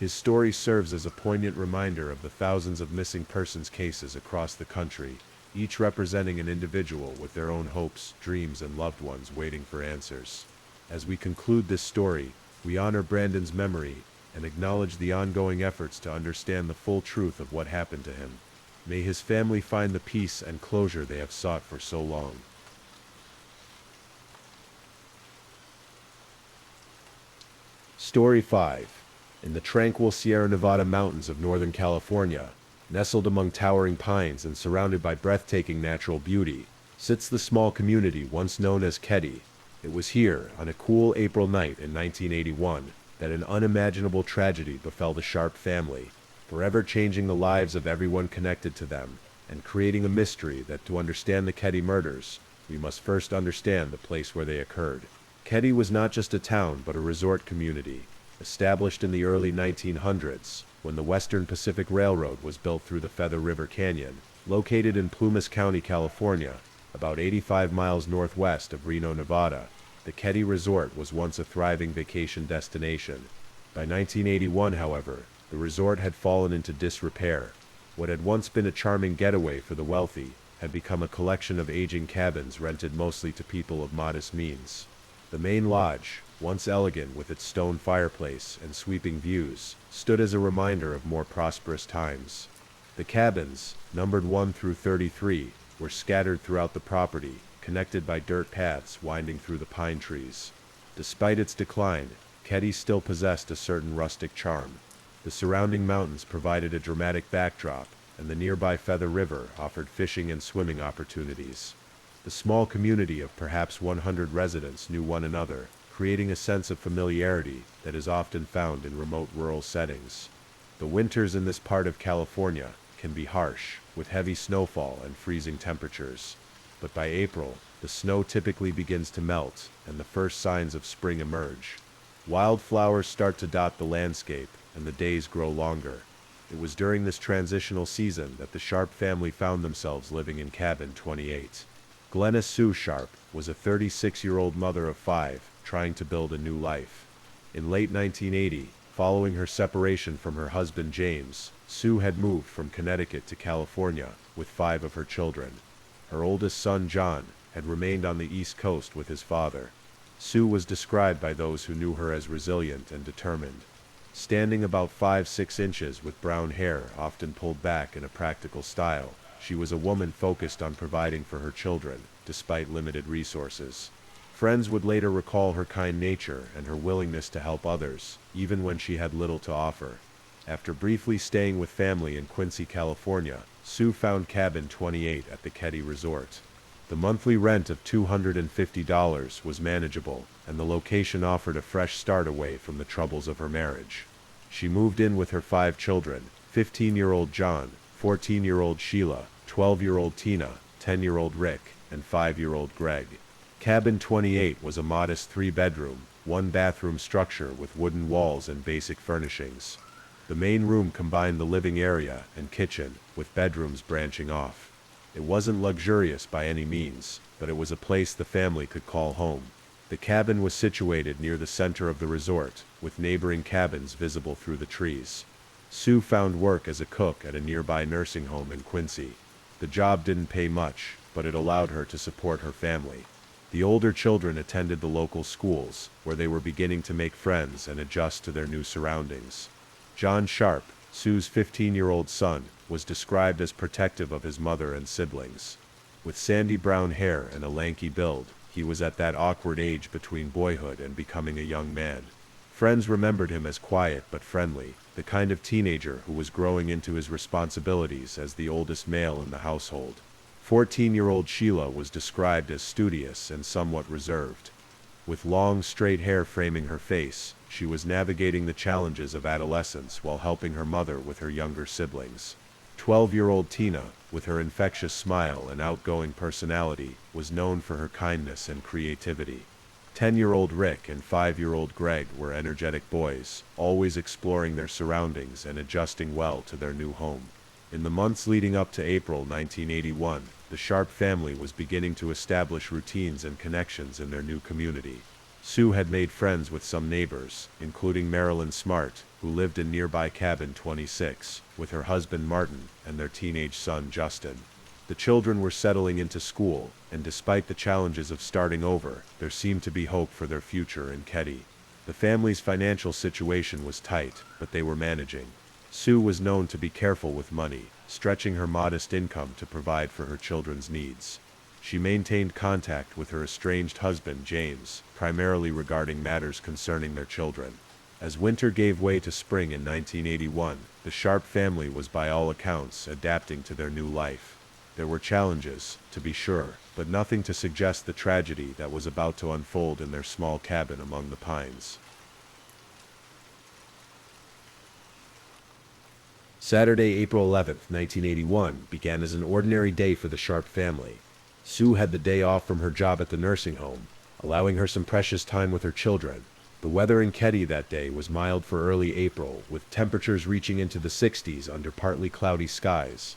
His story serves as a poignant reminder of the thousands of missing persons cases across the country, each representing an individual with their own hopes, dreams, and loved ones waiting for answers. As we conclude this story, we honor Brandon's memory and acknowledge the ongoing efforts to understand the full truth of what happened to him. May his family find the peace and closure they have sought for so long. Story 5. In the tranquil Sierra Nevada mountains of Northern California, nestled among towering pines and surrounded by breathtaking natural beauty, sits the small community once known as Keddie. It was here, on a cool April night in 1981, that an unimaginable tragedy befell the Sharp family, forever changing the lives of everyone connected to them, and creating a mystery that to understand the Keddie murders, we must first understand the place where they occurred. Keddie was not just a town but a resort community, established in the early 1900s, when the Western Pacific Railroad was built through the Feather River Canyon. Located in Plumas County, California, about 85 miles northwest of Reno, Nevada, the Keddie Resort was once a thriving vacation destination. By 1981, however, the resort had fallen into disrepair. What had once been a charming getaway for the wealthy had become a collection of aging cabins rented mostly to people of modest means. The main lodge, once elegant with its stone fireplace and sweeping views, stood as a reminder of more prosperous times. The cabins, numbered 1 through 33, were scattered throughout the property, connected by dirt paths winding through the pine trees. Despite its decline, Keddie still possessed a certain rustic charm. The surrounding mountains provided a dramatic backdrop, and the nearby Feather River offered fishing and swimming opportunities. The small community of perhaps 100 residents knew one another, creating a sense of familiarity that is often found in remote rural settings. The winters in this part of California can be harsh, with heavy snowfall and freezing temperatures. But by April, the snow typically begins to melt, and the first signs of spring emerge. Wildflowers start to dot the landscape, and the days grow longer. It was during this transitional season that the Sharp family found themselves living in Cabin 28. Glenna Sue Sharp was a 36-year-old mother of 5, trying to build a new life. In late 1980, following her separation from her husband James, Sue had moved from Connecticut to California with 5 of her children. Her oldest son, John, had remained on the East Coast with his father. Sue was described by those who knew her as resilient and determined. Standing about 5'6" inches with brown hair often pulled back in a practical style, she was a woman focused on providing for her children, despite limited resources. Friends would later recall her kind nature and her willingness to help others, even when she had little to offer. After briefly staying with family in Quincy, California, Sue found Cabin 28 at the Keddie Resort. The monthly rent of $250 was manageable, and the location offered a fresh start away from the troubles of her marriage. She moved in with her 5 children, 15-year-old John, 14-year-old Sheila, 12-year-old Tina, 10-year-old Rick, and 5-year-old Greg. Cabin 28 was a modest 3-bedroom, 1-bathroom structure with wooden walls and basic furnishings. The main room combined the living area and kitchen, with bedrooms branching off. It wasn't luxurious by any means, but it was a place the family could call home. The cabin was situated near the center of the resort, with neighboring cabins visible through the trees. Sue found work as a cook at a nearby nursing home in Quincy. The job didn't pay much, but it allowed her to support her family. The older children attended the local schools, where they were beginning to make friends and adjust to their new surroundings. John Sharp, Sue's 15-year-old son, was described as protective of his mother and siblings. With sandy brown hair and a lanky build, he was at that awkward age between boyhood and becoming a young man. Friends remembered him as quiet but friendly, the kind of teenager who was growing into his responsibilities as the oldest male in the household. 14-year-old Sheila was described as studious and somewhat reserved. With long, straight hair framing her face, she was navigating the challenges of adolescence while helping her mother with her younger siblings. 12-year-old Tina, with her infectious smile and outgoing personality, was known for her kindness and creativity. 10-year-old Rick and 5-year-old Greg were energetic boys, always exploring their surroundings and adjusting well to their new home. In the months leading up to April 1981, the Sharp family was beginning to establish routines and connections in their new community. Sue had made friends with some neighbors, including Marilyn Smart, who lived in nearby cabin 26, with her husband Martin and their teenage son Justin. The children were settling into school, and despite the challenges of starting over, there seemed to be hope for their future in Keddie. The family's financial situation was tight, but they were managing. Sue was known to be careful with money, stretching her modest income to provide for her children's needs. She maintained contact with her estranged husband James, primarily regarding matters concerning their children. As winter gave way to spring in 1981, the Sharp family was by all accounts adapting to their new life. There were challenges, to be sure, but nothing to suggest the tragedy that was about to unfold in their small cabin among the pines. Saturday, April 11th, 1981, began as an ordinary day for the Sharp family. Sue had the day off from her job at the nursing home, allowing her some precious time with her children. The weather in Keddie that day was mild for early April, with temperatures reaching into the 60s under partly cloudy skies.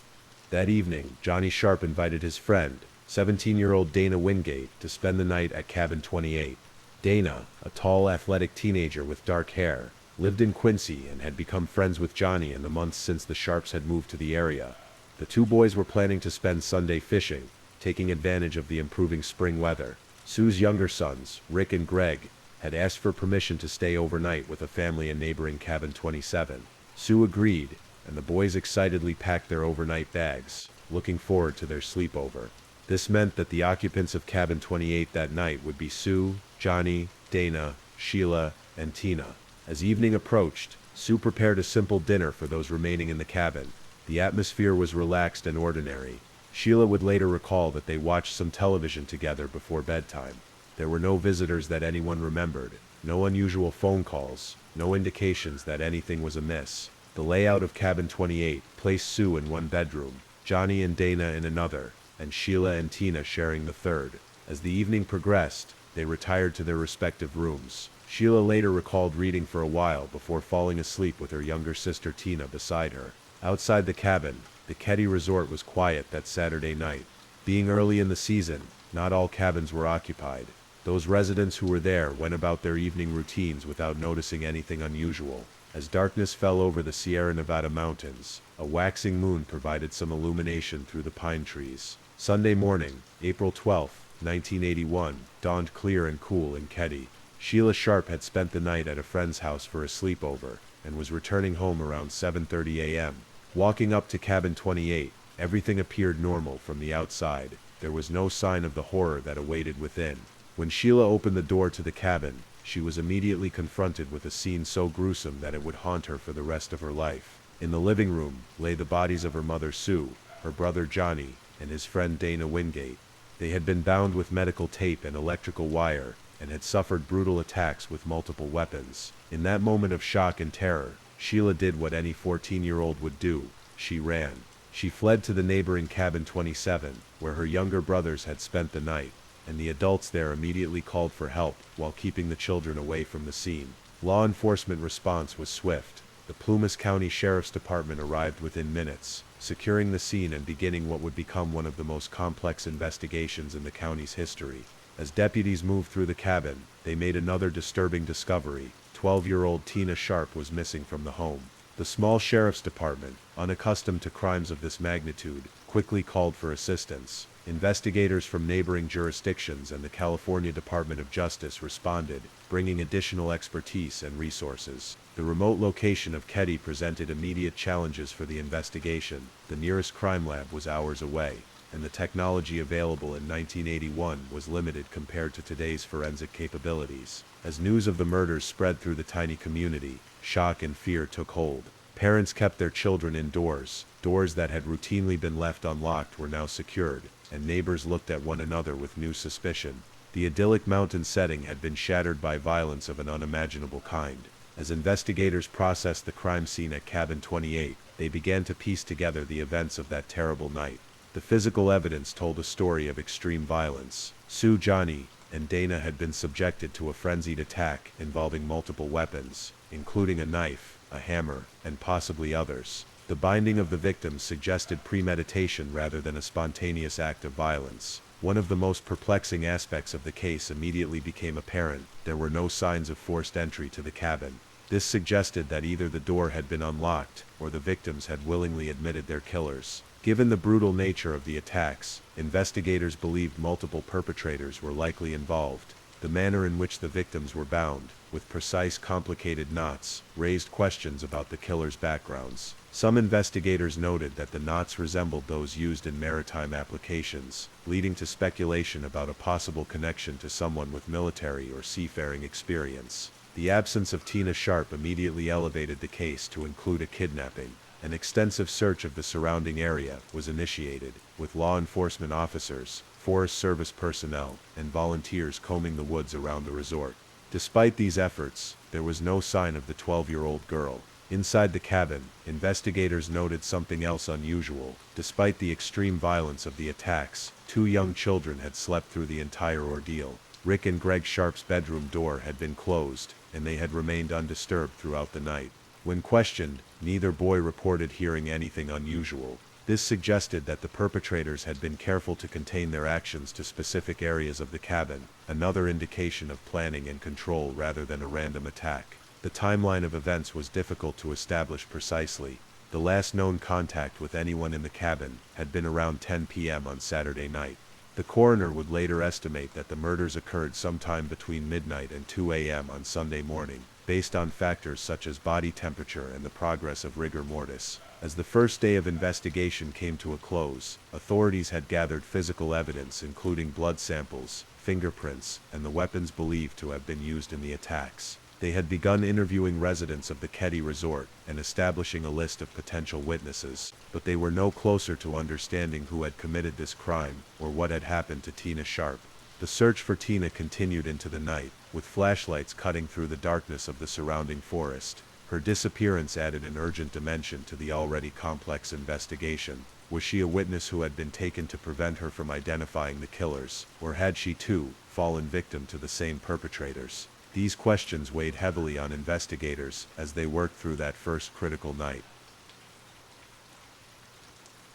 That evening, Johnny Sharp invited his friend, 17-year-old Dana Wingate, to spend the night at Cabin 28. Dana, a tall, athletic teenager with dark hair, lived in Quincy and had become friends with Johnny in the months since the Sharps had moved to the area. The two boys were planning to spend Sunday fishing, taking advantage of the improving spring weather. Sue's younger sons, Rick and Greg, had asked for permission to stay overnight with a family in neighboring Cabin 27. Sue agreed, and the boys excitedly packed their overnight bags, looking forward to their sleepover. This meant that the occupants of Cabin 28 that night would be Sue, Johnny, Dana, Sheila, and Tina. As evening approached, Sue prepared a simple dinner for those remaining in the cabin. The atmosphere was relaxed and ordinary. Sheila would later recall that they watched some television together before bedtime. There were no visitors that anyone remembered, no unusual phone calls, no indications that anything was amiss. The layout of Cabin 28 placed Sue in one bedroom, Johnny and Dana in another, and Sheila and Tina sharing the third. As the evening progressed, they retired to their respective rooms. Sheila later recalled reading for a while before falling asleep with her younger sister Tina beside her. Outside the cabin, the Keddie resort was quiet that Saturday night. Being early in the season, not all cabins were occupied. Those residents who were there went about their evening routines without noticing anything unusual. As darkness fell over the Sierra Nevada mountains, a waxing moon provided some illumination through the pine trees. Sunday morning, April 12, 1981, dawned clear and cool in Keddie. Sheila Sharp had spent the night at a friend's house for a sleepover, and was returning home around 7:30 a.m. Walking up to Cabin 28, everything appeared normal from the outside. There was no sign of the horror that awaited within. When Sheila opened the door to the cabin, she was immediately confronted with a scene so gruesome that it would haunt her for the rest of her life. In the living room lay the bodies of her mother Sue, her brother Johnny, and his friend Dana Wingate. They had been bound with medical tape and electrical wire, and had suffered brutal attacks with multiple weapons. In that moment of shock and terror, Sheila did what any 14-year-old would do. She ran. She fled to the neighboring Cabin 27, where her younger brothers had spent the night, and the adults there immediately called for help while keeping the children away from the scene. Law enforcement response was swift. The Plumas County Sheriff's Department arrived within minutes, securing the scene and beginning what would become one of the most complex investigations in the county's history. As deputies moved through the cabin, they made another disturbing discovery. 12-year-old Tina Sharp was missing from the home. The small sheriff's department, unaccustomed to crimes of this magnitude, quickly called for assistance. Investigators from neighboring jurisdictions and the California Department of Justice responded, bringing additional expertise and resources. The remote location of Keddie presented immediate challenges for the investigation. The nearest crime lab was hours away, and the technology available in 1981 was limited compared to today's forensic capabilities. As news of the murders spread through the tiny community, shock and fear took hold. Parents kept their children indoors. Doors that had routinely been left unlocked were now secured, and neighbors looked at one another with new suspicion. The idyllic mountain setting had been shattered by violence of an unimaginable kind. As investigators processed the crime scene at Cabin 28, they began to piece together the events of that terrible night. The physical evidence told a story of extreme violence. Sue, Johnny, and Dana had been subjected to a frenzied attack involving multiple weapons, including a knife, a hammer, and possibly others. The binding of the victims suggested premeditation rather than a spontaneous act of violence. One of the most perplexing aspects of the case immediately became apparent. There were no signs of forced entry to the cabin. This suggested that either the door had been unlocked, or the victims had willingly admitted their killers. Given the brutal nature of the attacks, investigators believed multiple perpetrators were likely involved. The manner in which the victims were bound, with precise, complicated knots, raised questions about the killers' backgrounds. Some investigators noted that the knots resembled those used in maritime applications, leading to speculation about a possible connection to someone with military or seafaring experience. The absence of Tina Sharp immediately elevated the case to include a kidnapping. An extensive search of the surrounding area was initiated, with law enforcement officers, Forest Service personnel, and volunteers combing the woods around the resort. Despite these efforts, there was no sign of the 12-year-old girl. Inside the cabin, investigators noted something else unusual. Despite the extreme violence of the attacks, 2 young children had slept through the entire ordeal. Rick and Greg Sharp's bedroom door had been closed, and they had remained undisturbed throughout the night. When questioned, neither boy reported hearing anything unusual. This suggested that the perpetrators had been careful to contain their actions to specific areas of the cabin, another indication of planning and control rather than a random attack. The timeline of events was difficult to establish precisely. The last known contact with anyone in the cabin had been around 10 p.m. on Saturday night. The coroner would later estimate that the murders occurred sometime between midnight and 2 a.m. on Sunday morning, based on factors such as body temperature and the progress of rigor mortis. As the first day of investigation came to a close, authorities had gathered physical evidence including blood samples, fingerprints, and the weapons believed to have been used in the attacks. They had begun interviewing residents of the Keddie Resort and establishing a list of potential witnesses, but they were no closer to understanding who had committed this crime or what had happened to Tina Sharp. The search for Tina continued into the night, with flashlights cutting through the darkness of the surrounding forest. Her disappearance added an urgent dimension to the already complex investigation. Was she a witness who had been taken to prevent her from identifying the killers, or had she too fallen victim to the same perpetrators? These questions weighed heavily on investigators as they worked through that first critical night.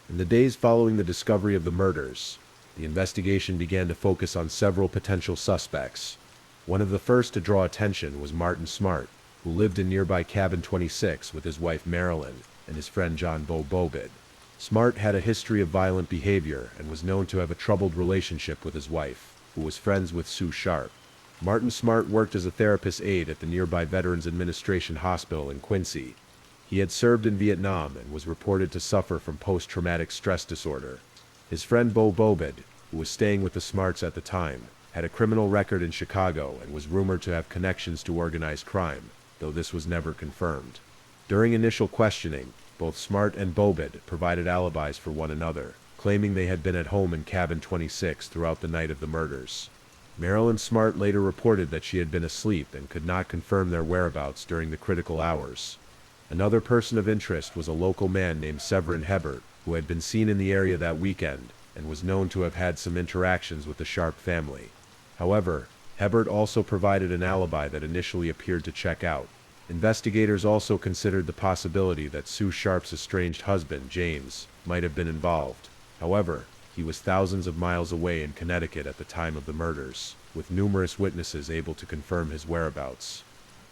In the days following the discovery of the murders, the investigation began to focus on several potential suspects. One of the first to draw attention was Martin Smart, who lived in nearby Cabin 26 with his wife Marilyn and his friend John Bobid. Smart had a history of violent behavior and was known to have a troubled relationship with his wife, who was friends with Sue Sharp. Martin Smart worked as a therapist aide at the nearby Veterans Administration Hospital in Quincy. He had served in Vietnam and was reported to suffer from post-traumatic stress disorder. His friend Bobid, who was staying with the Smarts at the time, had a criminal record in Chicago and was rumored to have connections to organized crime, though this was never confirmed. During initial questioning, both Smart and Bobid provided alibis for one another, claiming they had been at home in Cabin 26 throughout the night of the murders. Marilyn Smart later reported that she had been asleep and could not confirm their whereabouts during the critical hours. Another person of interest was a local man named Severin Hebert, who had been seen in the area that weekend and was known to have had some interactions with the Sharp family. However, Hebert also provided an alibi that initially appeared to check out. Investigators also considered the possibility that Sue Sharp's estranged husband, James, might have been involved. However, he was thousands of miles away in Connecticut at the time of the murders, with numerous witnesses able to confirm his whereabouts.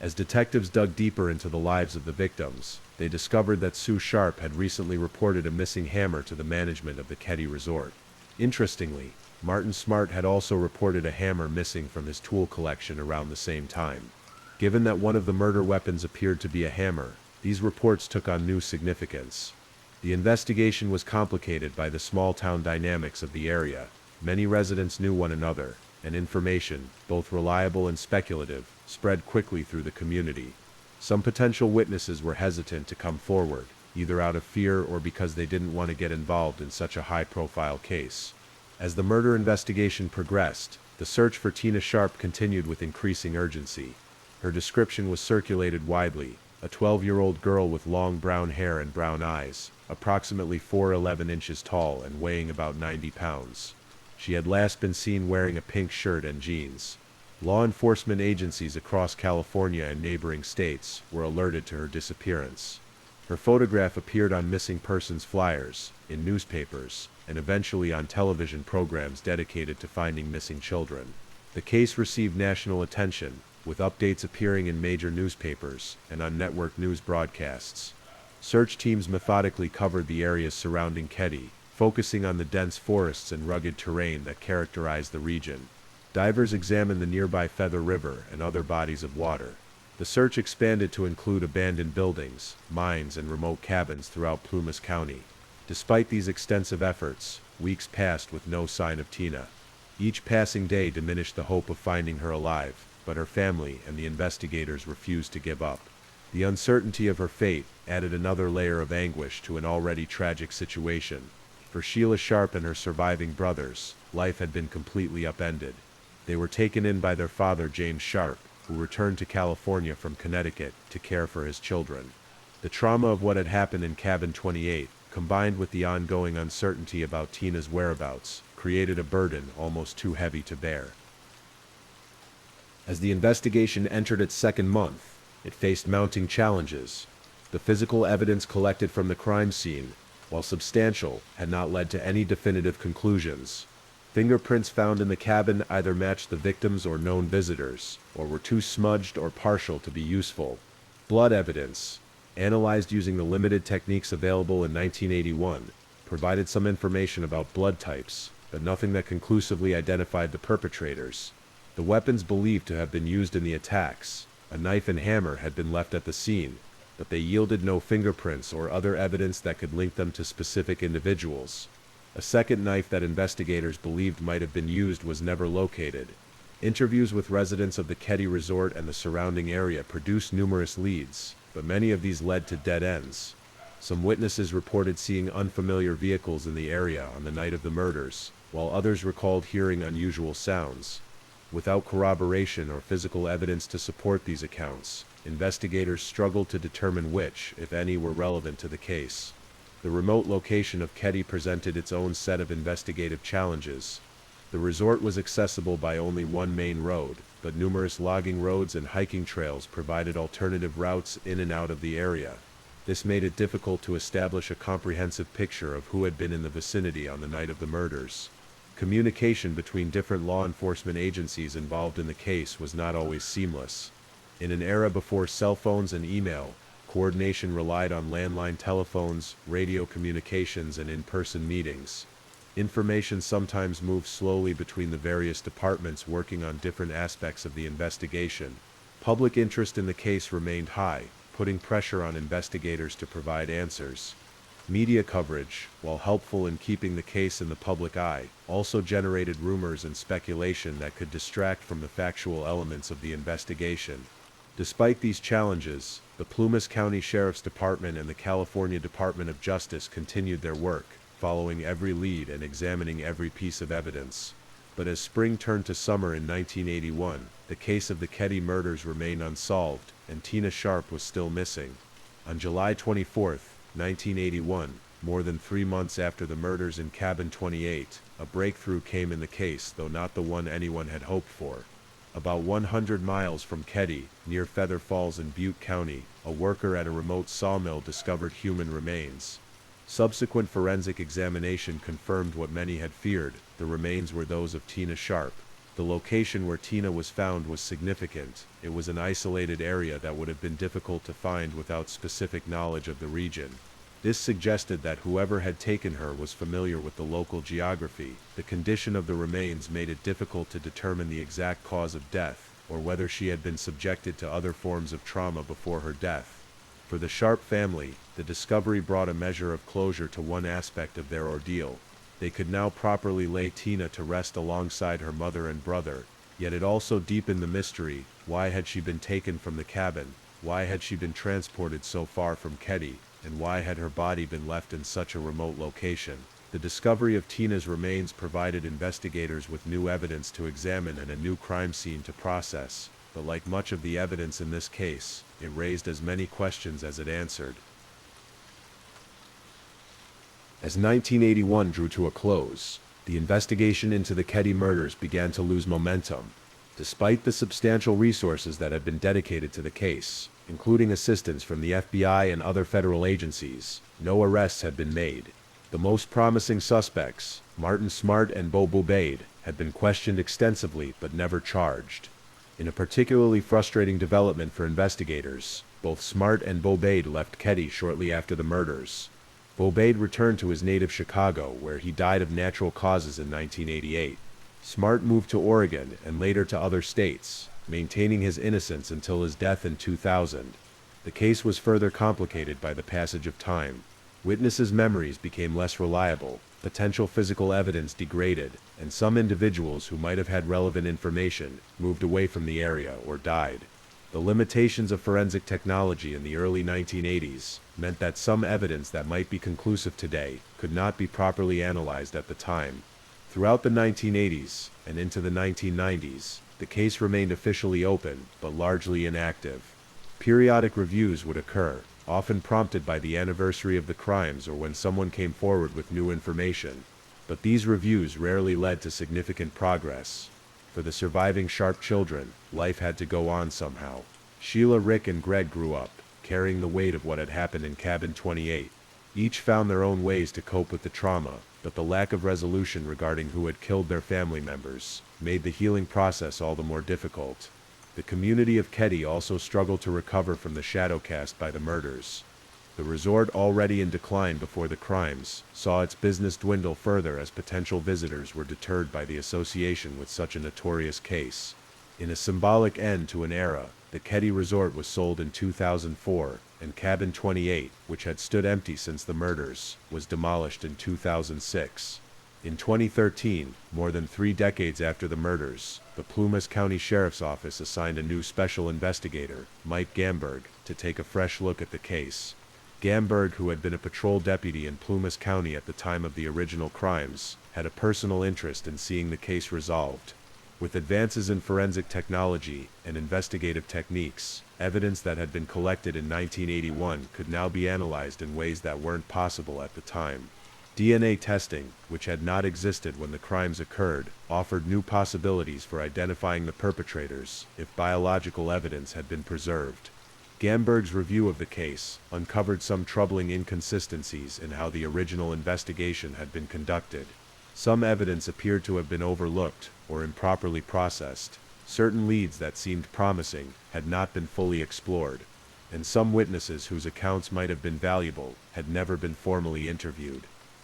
As detectives dug deeper into the lives of the victims, they discovered that Sue Sharp had recently reported a missing hammer to the management of the Keddy Resort. Interestingly, Martin Smart had also reported a hammer missing from his tool collection around the same time. Given that one of the murder weapons appeared to be a hammer, these reports took on new significance. The investigation was complicated by the small-town dynamics of the area. Many residents knew one another, and information, both reliable and speculative, spread quickly through the community. Some potential witnesses were hesitant to come forward, either out of fear or because they didn't want to get involved in such a high-profile case. As the murder investigation progressed, the search for Tina Sharp continued with increasing urgency. Her description was circulated widely: a 12-year-old girl with long brown hair and brown eyes, approximately 4'11" inches tall and weighing about 90 pounds. She had last been seen wearing a pink shirt and jeans. Law enforcement agencies across California and neighboring states were alerted to her disappearance. Her photograph appeared on missing persons flyers, in newspapers, and eventually on television programs dedicated to finding missing children. The case received national attention, with updates appearing in major newspapers and on network news broadcasts. Search teams methodically covered the areas surrounding Keddy, focusing on the dense forests and rugged terrain that characterized the region. Divers examined the nearby Feather River and other bodies of water. The search expanded to include abandoned buildings, mines, and remote cabins throughout Plumas County. Despite these extensive efforts, weeks passed with no sign of Tina. Each passing day diminished the hope of finding her alive, but her family and the investigators refused to give up. The uncertainty of her fate added another layer of anguish to an already tragic situation. For Sheila Sharp and her surviving brothers, life had been completely upended. They were taken in by their father, James Sharp, who returned to California from Connecticut to care for his children. The trauma of what had happened in Cabin 28, combined with the ongoing uncertainty about Tina's whereabouts, created a burden almost too heavy to bear. As the investigation entered its second month, it faced mounting challenges. The physical evidence collected from the crime scene, while substantial, had not led to any definitive conclusions. Fingerprints found in the cabin either matched the victims or known visitors, or were too smudged or partial to be useful. Blood evidence, analyzed using the limited techniques available in 1981, provided some information about blood types, but nothing that conclusively identified the perpetrators. The weapons believed to have been used in the attacks, a knife and hammer, had been left at the scene, but they yielded no fingerprints or other evidence that could link them to specific individuals. A second knife that investigators believed might have been used was never located. Interviews with residents of the Keddy Resort and the surrounding area produced numerous leads, but many of these led to dead ends. Some witnesses reported seeing unfamiliar vehicles in the area on the night of the murders, while others recalled hearing unusual sounds. Without corroboration or physical evidence to support these accounts, investigators struggled to determine which, if any, were relevant to the case. The remote location of Keddy presented its own set of investigative challenges. The resort was accessible by only one main road, but numerous logging roads and hiking trails provided alternative routes in and out of the area. This made it difficult to establish a comprehensive picture of who had been in the vicinity on the night of the murders. Communication between different law enforcement agencies involved in the case was not always seamless. In an era before cell phones and email, coordination relied on landline telephones, radio communications, and in-person meetings. Information sometimes moved slowly between the various departments working on different aspects of the investigation. Public interest in the case remained high, putting pressure on investigators to provide answers. Media coverage, while helpful in keeping the case in the public eye, also generated rumors and speculation that could distract from the factual elements of the investigation. Despite these challenges, the Plumas County Sheriff's Department and the California Department of Justice continued their work, following every lead and examining every piece of evidence. But as spring turned to summer in 1981, the case of the Keddy murders remained unsolved, and Tina Sharp was still missing. On July 24, 1981, more than 3 months after the murders in Cabin 28, a breakthrough came in the case, though not the one anyone had hoped for. About 100 miles from Keddie, near Feather Falls in Butte County, a worker at a remote sawmill discovered human remains. Subsequent forensic examination confirmed what many had feared: the remains were those of Tina Sharp. The location where Tina was found was significant. It was an isolated area that would have been difficult to find without specific knowledge of the region. This suggested that whoever had taken her was familiar with the local geography. The condition of the remains made it difficult to determine the exact cause of death, or whether she had been subjected to other forms of trauma before her death. For the Sharp family, the discovery brought a measure of closure to one aspect of their ordeal. They could now properly lay Tina to rest alongside her mother and brother, yet it also deepened the mystery. Why had she been taken from the cabin? Why had she been transported so far from Keddie? And why had her body been left in such a remote location? The discovery of Tina's remains provided investigators with new evidence to examine and a new crime scene to process, but like much of the evidence in this case, it raised as many questions as it answered. As 1981 drew to a close, the investigation into the Keddie murders began to lose momentum. Despite the substantial resources that had been dedicated to the case, including assistance from the FBI and other federal agencies, no arrests had been made. The most promising suspects, Martin Smart and Bo Bubaid, had been questioned extensively but never charged. In a particularly frustrating development for investigators, both Smart and Bubaid left Keddie shortly after the murders. Bubaid returned to his native Chicago, where he died of natural causes in 1988. Smart moved to Oregon and later to other states, maintaining his innocence until his death in 2000. The case was further complicated by the passage of time. Witnesses' memories became less reliable, potential physical evidence degraded, and some individuals who might have had relevant information moved away from the area or died. The limitations of forensic technology in the early 1980s meant that some evidence that might be conclusive today could not be properly analyzed at the time. Throughout the 1980s and into the 1990s, the case remained officially open, but largely inactive. Periodic reviews would occur, often prompted by the anniversary of the crimes or when someone came forward with new information. But these reviews rarely led to significant progress. For the surviving Sharp children, life had to go on somehow. Sheila, Rick, and Greg grew up, carrying the weight of what had happened in Cabin 28. Each found their own ways to cope with the trauma, but the lack of resolution regarding who had killed their family members made the healing process all the more difficult. The community of Keddie also struggled to recover from the shadow cast by the murders. The resort, already in decline before the crimes, saw its business dwindle further as potential visitors were deterred by the association with such a notorious case. In a symbolic end to an era, the Keddie Resort was sold in 2004, and Cabin 28, which had stood empty since the murders, was demolished in 2006. In 2013, more than 3 decades after the murders, the Plumas County Sheriff's Office assigned a new special investigator, Mike Gamberg, to take a fresh look at the case. Gamberg, who had been a patrol deputy in Plumas County at the time of the original crimes, had a personal interest in seeing the case resolved. With advances in forensic technology and investigative techniques, evidence that had been collected in 1981 could now be analyzed in ways that weren't possible at the time. DNA testing, which had not existed when the crimes occurred, offered new possibilities for identifying the perpetrators if biological evidence had been preserved. Gamberg's review of the case uncovered some troubling inconsistencies in how the original investigation had been conducted. Some evidence appeared to have been overlooked or improperly processed. Certain leads that seemed promising had not been fully explored, and some witnesses whose accounts might have been valuable had never been formally interviewed.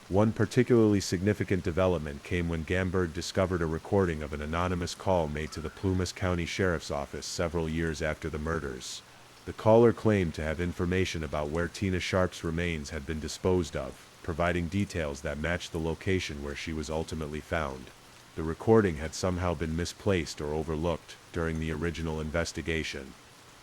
One particularly significant development came when Gamberg discovered a recording of an anonymous call made to the Plumas County Sheriff's Office several years after the murders. The caller claimed to have information about where Tina Sharp's remains had been disposed of, providing details that matched the location where she was ultimately found. The recording had somehow been misplaced or overlooked during the original investigation.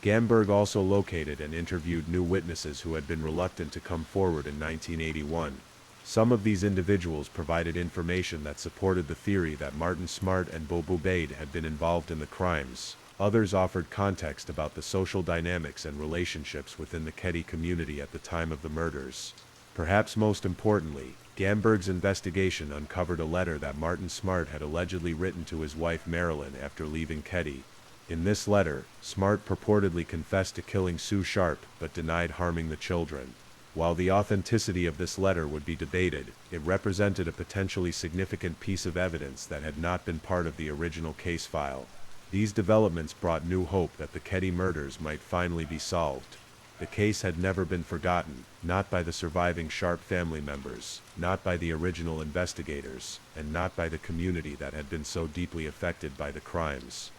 Gamberg also located and interviewed new witnesses who had been reluctant to come forward in 1981. Some of these individuals provided information that supported the theory that Martin Smart and Bo Bubaid had been involved in the crimes. Others offered context about the social dynamics and relationships within the Keddie community at the time of the murders. Perhaps most importantly, Gamberg's investigation uncovered a letter that Martin Smart had allegedly written to his wife Marilyn after leaving Keddie. In this letter, Smart purportedly confessed to killing Sue Sharp but denied harming the children. While the authenticity of this letter would be debated, it represented a potentially significant piece of evidence that had not been part of the original case file. These developments brought new hope that the Ketty murders might finally be solved. The case had never been forgotten, not by the surviving Sharp family members, not by the original investigators, and not by the community that had been so deeply affected by the crimes.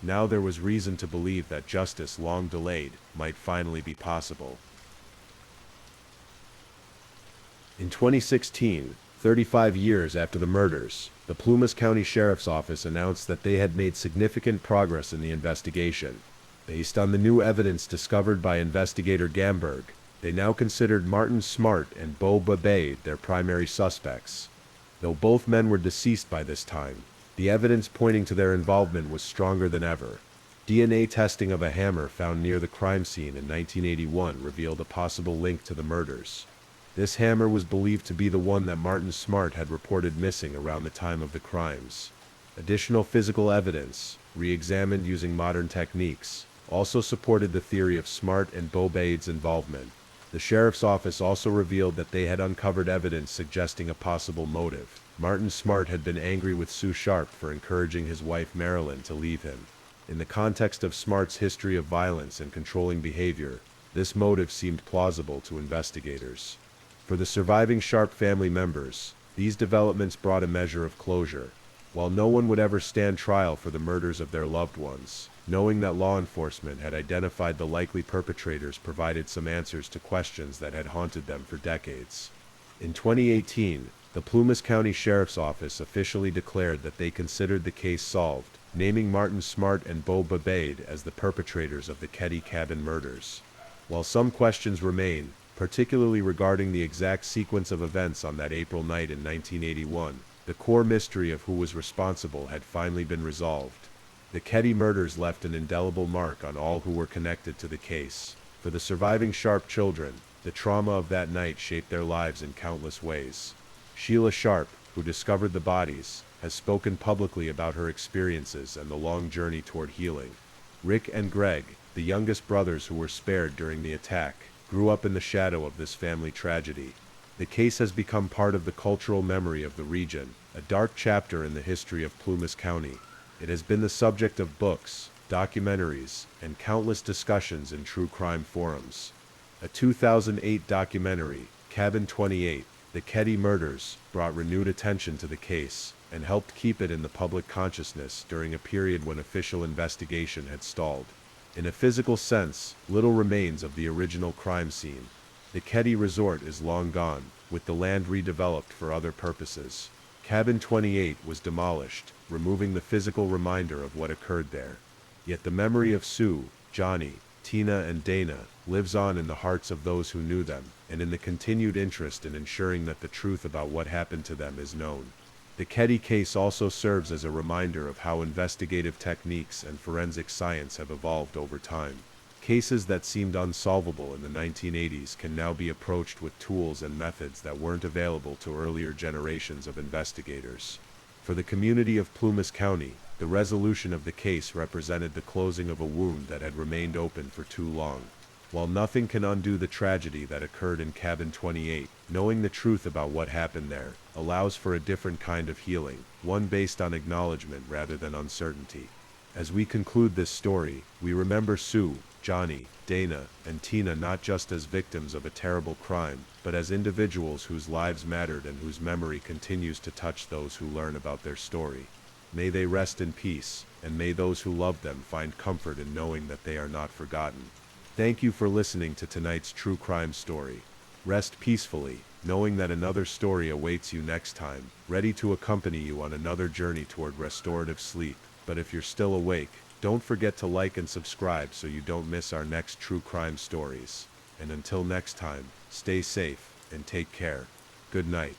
Now there was reason to believe that justice long delayed might finally be possible. In 2016, 35 years after the murders, the Plumas County Sheriff's Office announced that they had made significant progress in the investigation. Based on the new evidence discovered by investigator Gamberg, they now considered Martin Smart and Beau Babet their primary suspects. Though both men were deceased by this time, the evidence pointing to their involvement was stronger than ever. DNA testing of a hammer found near the crime scene in 1981 revealed a possible link to the murders. This hammer was believed to be the one that Martin Smart had reported missing around the time of the crimes. Additional physical evidence, re-examined using modern techniques, also supported the theory of Smart and Babet's involvement. The sheriff's office also revealed that they had uncovered evidence suggesting a possible motive. Martin Smart had been angry with Sue Sharp for encouraging his wife Marilyn to leave him. In the context of Smart's history of violence and controlling behavior, this motive seemed plausible to investigators. For the surviving Sharp family members, these developments brought a measure of closure. While no one would ever stand trial for the murders of their loved ones, knowing that law enforcement had identified the likely perpetrators provided some answers to questions that had haunted them for decades. In 2018, the Plumas County Sheriff's Office officially declared that they considered the case solved, naming Martin Smart and Beau Babet as the perpetrators of the Ketty cabin murders. While some questions remain, particularly regarding the exact sequence of events on that April night in 1981, the core mystery of who was responsible had finally been resolved. The Ketty murders left an indelible mark on all who were connected to the case. For the surviving Sharp children, the trauma of that night shaped their lives in countless ways. Sheila Sharp, who discovered the bodies, has spoken publicly about her experiences and the long journey toward healing. Rick and Greg, the youngest brothers who were spared during the attack, grew up in the shadow of this family tragedy. The case has become part of the cultural memory of the region, a dark chapter in the history of Plumas County. It has been the subject of books, documentaries, and countless discussions in true crime forums. A 2008 documentary, Cabin 28, The Ketty Murders, brought renewed attention to the case and helped keep it in the public consciousness during a period when official investigation had stalled. In a physical sense, little remains of the original crime scene. The Ketty Resort is long gone, with the land redeveloped for other purposes. Cabin 28 was demolished, removing the physical reminder of what occurred there. Yet the memory of Sue, Johnny, Tina and Dana lives on in the hearts of those who knew them, and in the continued interest in ensuring that the truth about what happened to them is known. The Ketty case also serves as a reminder of how investigative techniques and forensic science have evolved over time. Cases that seemed unsolvable in the 1980s can now be approached with tools and methods that weren't available to earlier generations of investigators. For the community of Plumas County, the resolution of the case represented the closing of a wound that had remained open for too long. While nothing can undo the tragedy that occurred in Cabin 28, knowing the truth about what happened there allows for a different kind of healing, one based on acknowledgement rather than uncertainty. As we conclude this story, we remember Sue, Johnny, Dana, and Tina not just as victims of a terrible crime, but as individuals whose lives mattered and whose memory continues to touch those who learn about their story. May they rest in peace, and may those who love them find comfort in knowing that they are not forgotten. Thank you for listening to tonight's true crime story. Rest peacefully, knowing that another story awaits you next time, ready to accompany you on another journey toward restorative sleep. But if you're still awake, don't forget to like and subscribe so you don't miss our next true crime stories. And until next time, stay safe and take care. Good night.